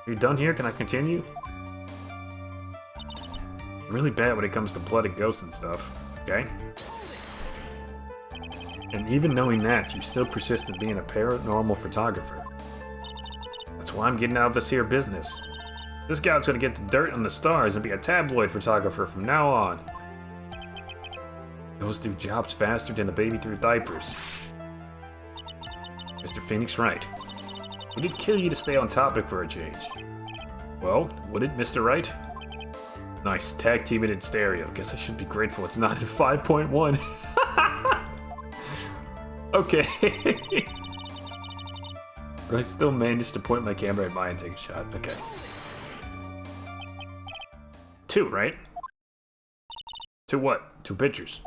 You're done here? Can I continue? I'm really bad when it comes to blood and ghosts and stuff, okay? And even knowing that, you still persist in being a paranormal photographer. That's why I'm getting out of this here business. This guy's gonna get the dirt on the stars and be a tabloid photographer from now on. Those do jobs faster than a baby through diapers. Mr. Phoenix Wright. We did kill you to stay on topic for a change. Well, would it, Mr. Wright? Nice, tag team it in stereo. Guess I should be grateful it's not in 5.1. Okay. But I still managed to point my camera at mine and take a shot. Okay. 2, right? 2 what? 2 pictures.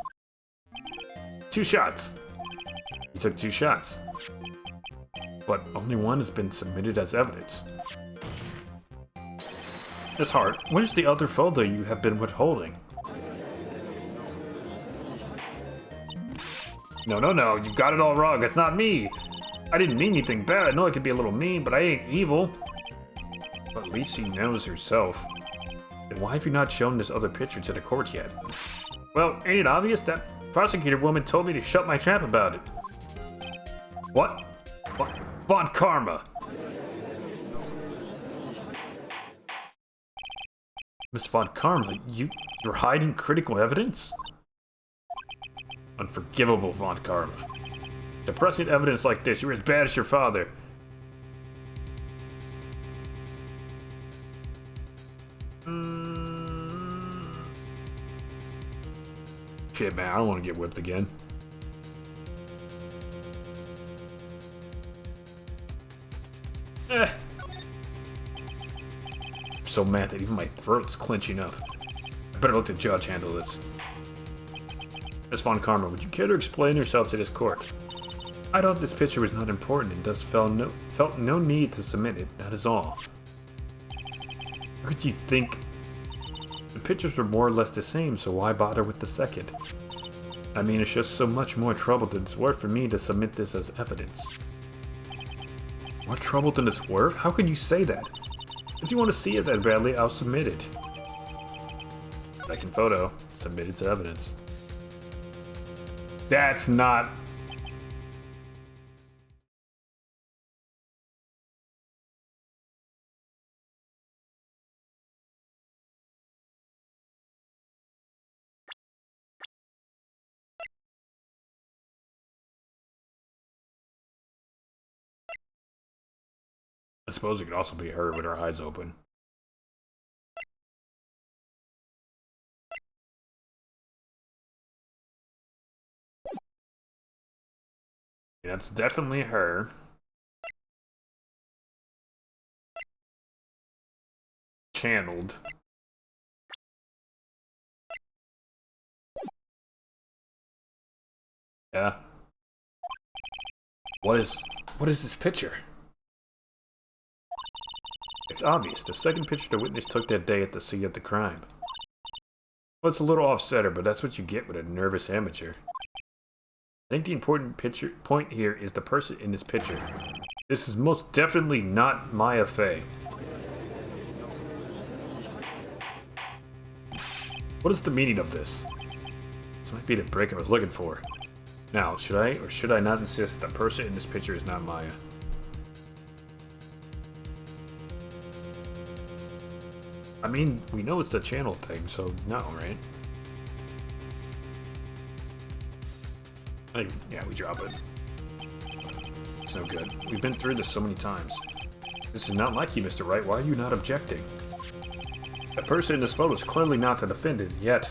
2 shots. You took 2 shots. But only one has been submitted as evidence. Miss Hart, where's the other photo you have been withholding? No, you've got it all wrong. It's not me. I didn't mean anything bad. I know I could be a little mean, but I ain't evil. But at least she knows herself. Then why have you not shown this other picture to the court yet? Well, ain't it obvious? That prosecutor woman told me to shut my trap about it. What? Von Karma! Miss Von Karma, you're hiding critical evidence? Unforgivable, Von Karma. Suppressing evidence like this, you're as bad as your father. Shit, man, I don't want to get whipped again. I'm so mad that even my throat's clenching up. I better let the judge handle this. Miss Von Karma, would you care to explain yourself to this court? I thought this picture was not important and thus felt no need to submit it, that is all. How could you think? The pictures were more or less the same, so why bother with the second? I mean, it's just so much more trouble than it's worth for me to submit this as evidence. More trouble than it's worth? How can you say that? If you want to see it that badly, I'll submit it. Second photo, submitted to evidence. That's not... I suppose it could also be her with her eyes open. That's definitely her. Channeled. Yeah. What is this picture? It's obvious. The second picture the witness took that day at the scene of the crime. Well, it's a little off-center, but that's what you get with a nervous amateur. I think the important point here is the person in this picture. This is most definitely not Maya Fey. What is the meaning of this? This might be the break I was looking for. Now, should I or should I not insist that the person in this picture is not Maya? I mean, we know it's the channel thing, so no, right? Yeah, we drop it. It's no good. We've been through this so many times. This is not like you, Mr. Wright. Why are you not objecting? The person in this photo is clearly not the defendant, yet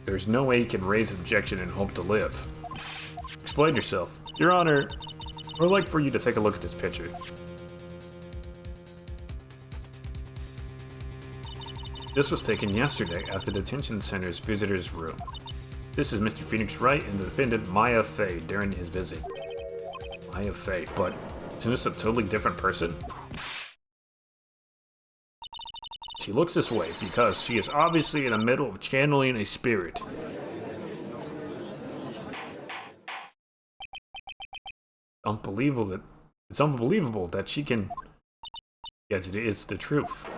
there's no way he can raise an objection and hope to live. Explain yourself. Your Honor, I would like for you to take a look at this picture. This was taken yesterday at the detention center's visitor's room. This is Mr. Phoenix Wright and the defendant Maya Fey during his visit. Maya Fey, but isn't this a totally different person? She looks this way because she is obviously in the middle of channeling a spirit. It's unbelievable that she can... Yes, it is the truth.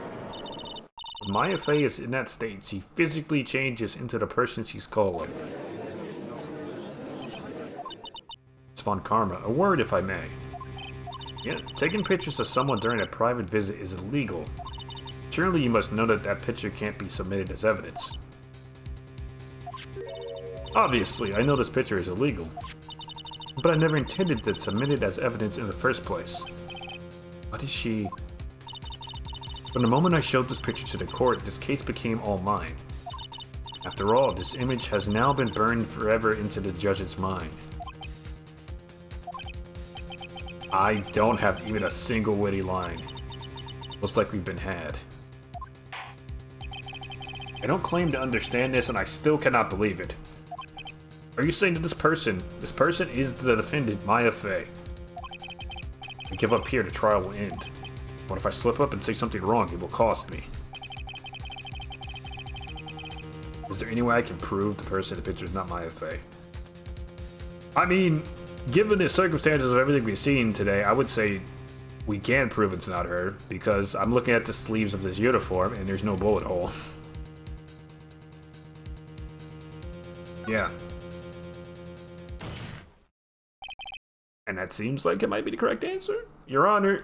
When Maya Fey is in that state, she physically changes into the person she's calling. It's Von Karma. A word, if I may. Yeah, taking pictures of someone during a private visit is illegal. Surely you must know that that picture can't be submitted as evidence. Obviously, I know this picture is illegal. But I never intended to submit it as evidence in the first place. What is she... From the moment I showed this picture to the court, this case became all mine. After all, this image has now been burned forever into the judge's mind. I don't have even a single witty line. Looks like we've been had. I don't claim to understand this, and I still cannot believe it. Are you saying that this person is the defendant, Maya Fey? If I give up here, the trial will end. What if I slip up and say something wrong? It will cost me. Is there any way I can prove the person in the picture is not Maya Fey? I mean, given the circumstances of everything we've seen today, I would say we can prove it's not her, because I'm looking at the sleeves of this uniform and there's no bullet hole. Yeah. And that seems like it might be the correct answer. Your Honor.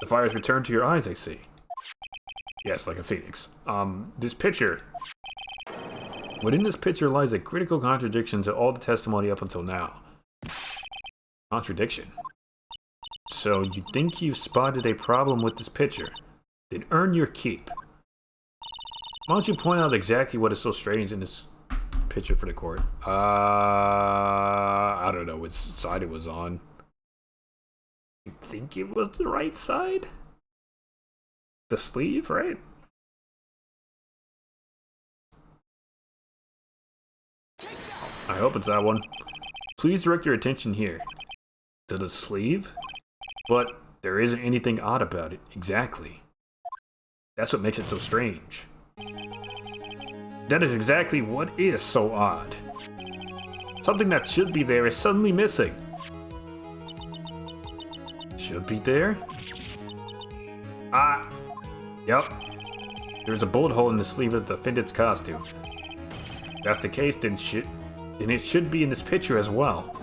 The fire has returned to your eyes, I see. Yes, like a phoenix. This picture. Within this picture lies a critical contradiction to all the testimony up until now. Contradiction? So, you think you've spotted a problem with this picture? Then earn your keep. Why don't you point out exactly what is so strange in this picture for the court? I don't know which side it was on. I think it was the right side? The sleeve, right? I hope it's that one. Please direct your attention here. To the sleeve? But there isn't anything odd about it, exactly. That's what makes it so strange. That is exactly what is so odd. Something that should be there is suddenly missing. Should be there? Ah! Yep. There's a bullet hole in the sleeve of the defendant's costume. If that's the case, then it should be in this picture as well.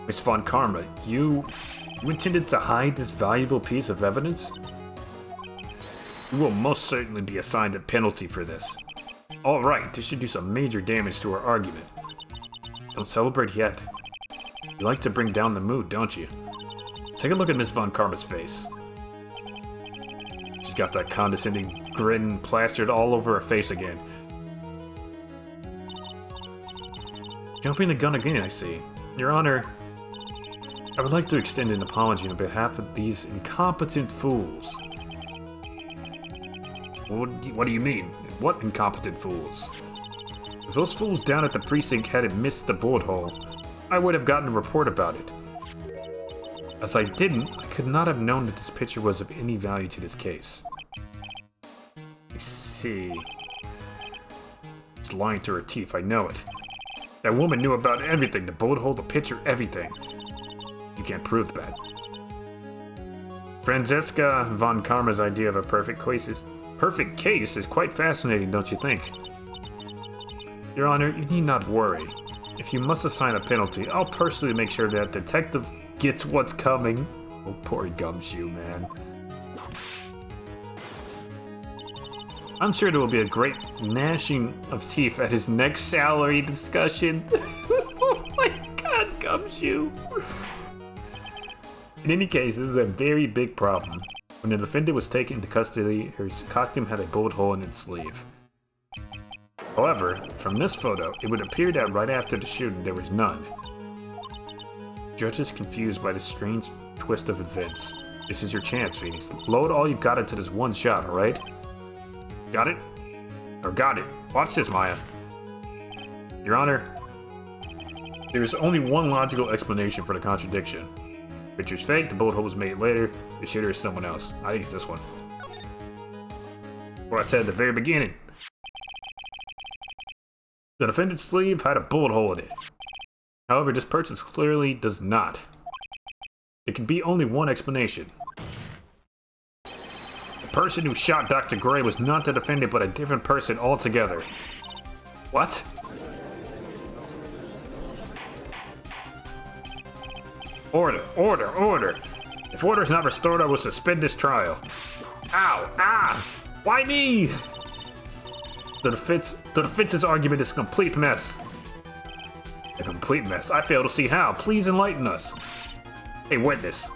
Miss Von Karma, you intended to hide this valuable piece of evidence? You will most certainly be assigned a penalty for this. Alright, this should do some major damage to our argument. Don't celebrate yet. You like to bring down the mood, don't you? Take a look at Miss Von Karma's face. She's got that condescending grin plastered all over her face again. Jumping the gun again, I see. Your Honor, I would like to extend an apology on behalf of these incompetent fools. What do you mean? What incompetent fools? If those fools down at the precinct hadn't missed the bullet hole, I would have gotten a report about it. As I didn't, I could not have known that this picture was of any value to this case. I see. She's lying to her teeth, I know it. That woman knew about everything, the bullet hole, the picture, everything. You can't prove that. Francesca Von Karma's idea of a perfect case is quite fascinating, don't you think? Your Honor, you need not worry. If you must assign a penalty, I'll personally make sure that detective gets what's coming. Oh, poor Gumshoe, man. I'm sure there will be a great gnashing of teeth at his next salary discussion. Oh my god, Gumshoe! In any case, this is a very big problem. When the defendant was taken into custody, her costume had a bullet hole in its sleeve. However, from this photo, it would appear that right after the shooting there was none. Judge is confused by this strange twist of events. This is your chance, Phoenix. Load all you've got into this one shot, alright? Got it? Or got it. Watch this, Maya. Your Honor, there is only one logical explanation for the contradiction. The picture's fake, the bullet hole was made later, the shooter is someone else. I think it's this one. What I said at the very beginning. The defendant's sleeve had a bullet hole in it. However, this person's clearly does not. There can be only one explanation. The person who shot Dr. Gray was not the defendant, but a different person altogether. What? Order, order, order! If order is not restored, I will suspend this trial. Ow! Ah! Why me? The defense's argument is a complete mess. A complete mess? I fail to see how. Please enlighten us. Hey, witness.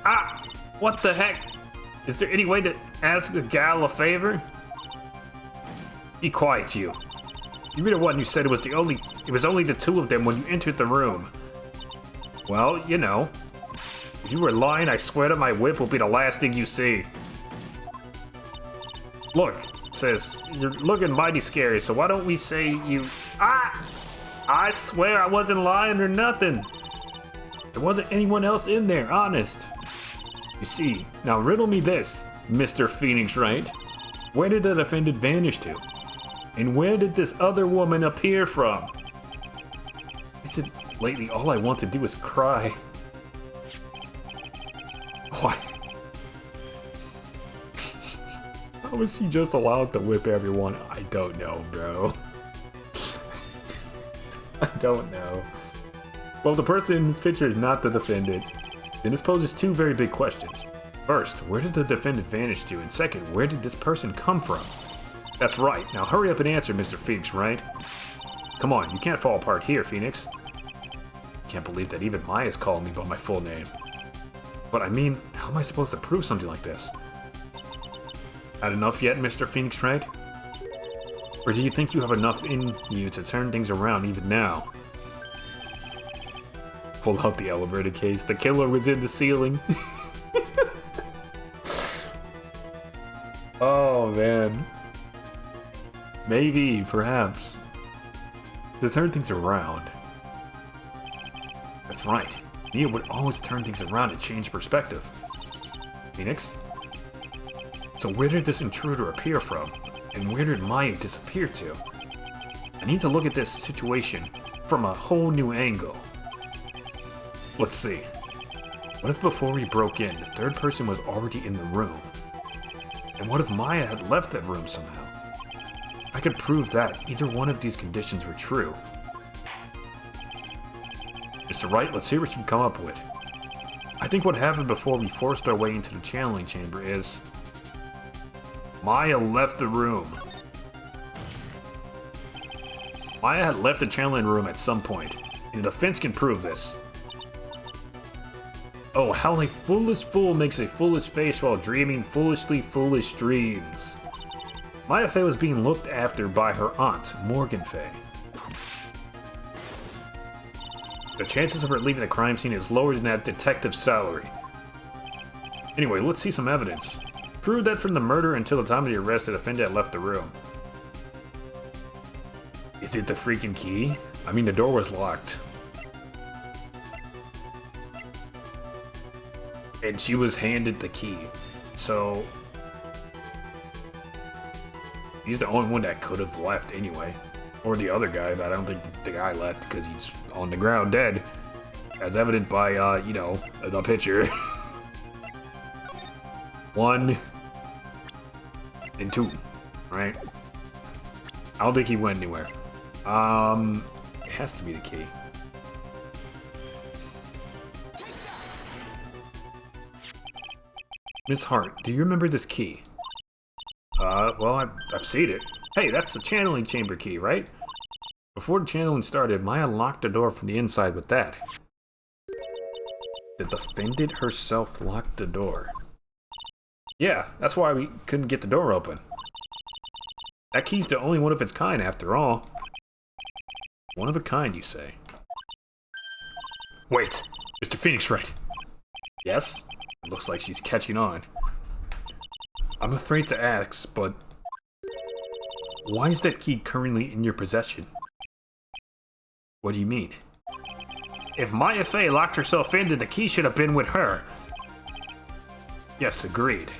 Ah! What the heck? Is there any way to ask a gal a favor? Be quiet, you. You were the one who said it was only the two of them when you entered the room. Well, you know. If you were lying, I swear that my whip will be the last thing you see. Look, it says, you're looking mighty scary, so why don't we say you... Ah! I swear I wasn't lying or nothing. There wasn't anyone else in there, honest. You see, now riddle me this, Mr. Phoenix Wright. Where did the defendant vanish to? And where did this other woman appear from? I said, lately all I want to do is cry. Why? How was he just allowed to whip everyone? I don't know, bro. I don't know. Well, the person in this picture is not the defendant. Then this poses two very big questions. First, where did the defendant vanish to? And second, where did this person come from? That's right. Now hurry up and answer, Mr. Phoenix, right? Come on, you can't fall apart here, Phoenix. Can't believe that even Maya's calling me by my full name. But I mean, how am I supposed to prove something like this? Had enough yet, Mr. Phoenix Wright? Or do you think you have enough in you to turn things around even now? Pull out the elevator case. The killer was in the ceiling. Oh, man. Maybe, perhaps. To turn things around. That's right. Nia would always turn things around and change perspective. Phoenix? So where did this intruder appear from? And where did Maya disappear to? I need to look at this situation from a whole new angle. Let's see. What if before we broke in, the third person was already in the room? And what if Maya had left that room somehow? If I could prove that either one of these conditions were true. Mr. Wright, let's hear what you've come up with. I think what happened before we forced our way into the channeling chamber is... Maya left the room. Maya had left the channeling room at some point, and the defense can prove this. Oh, how a foolish fool makes a foolish face while dreaming foolishly foolish dreams. Maya Fey was being looked after by her aunt, Morgan Fey. The chances of her leaving the crime scene is lower than that detective's salary. Anyway, let's see some evidence. Prove that from the murder until the time of the arrest, the defendant had left the room. Is it the freaking key? I mean, the door was locked. And she was handed the key. So... he's the only one that could have left anyway. Or the other guy, but I don't think the guy left because he's on the ground dead. As evident by, you know, the picture. 1 and 2, right? I don't think he went anywhere. It has to be the key. Miss Hart, do you remember this key? Well, I've seen it. Hey, that's the channeling chamber key, right? Before the channeling started, Maya locked the door from the inside with that. The defendant herself locked the door. Yeah, that's why we couldn't get the door open. That key's the only one of its kind, after all. One of a kind, you say? Wait, Mr. Phoenix Wright. Yes? It looks like she's catching on. I'm afraid to ask, but... why is that key currently in your possession? What do you mean? If Maya Fey locked herself in, then the key should have been with her. Yes, agreed.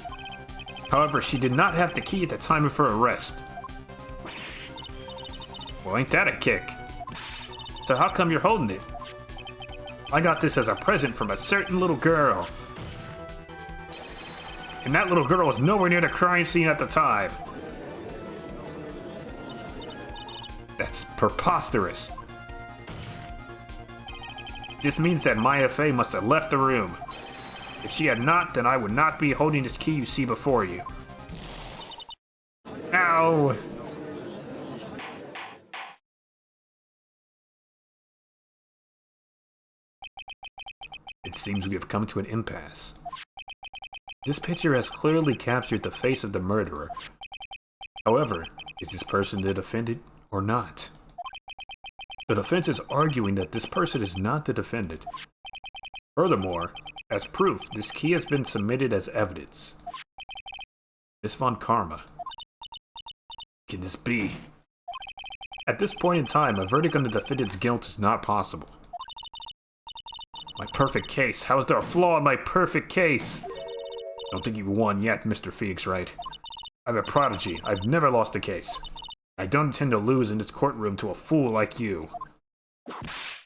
However, she did not have the key at the time of her arrest. Well, ain't that a kick? So how come you're holding it? I got this as a present from a certain little girl. And that little girl was nowhere near the crime scene at the time. That's preposterous. This means that Maya Fey must have left the room. If she had not, then I would not be holding this key you see before you. Now, No! It seems we have come to an impasse. This picture has clearly captured the face of the murderer. However, is this person the defendant or not? The defense is arguing that this person is not the defendant. Furthermore, as proof, this key has been submitted as evidence. Miss Von Karma. Can this be? At this point in time, a verdict on the defendant's guilt is not possible. My perfect case. How is there a flaw in my perfect case? Don't think you won yet, Mr. Phoenix Wright. I'm a prodigy. I've never lost a case. I don't intend to lose in this courtroom to a fool like you.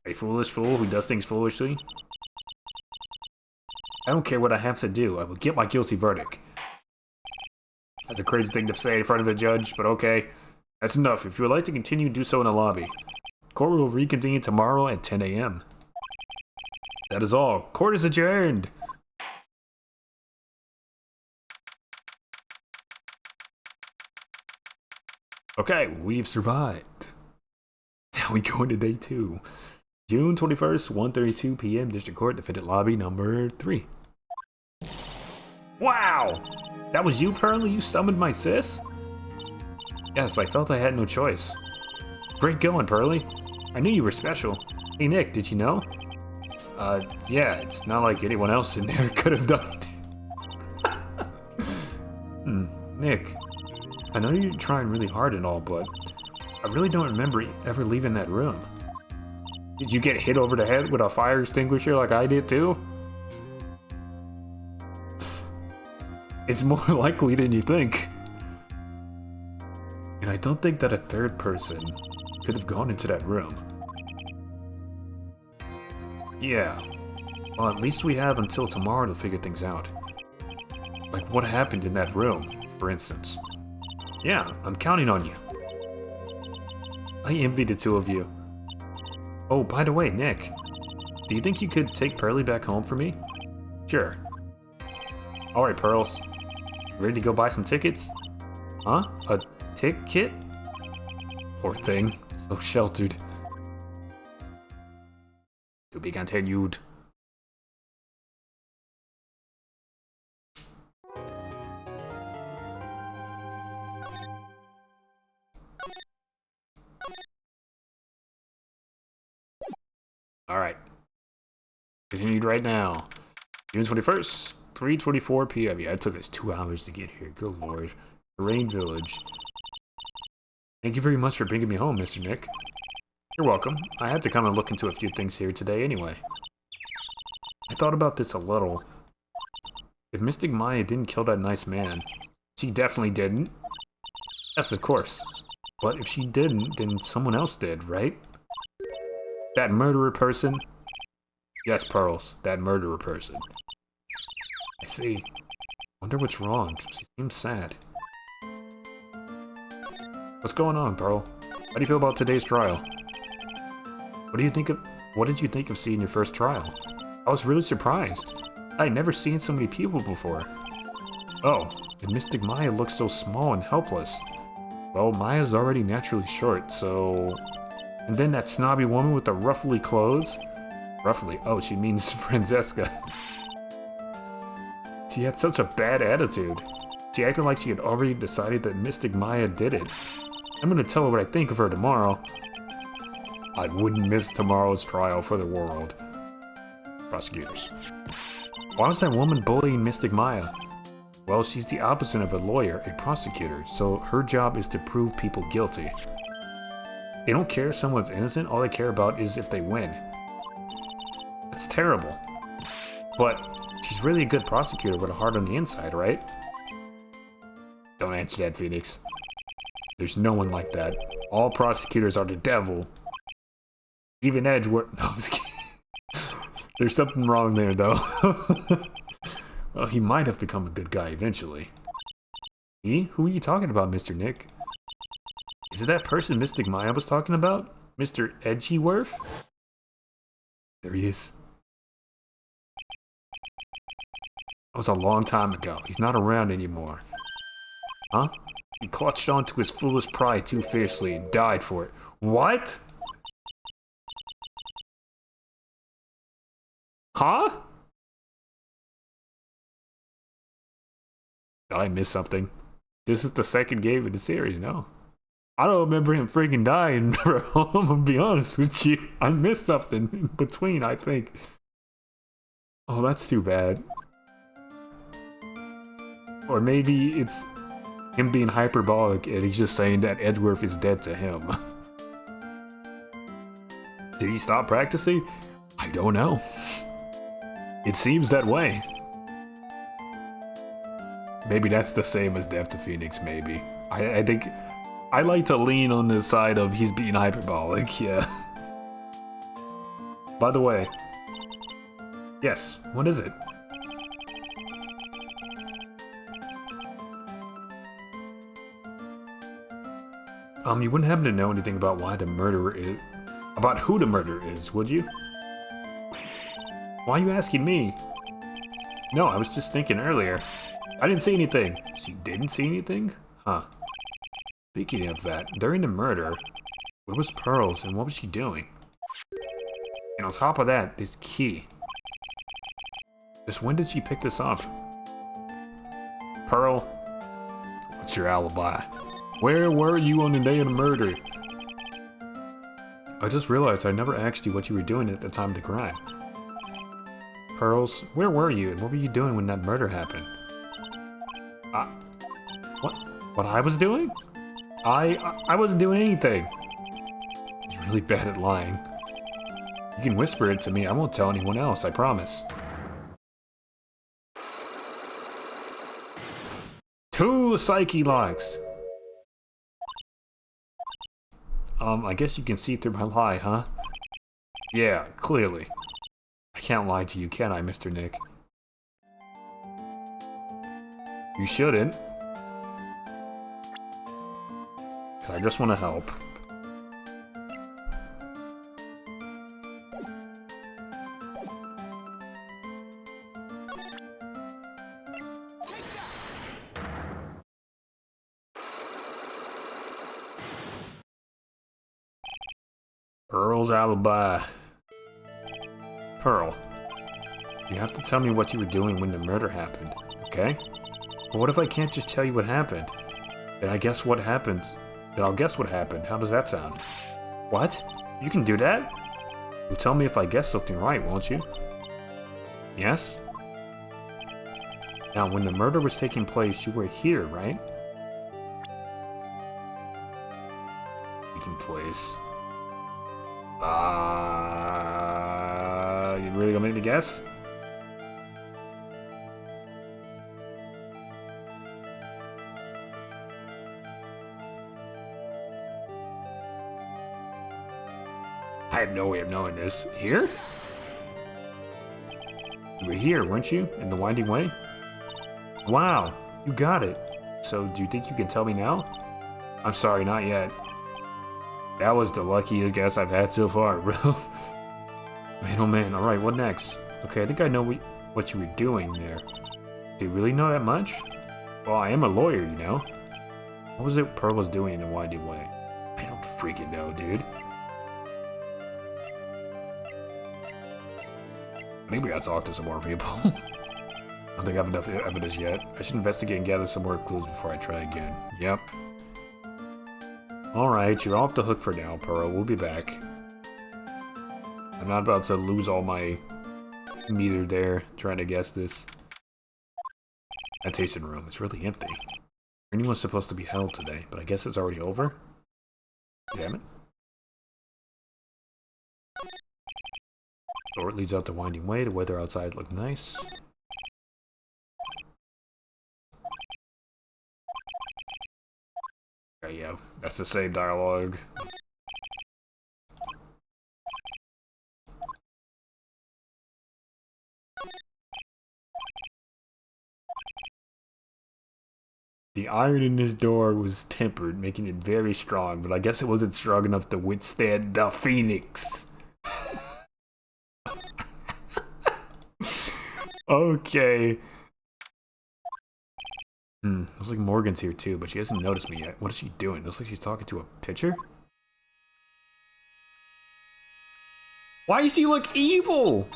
A foolish fool who does things foolishly? I don't care what I have to do. I will get my guilty verdict. That's a crazy thing to say in front of a judge, but okay. That's enough. If you would like to continue, do so in the lobby. Court will reconvene tomorrow at 10 a.m. That is all. Court is adjourned! Okay, we've survived. Now we go into day 2. June 21st, 1:32 p.m. District Court, Defendant Lobby number 3. Wow! That was you, Pearly? You summoned my sis? Yes, I felt I had no choice. Great going, Pearly. I knew you were special. Hey, Nick, did you know? Yeah, it's not like anyone else in there could have done it. Nick, I know you're trying really hard and all, but I really don't remember ever leaving that room. Did you get hit over the head with a fire extinguisher like I did too? It's more likely than you think. And I don't think that a third person could have gone into that room. Yeah. Well, at least we have until tomorrow to figure things out. Like what happened in that room, for instance. Yeah, I'm counting on you. I envy the two of you. Oh, by the way, Nick. Do you think you could take Pearly back home for me? Sure. Alright, Pearls. Ready to go buy some tickets? Huh? A ticket? Poor thing. So sheltered. To be continued. Alright. Continued right now. June 21st, 3:24 p.m. Yeah, it took us 2 hours to get here. Good lord. Rain Village. Thank you very much for bringing me home, Mr. Nick. You're welcome. I had to come and look into a few things here today anyway. I thought about this a little. If Mystic Maya didn't kill that nice man, she definitely didn't. Yes, of course. But if she didn't, then someone else did, right? That murderer person? Yes, Pearls. That murderer person. I see. Wonder what's wrong. She seems sad. What's going on, Pearl? How do you feel about today's trial? What did you think of seeing your first trial? I was really surprised. I had never seen so many people before. Oh, and Mystic Maya looks so small and helpless. Well, Maya's already naturally short, so... And then that snobby woman with the ruffly clothes? Ruffly? Oh, she means Francesca. She had such a bad attitude. She acted like she had already decided that Mystic Maya did it. I'm gonna tell her what I think of her tomorrow. I wouldn't miss tomorrow's trial for the world. Prosecutors. Why was that woman bullying Mystic Maya? Well, she's the opposite of a lawyer, a prosecutor, so her job is to prove people guilty. They don't care if someone's innocent, all they care about is if they win. That's terrible. But she's really a good prosecutor with a heart on the inside, right? Don't answer that, Phoenix. There's no one like that. All prosecutors are the devil. Even Edgeworth. No, I'm just kidding. There's something wrong there, though. Well, he might have become a good guy eventually. Me? Who are you talking about, Mr. Nick? Is it that person Mystic Maya was talking about? Mr. Edgeworth? There he is. That was a long time ago. He's not around anymore. Huh? He clutched onto his foolish pride too fiercely and died for it. What? Huh? Did I miss something? This is the second game in the series, no? I don't remember him freaking dying, bro. I'm gonna be honest with you. I missed something in between, I think. Oh, that's too bad. Or maybe it's him being hyperbolic and he's just saying that Edgeworth is dead to him. Did he stop practicing? I don't know. It seems that way. Maybe that's the same as Death to Phoenix, maybe. I think I like to lean on the side of he's being hyperbolic, yeah. By the way, yes, what is it? You wouldn't happen to know anything about why the murderer is... About who the murderer is, would you? Why are you asking me? No, I was just thinking earlier. I didn't see anything. She didn't see anything? Huh. Speaking of that, during the murder, where was Pearls and what was she doing? And on top of that, this key. Just when did she pick this up? Pearl, what's your alibi? Where were you on the day of the murder? I just realized I never asked you what you were doing at the time of the crime. Pearls, where were you and what were you doing when that murder happened? What? What I was doing? I wasn't doing anything. He's really bad at lying. You can whisper it to me, I won't tell anyone else, I promise. 2 psyche locks! I guess you can see through my lie, huh? Yeah, clearly. I can't lie to you, can I, Mr. Nick? You shouldn't. 'Cause I just want to help. Pearl's alibi. Pearl, you have to tell me what you were doing when the murder happened, okay? But what if I can't just tell you what happened? Then I guess what happens. Then I'll guess what happened. How does that sound? What? You can do that? You'll tell me if I guess something right, won't you? Yes? Now, when the murder was taking place, you were here, right? Taking place. You really gonna make me guess? I have no way of knowing this. Here? You were here, weren't you? In the winding way? Wow, you got it. So, do you think you can tell me now? I'm sorry, not yet. That was the luckiest guess I've had so far, bro. Man, oh man. Alright, what next? Okay, I think I know what you were doing there. Do you really know that much? Well, I am a lawyer, you know. What was it Pearl was doing in the winding way? I don't freaking know, dude. Maybe I gotta talk to some more people. I don't think I have enough evidence yet. I should investigate and gather some more clues before I try again. Yep. Alright, you're off the hook for now, Pearl. We'll be back. I'm not about to lose all my meter there trying to guess this. That tasting room is really empty. Anyone's supposed to be held today, but I guess it's already over? Damn it. Door leads out the winding way. The weather outside looked nice. Okay, yeah, that's the same dialogue. The iron in this door was tempered, making it very strong, but I guess it wasn't strong enough to withstand the Phoenix. Okay. Looks like Morgan's here too, but she hasn't noticed me yet. What is she doing? Looks like she's talking to a pitcher? Why does she look evil?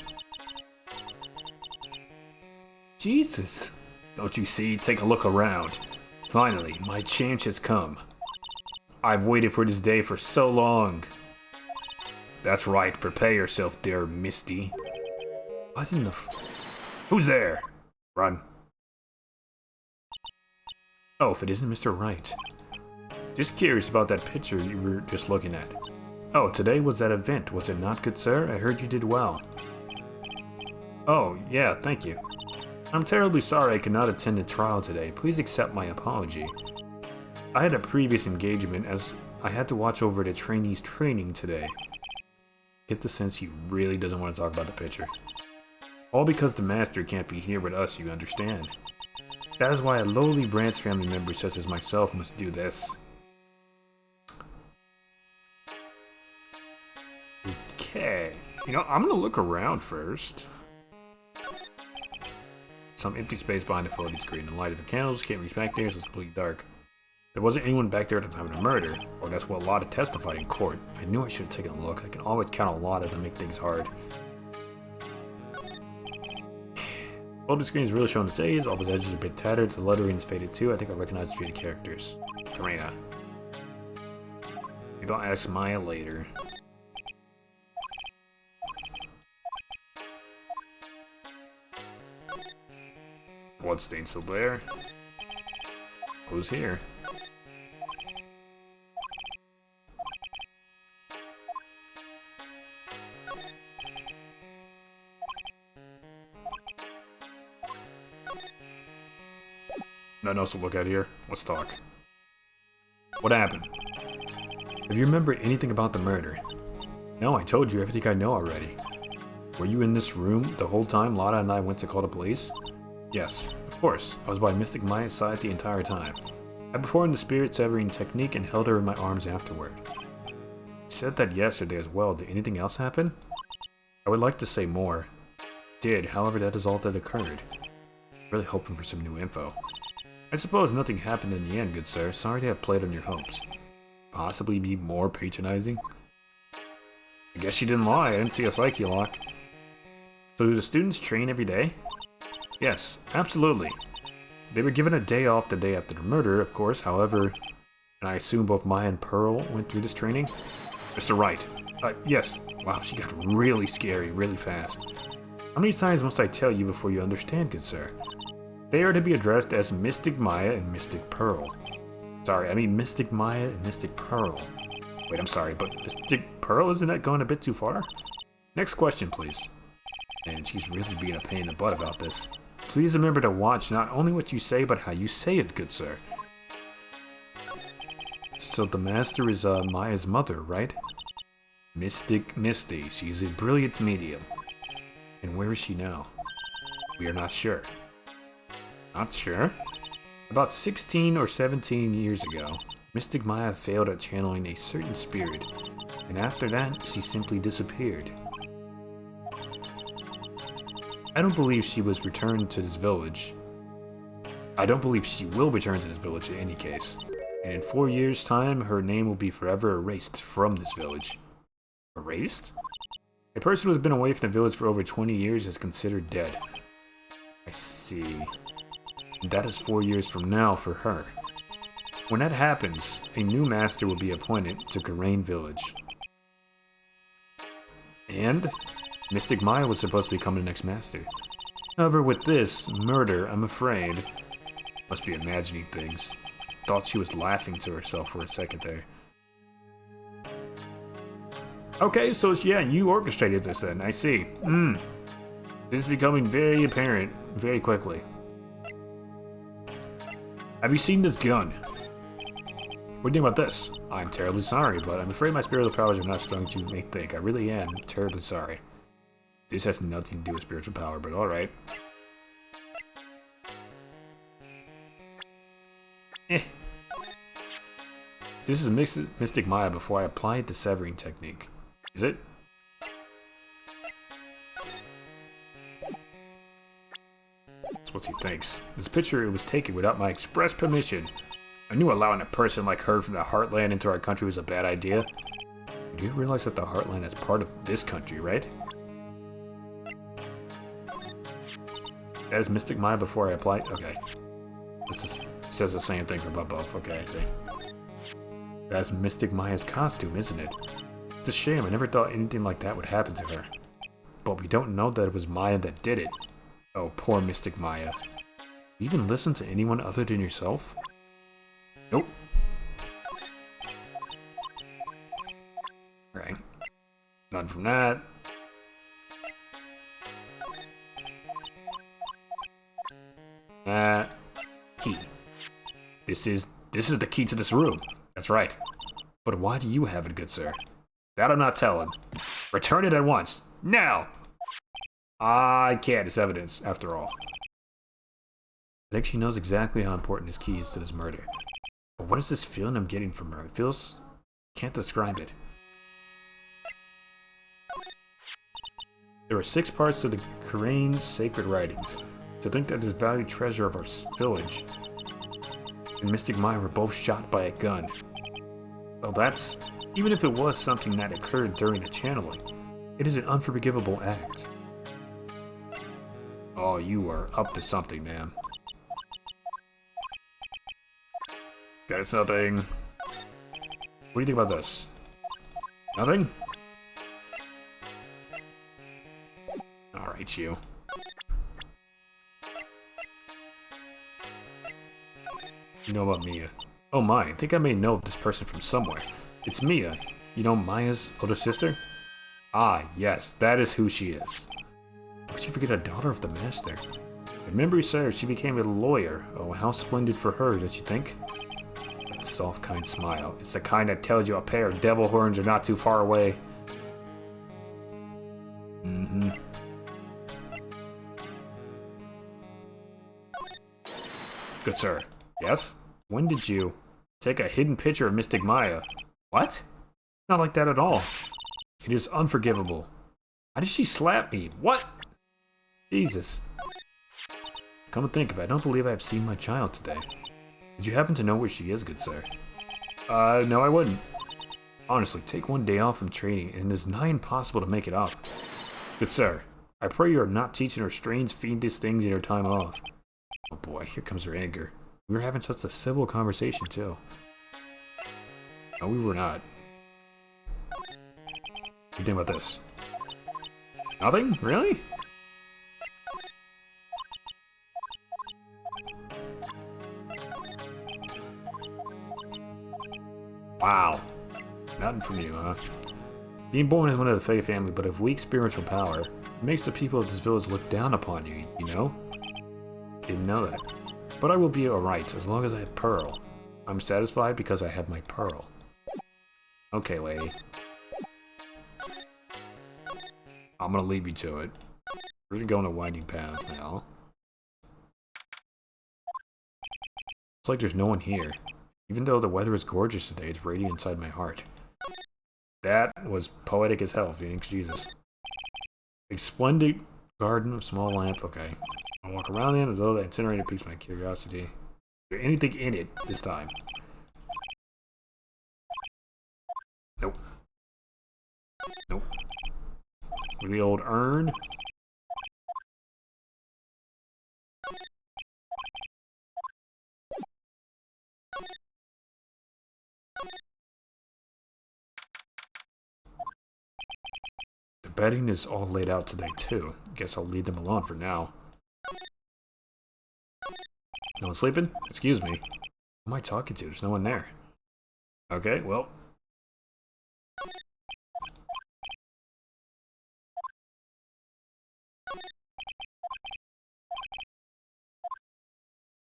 Jesus. Don't you see? Take a look around. Finally, my chance has come. I've waited for this day for so long. That's right, prepare yourself, dear Misty. What in the Who's there? Run. Oh, if it isn't Mr. Wright. Just curious about that picture you were just looking at. Oh, today was that event, was it not, good sir? I heard you did well. Oh, yeah, thank you. I'm terribly sorry I could not attend the trial today. Please accept my apology. I had a previous engagement as I had to watch over the trainees' training today. Get the sense he really doesn't want to talk about the picture. All because the master can't be here with us, you understand. That is why a lowly branch family member such as myself must do this. Okay. You know, I'm gonna look around first. Some empty space behind the floating screen. The light of the candles can't reach back there, so it's completely dark. There wasn't anyone back there at the time of the murder, or that's what Lotta testified in court. I knew I should have taken a look. I can always count on Lotta to make things hard. Well, the screen is really showing its age. All of its edges are a bit tattered. The lettering is faded too. I think I recognize the faded characters. Karina. Maybe I'll ask Maya later. Bloodstain still there. Clues here. Nothing else to look at here. Let's talk. What happened? Have you remembered anything about the murder? No, I told you everything I know already. Were you in this room the whole time Lotta and I went to call the police? Yes, of course. I was by Mystic Maya's side the entire time. I performed the spirit severing technique and held her in my arms afterward. You said that yesterday as well. Did anything else happen? I would like to say more. Did, however, that is all that occurred. Really hoping for some new info. I suppose nothing happened in the end, good sir. Sorry to have played on your hopes. Possibly be more patronizing? I guess you didn't lie. I didn't see a psyche lock. So do the students train every day? Yes, absolutely. They were given a day off the day after the murder, of course, however, and I assume both Maya and Pearl went through this training? Mr. Wright. Yes. Wow, she got really scary, really fast. How many times must I tell you before you understand, good sir? They are to be addressed as Mystic Maya and Mystic Pearl. Sorry, I mean Mystic Maya and Mystic Pearl. Wait, I'm sorry, but Mystic Pearl, isn't that going a bit too far? Next question, please. And she's really being a pain in the butt about this. Please remember to watch not only what you say, but how you say it, good sir. So the master is Maya's mother, right? Mystic Misty. She's a brilliant medium. And where is she now? We are not sure. Not sure? About 16 or 17 years ago, Mystic Maya failed at channeling a certain spirit, and after that, she simply disappeared. I don't believe she was returned to this village. I don't believe she will return to this village in any case. And in 4 years' time, her name will be forever erased from this village. Erased? A person who has been away from the village for over 20 years is considered dead. I see. And that is 4 years from now for her. When that happens, a new master will be appointed to Garain Village. And Mystic Maya was supposed to become the next master. However, with this murder, I'm afraid... Must be imagining things. Thought she was laughing to herself for a second there. Okay, so yeah, you orchestrated this then, I see. This is becoming very apparent very quickly. Have you seen this gun? What do you think about this? I'm terribly sorry, but I'm afraid my spiritual powers are not strong as you may think. I really am terribly sorry. This has nothing to do with spiritual power, but alright. This is Mystic Maya before I applied the severing technique. Is it? Let's what he thinks. This picture was taken without my express permission. I knew allowing a person like her from the Heartland into our country was a bad idea. Do you realize that the Heartland is part of this country, right? That is Mystic Maya before I applied? Okay. This says the same thing for both. Okay, I see. That's Mystic Maya's costume, isn't it? It's a shame. I never thought anything like that would happen to her. But we don't know that it was Maya that did it. Oh, poor Mystic Maya. You even listen to anyone other than yourself? Nope. Right. None from that. Key. This is the key to this room. That's right. But why do you have it, good sir? That I'm not telling. Return it at once. Now! I can't. It's evidence, after all. I think she knows exactly how important this key is to this murder. But what is this feeling I'm getting from her? It feels... can't describe it. There are 6 parts to the Korean sacred writings. To think that this valued treasure of our village and Mystic Maya were both shot by a gun. Well, that's... even if it was something that occurred during the channeling, it is an unforgivable act. Oh, you are up to something, man. Got something. What do you think about this? Nothing? Alright, you. You know about Mia. Oh my, I think I may know of this person from somewhere. It's Mia. You know Maya's older sister? Ah, yes, that is who she is. How could you forget a daughter of the master? If memory serves, she became a lawyer. Oh, how splendid for her, don't you think? That soft, kind smile. It's the kind that tells you a pair of devil horns are not too far away. Mm-hmm. Good sir. Yes? When did you take a hidden picture of Mystic Maya? What? Not like that at all. It is unforgivable. Why did she slap me? What? Jesus. Come to think of it, I don't believe I have seen my child today. Did you happen to know where she is, good sir? No I wouldn't. Honestly, take one day off from training, and it is nigh impossible to make it up. Good sir, I pray you are not teaching her strange fiendish things in your time off. Oh boy, here comes her anger. We were having such a civil conversation, too. No, we were not. What do you think about this? Nothing? Really? Wow. Nothing from you, huh? Being born in one of the Fae family but of weak spiritual power makes the people of this village look down upon you, you know? Didn't know that. But I will be alright as long as I have Pearl. I'm satisfied because I have my Pearl. Okay, lady. I'm gonna leave you to it. We're gonna go on a winding path now. It's like there's no one here. Even though the weather is gorgeous today, it's radiant inside my heart. That was poetic as hell, Phoenix. Jesus. A splendid garden of small lamp. Okay. I'll walk around in as though the incinerator piques my curiosity. Is there anything in it this time? Nope. Nope. With the old urn. The bedding is all laid out today too. Guess I'll leave them alone for now. No one sleeping? Excuse me. Who am I talking to? There's no one there. Okay, well.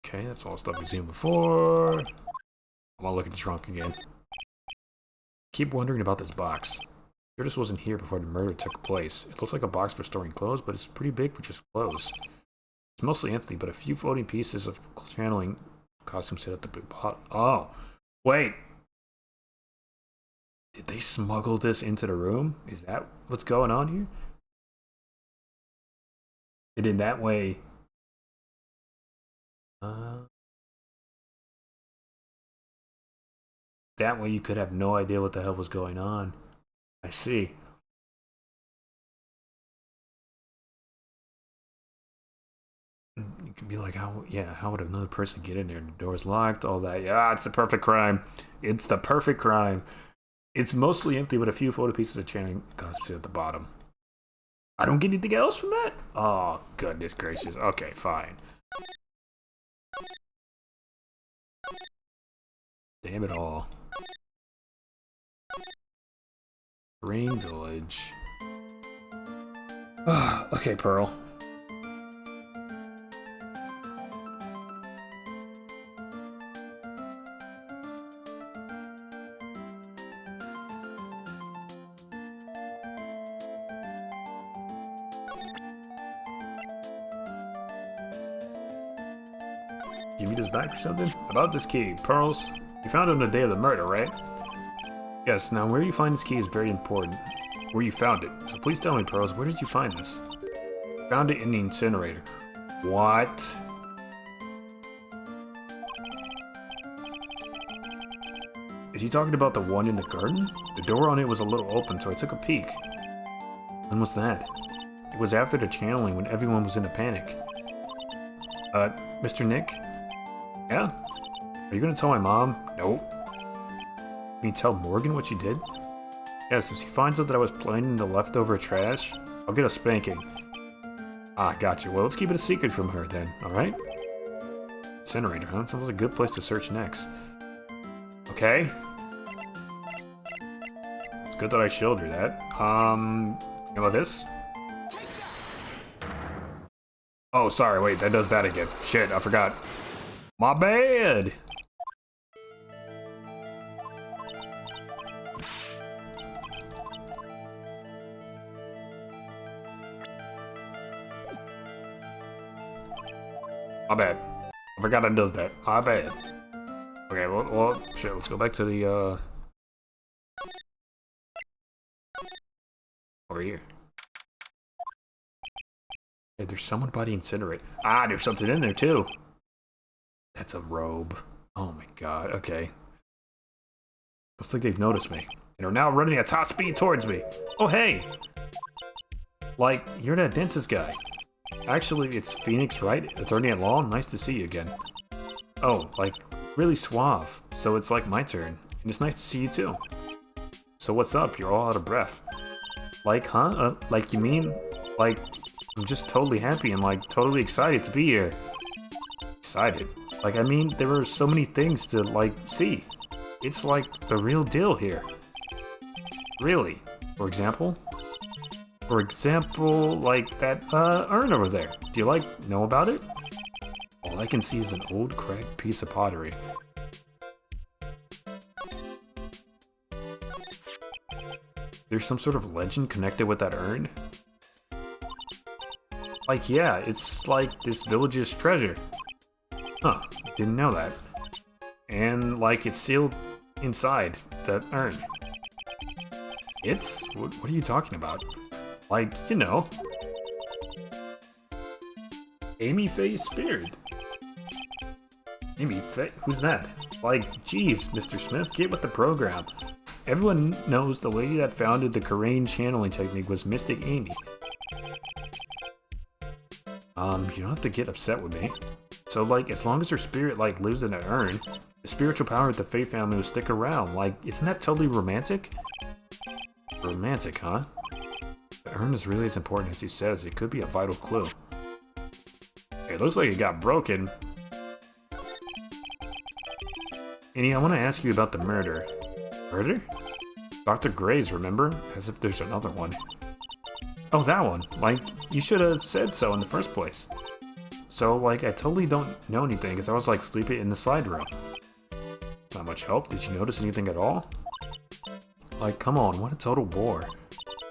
Okay, that's all stuff we've seen before. I want to look at the trunk again. Keep wondering about this box. Sure this wasn't here before the murder took place. It looks like a box for storing clothes, but it's pretty big for just clothes. It's mostly empty, but a few floating pieces of channeling costume sit at the bottom. Oh, wait. Did they smuggle this into the room? Is that what's going on here? And in that way, That way you could have no idea what the hell was going on. I see. You can be like, how would another person get in there? The door's locked, all that. Yeah, it's the perfect crime. It's the perfect crime. It's mostly empty with a few photo pieces of chanting cosplay at the bottom. I don't get anything else from that? Oh, goodness gracious. Okay, fine. Damn it all. Rain Village. Okay, Pearl. Give me this back or something? About this key, Pearls. You found it on the day of the murder, right? Yes, now where you find this key is very important. Where you found it. So please tell me, Pearls, where did you find this? Found it in the incinerator. What? Is he talking about the one in the garden? The door on it was a little open, so I took a peek. When was that? It was after the channeling when everyone was in a panic. Mr. Nick? Yeah? Are you gonna tell my mom? Nope. You tell Morgan what you did? Yes, if she finds out that I was playing in the leftover trash, I'll get a spanking. Ah, gotcha. Well, let's keep it a secret from her then, alright? Incinerator, huh? Sounds like a good place to search next. Okay. It's good that I showed her that. How about this? Oh, sorry, wait, that does that again. Shit, I forgot. My bad! My bad. I forgot it does that. My bad. Okay, well, shit, let's go back to the, over here. Hey, there's someone by the incinerator. Ah, there's something in there, too. That's a robe. Oh my god, okay. Looks like they've noticed me. And are now running at top speed towards me. Oh, hey! Like, you're that dentist guy. Actually, it's Phoenix, right? Attorney at law? Nice to see you again. Oh, like, really suave. So it's like my turn. And it's nice to see you too. So what's up? You're all out of breath. Like, huh? Like, you mean? Like, I'm just totally happy and, like, totally excited to be here. Excited? Like, I mean, there were so many things to, like, see. It's like the real deal here. Really? For example? For example, like that, urn over there. Do you, like, know about it? All I can see is an old, cracked piece of pottery. There's some sort of legend connected with that urn? Like, yeah, it's like this village's treasure. Huh, didn't know that. And, like, it's sealed inside that urn. It's? What are you talking about? Like, you know. Amy Faye's spirit. Amy Faye? Who's that? Like, geez, Mr. Smith, get with the program. Everyone knows the lady that founded the Karain channeling technique was Mystic Amy. You don't have to get upset with me. So, like, as long as her spirit, like, lives in an urn, the spiritual power of the Faye family will stick around. Like, isn't that totally romantic? Romantic, huh? The urn is really as important as he says. It could be a vital clue. It looks like it got broken. Annie, I want to ask you about the murder. Murder? Dr. Gray's, remember? As if there's another one. Oh, that one. Like, you should have said so in the first place. So, like, I totally don't know anything because I was, like, sleeping in the slide room. It's not much help. Did you notice anything at all? Like, come on, what a total bore.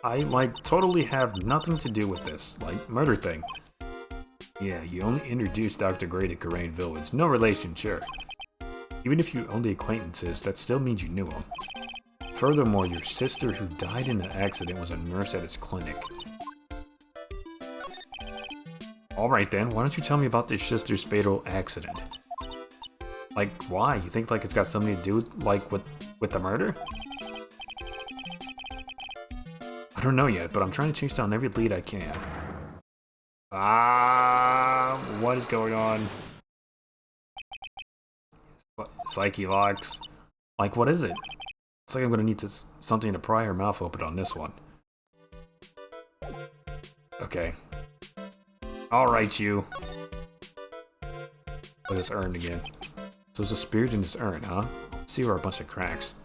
I, like, totally have nothing to do with this, like, murder thing. Yeah, you only introduced Dr. Gray to Karain Village. No relation, sure. Even if you only acquaintances, that still means you knew him. Furthermore, your sister who died in an accident was a nurse at his clinic. Alright then, why don't you tell me about this sister's fatal accident? Like, why? You think, like, it's got something to do, like, with the murder? I don't know yet, but I'm trying to chase down every lead I can. What is going on? What? Psyche locks? Like, what is it? It's like I'm gonna need something to pry her mouth open on this one. Okay. Alright, you. Look at this urn again. So there's a spirit in this urn, huh? See, there are a bunch of cracks.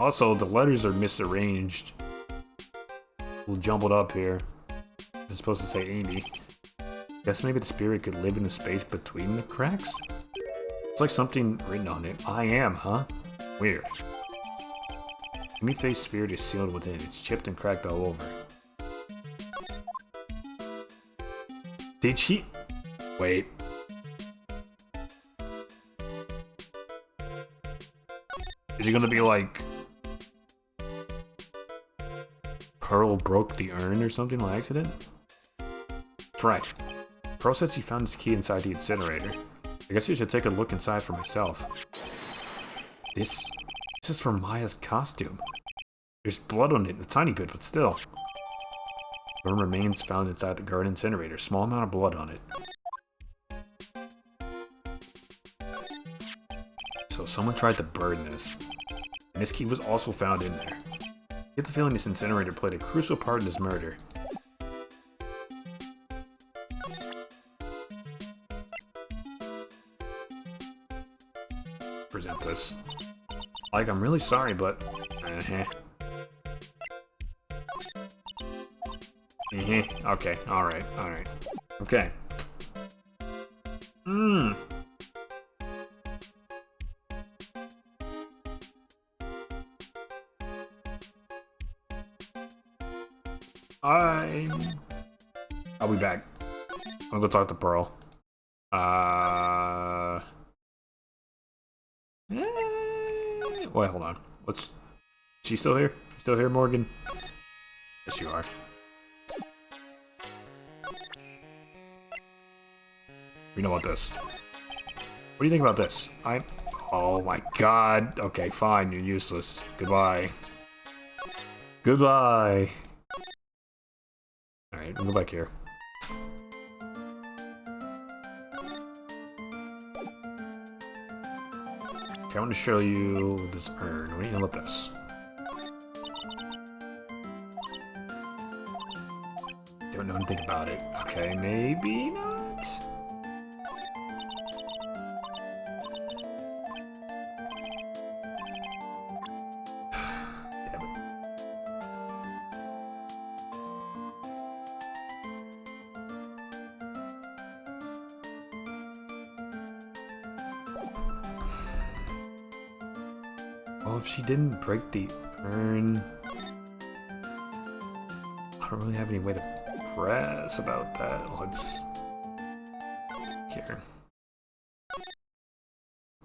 Also, the letters are misarranged. A little jumbled up here. It's supposed to say Amy. Guess maybe the spirit could live in the space between the cracks? It's like something written on it. I am, huh? Weird. Amy-faced spirit is sealed within. It's chipped and cracked all over. Did she? Wait. Is it gonna be like... Pearl broke the urn or something by accident? That's right. Pearl said she found his key inside the incinerator. I guess you should take a look inside for myself. This is from Maya's costume. There's blood on it, a tiny bit, but still. Burn remains found inside the garden incinerator. Small amount of blood on it. So someone tried to burn this. And this key was also found in there. I get the feeling this incinerator played a crucial part in this murder. Present this. Like, I'm really sorry, but... Okay, alright. Okay. I'll be back. I'm gonna go talk to Pearl. Wait, hold on. Is she still here? You still here, Morgan? Yes, you are. We know about this. What do you think about this? Oh my god. Okay, fine. You're useless. Goodbye. Goodbye. Alright, we'll go back here. Okay, I want to show you this urn. What do you know about this? Don't know anything about it. Okay, maybe not. Damn it. Well, if she didn't break the urn, I don't really have any way to press about that. Let's here.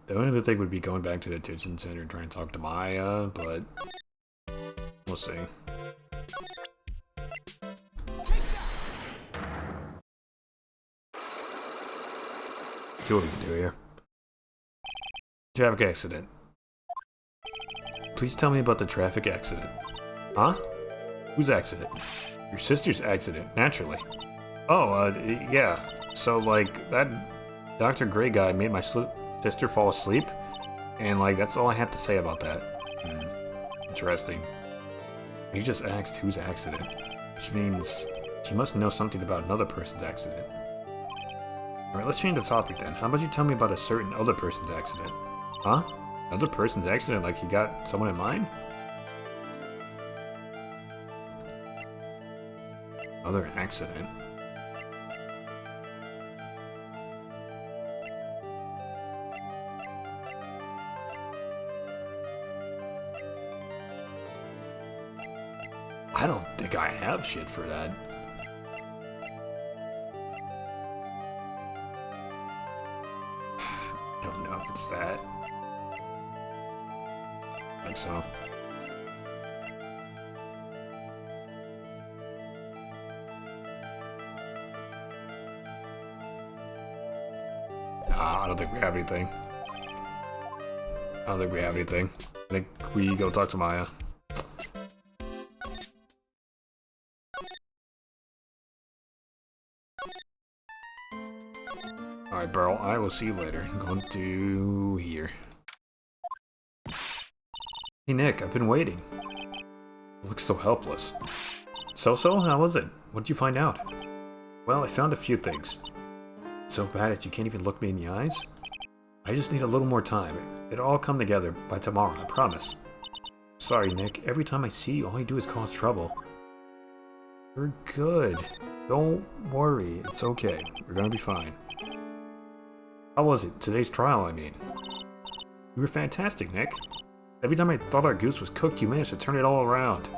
The only other thing would be going back to the detention center and trying to talk to Maya, but we'll see. See what we can do here. Traffic accident. Please tell me about the traffic accident. Huh? Whose accident? Your sister's accident, naturally. Oh, yeah. So, like, that Dr. Gray guy made my sister fall asleep, and, like, that's all I have to say about that. Interesting. He just asked whose accident, which means she must know something about another person's accident. Alright, let's change the topic then. How about you tell me about a certain other person's accident? Huh? Another person's accident? Like, you got someone in mind? Other accident? I don't think I have shit for that. I don't know if it's that. I think so. I don't think we have anything. I think we go talk to Maya. Alright, Burl, I will see you later. I'm going to here. Hey, Nick, I've been waiting. You look so helpless. So, how was it? What did you find out? Well, I found a few things. It's so bad that you can't even look me in the eyes? I just need a little more time. It'll all come together by tomorrow, I promise. Sorry, Nick. Every time I see you, all you do is cause trouble. You're good. Don't worry. It's okay. We're gonna be fine. How was it? Today's trial, I mean. You were fantastic, Nick. Every time I thought our goose was cooked, you managed to turn it all around.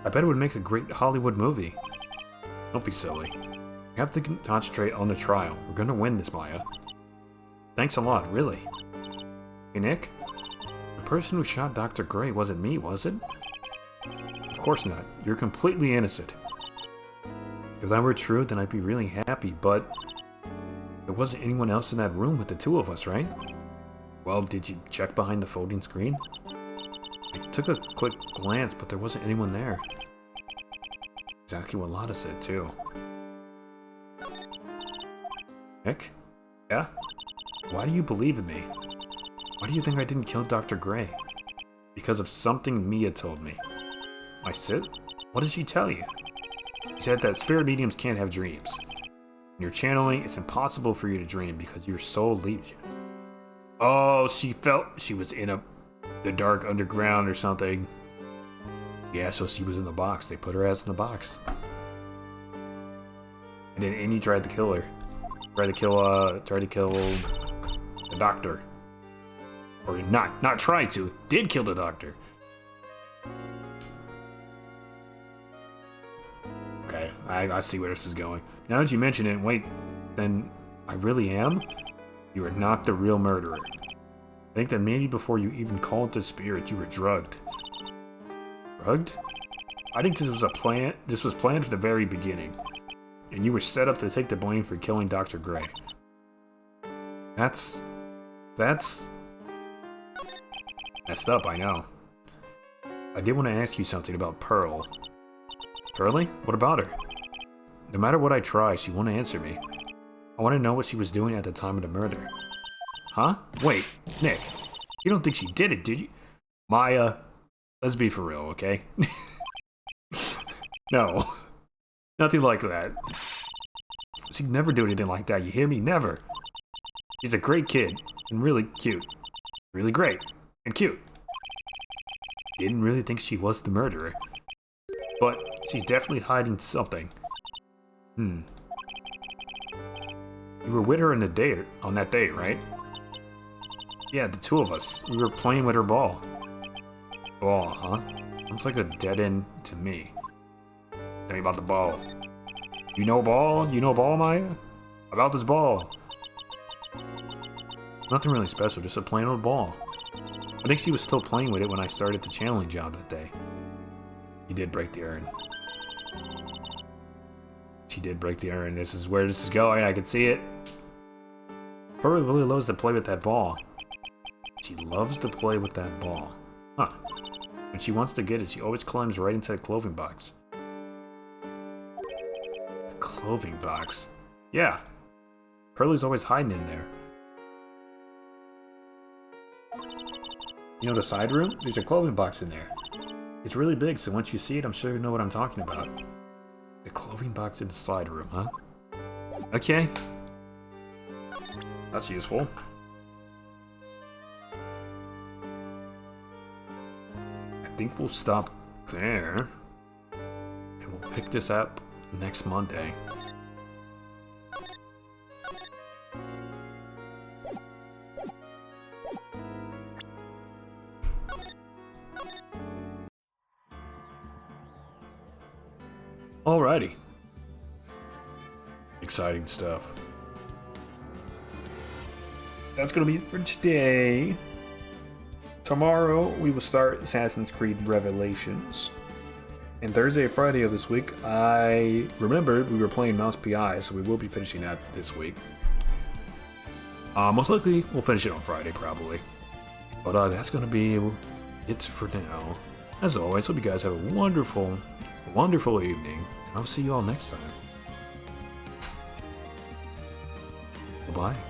I bet it would make a great Hollywood movie. Don't be silly. We have to concentrate on the trial. We're gonna win this, Maya. Thanks a lot, really. Hey, Nick? The person who shot Dr. Gray wasn't me, was it? Of course not. You're completely innocent. If that were true, then I'd be really happy, but... there wasn't anyone else in that room with the two of us, right? Well, did you check behind the folding screen? I took a quick glance, but there wasn't anyone there. Exactly what Lotta said, too. Nick? Yeah? Why do you believe in me? Why do you think I didn't kill Dr. Gray? Because of something Mia told me. My Sid? What did she tell you? She said that spirit mediums can't have dreams. When you're channeling, it's impossible for you to dream because your soul leaves you. Oh, she felt she was in the dark underground or something. Yeah, so she was in the box. They put her ass in the box. And then Annie tried to kill her. Tried to kill the doctor. Or not tried to. Did kill the doctor. Okay, I see where this is going. Now that you mention it, wait, then I really am? You are not the real murderer. I think that maybe before you even called the spirit, you were drugged. Drugged? I think this was planned from the very beginning. And you were set up to take the blame for killing Dr. Gray. That's messed up, I know. I did want to ask you something about Pearl. Pearlie? What about her? No matter what I try, she won't answer me. I want to know what she was doing at the time of the murder. Huh? Wait, Nick. You don't think she did it, did you? Maya, let's be for real, okay? No. Nothing like that. She'd never do anything like that, you hear me? Never. She's a great kid, and really cute. Really great, and cute. Didn't really think she was the murderer. But she's definitely hiding something. You were with her on that date, right? Yeah, the two of us. We were playing with her ball. Ball, huh? Sounds like a dead end to me. Tell me about the ball. You know ball? You know ball, Maya? About this ball. Nothing really special, just a plain old ball. I think she was still playing with it when I started the channeling job that day. She did break the urn. She did break the urn. This is where this is going. I can see it. Pearl really loves to play with that ball. She loves to play with that ball. Huh. When she wants to get it, she always climbs right into the clothing box. The clothing box? Yeah. Pearlie's always hiding in there. You know the side room? There's a clothing box in there. It's really big, so once you see it, I'm sure you know what I'm talking about. The clothing box in the side room, huh? Okay. That's useful. I think we'll stop there. And we'll pick this up next Monday. Alrighty. Exciting stuff. That's gonna be it for today. Tomorrow we will start Assassin's Creed Revelations. And Thursday and Friday of this week, I remembered we were playing Mouse PI, so we will be finishing that this week. Most likely, we'll finish it on Friday, probably. But that's going to be it for now. As always, hope you guys have a wonderful, wonderful evening. And I'll see you all next time. Bye-bye.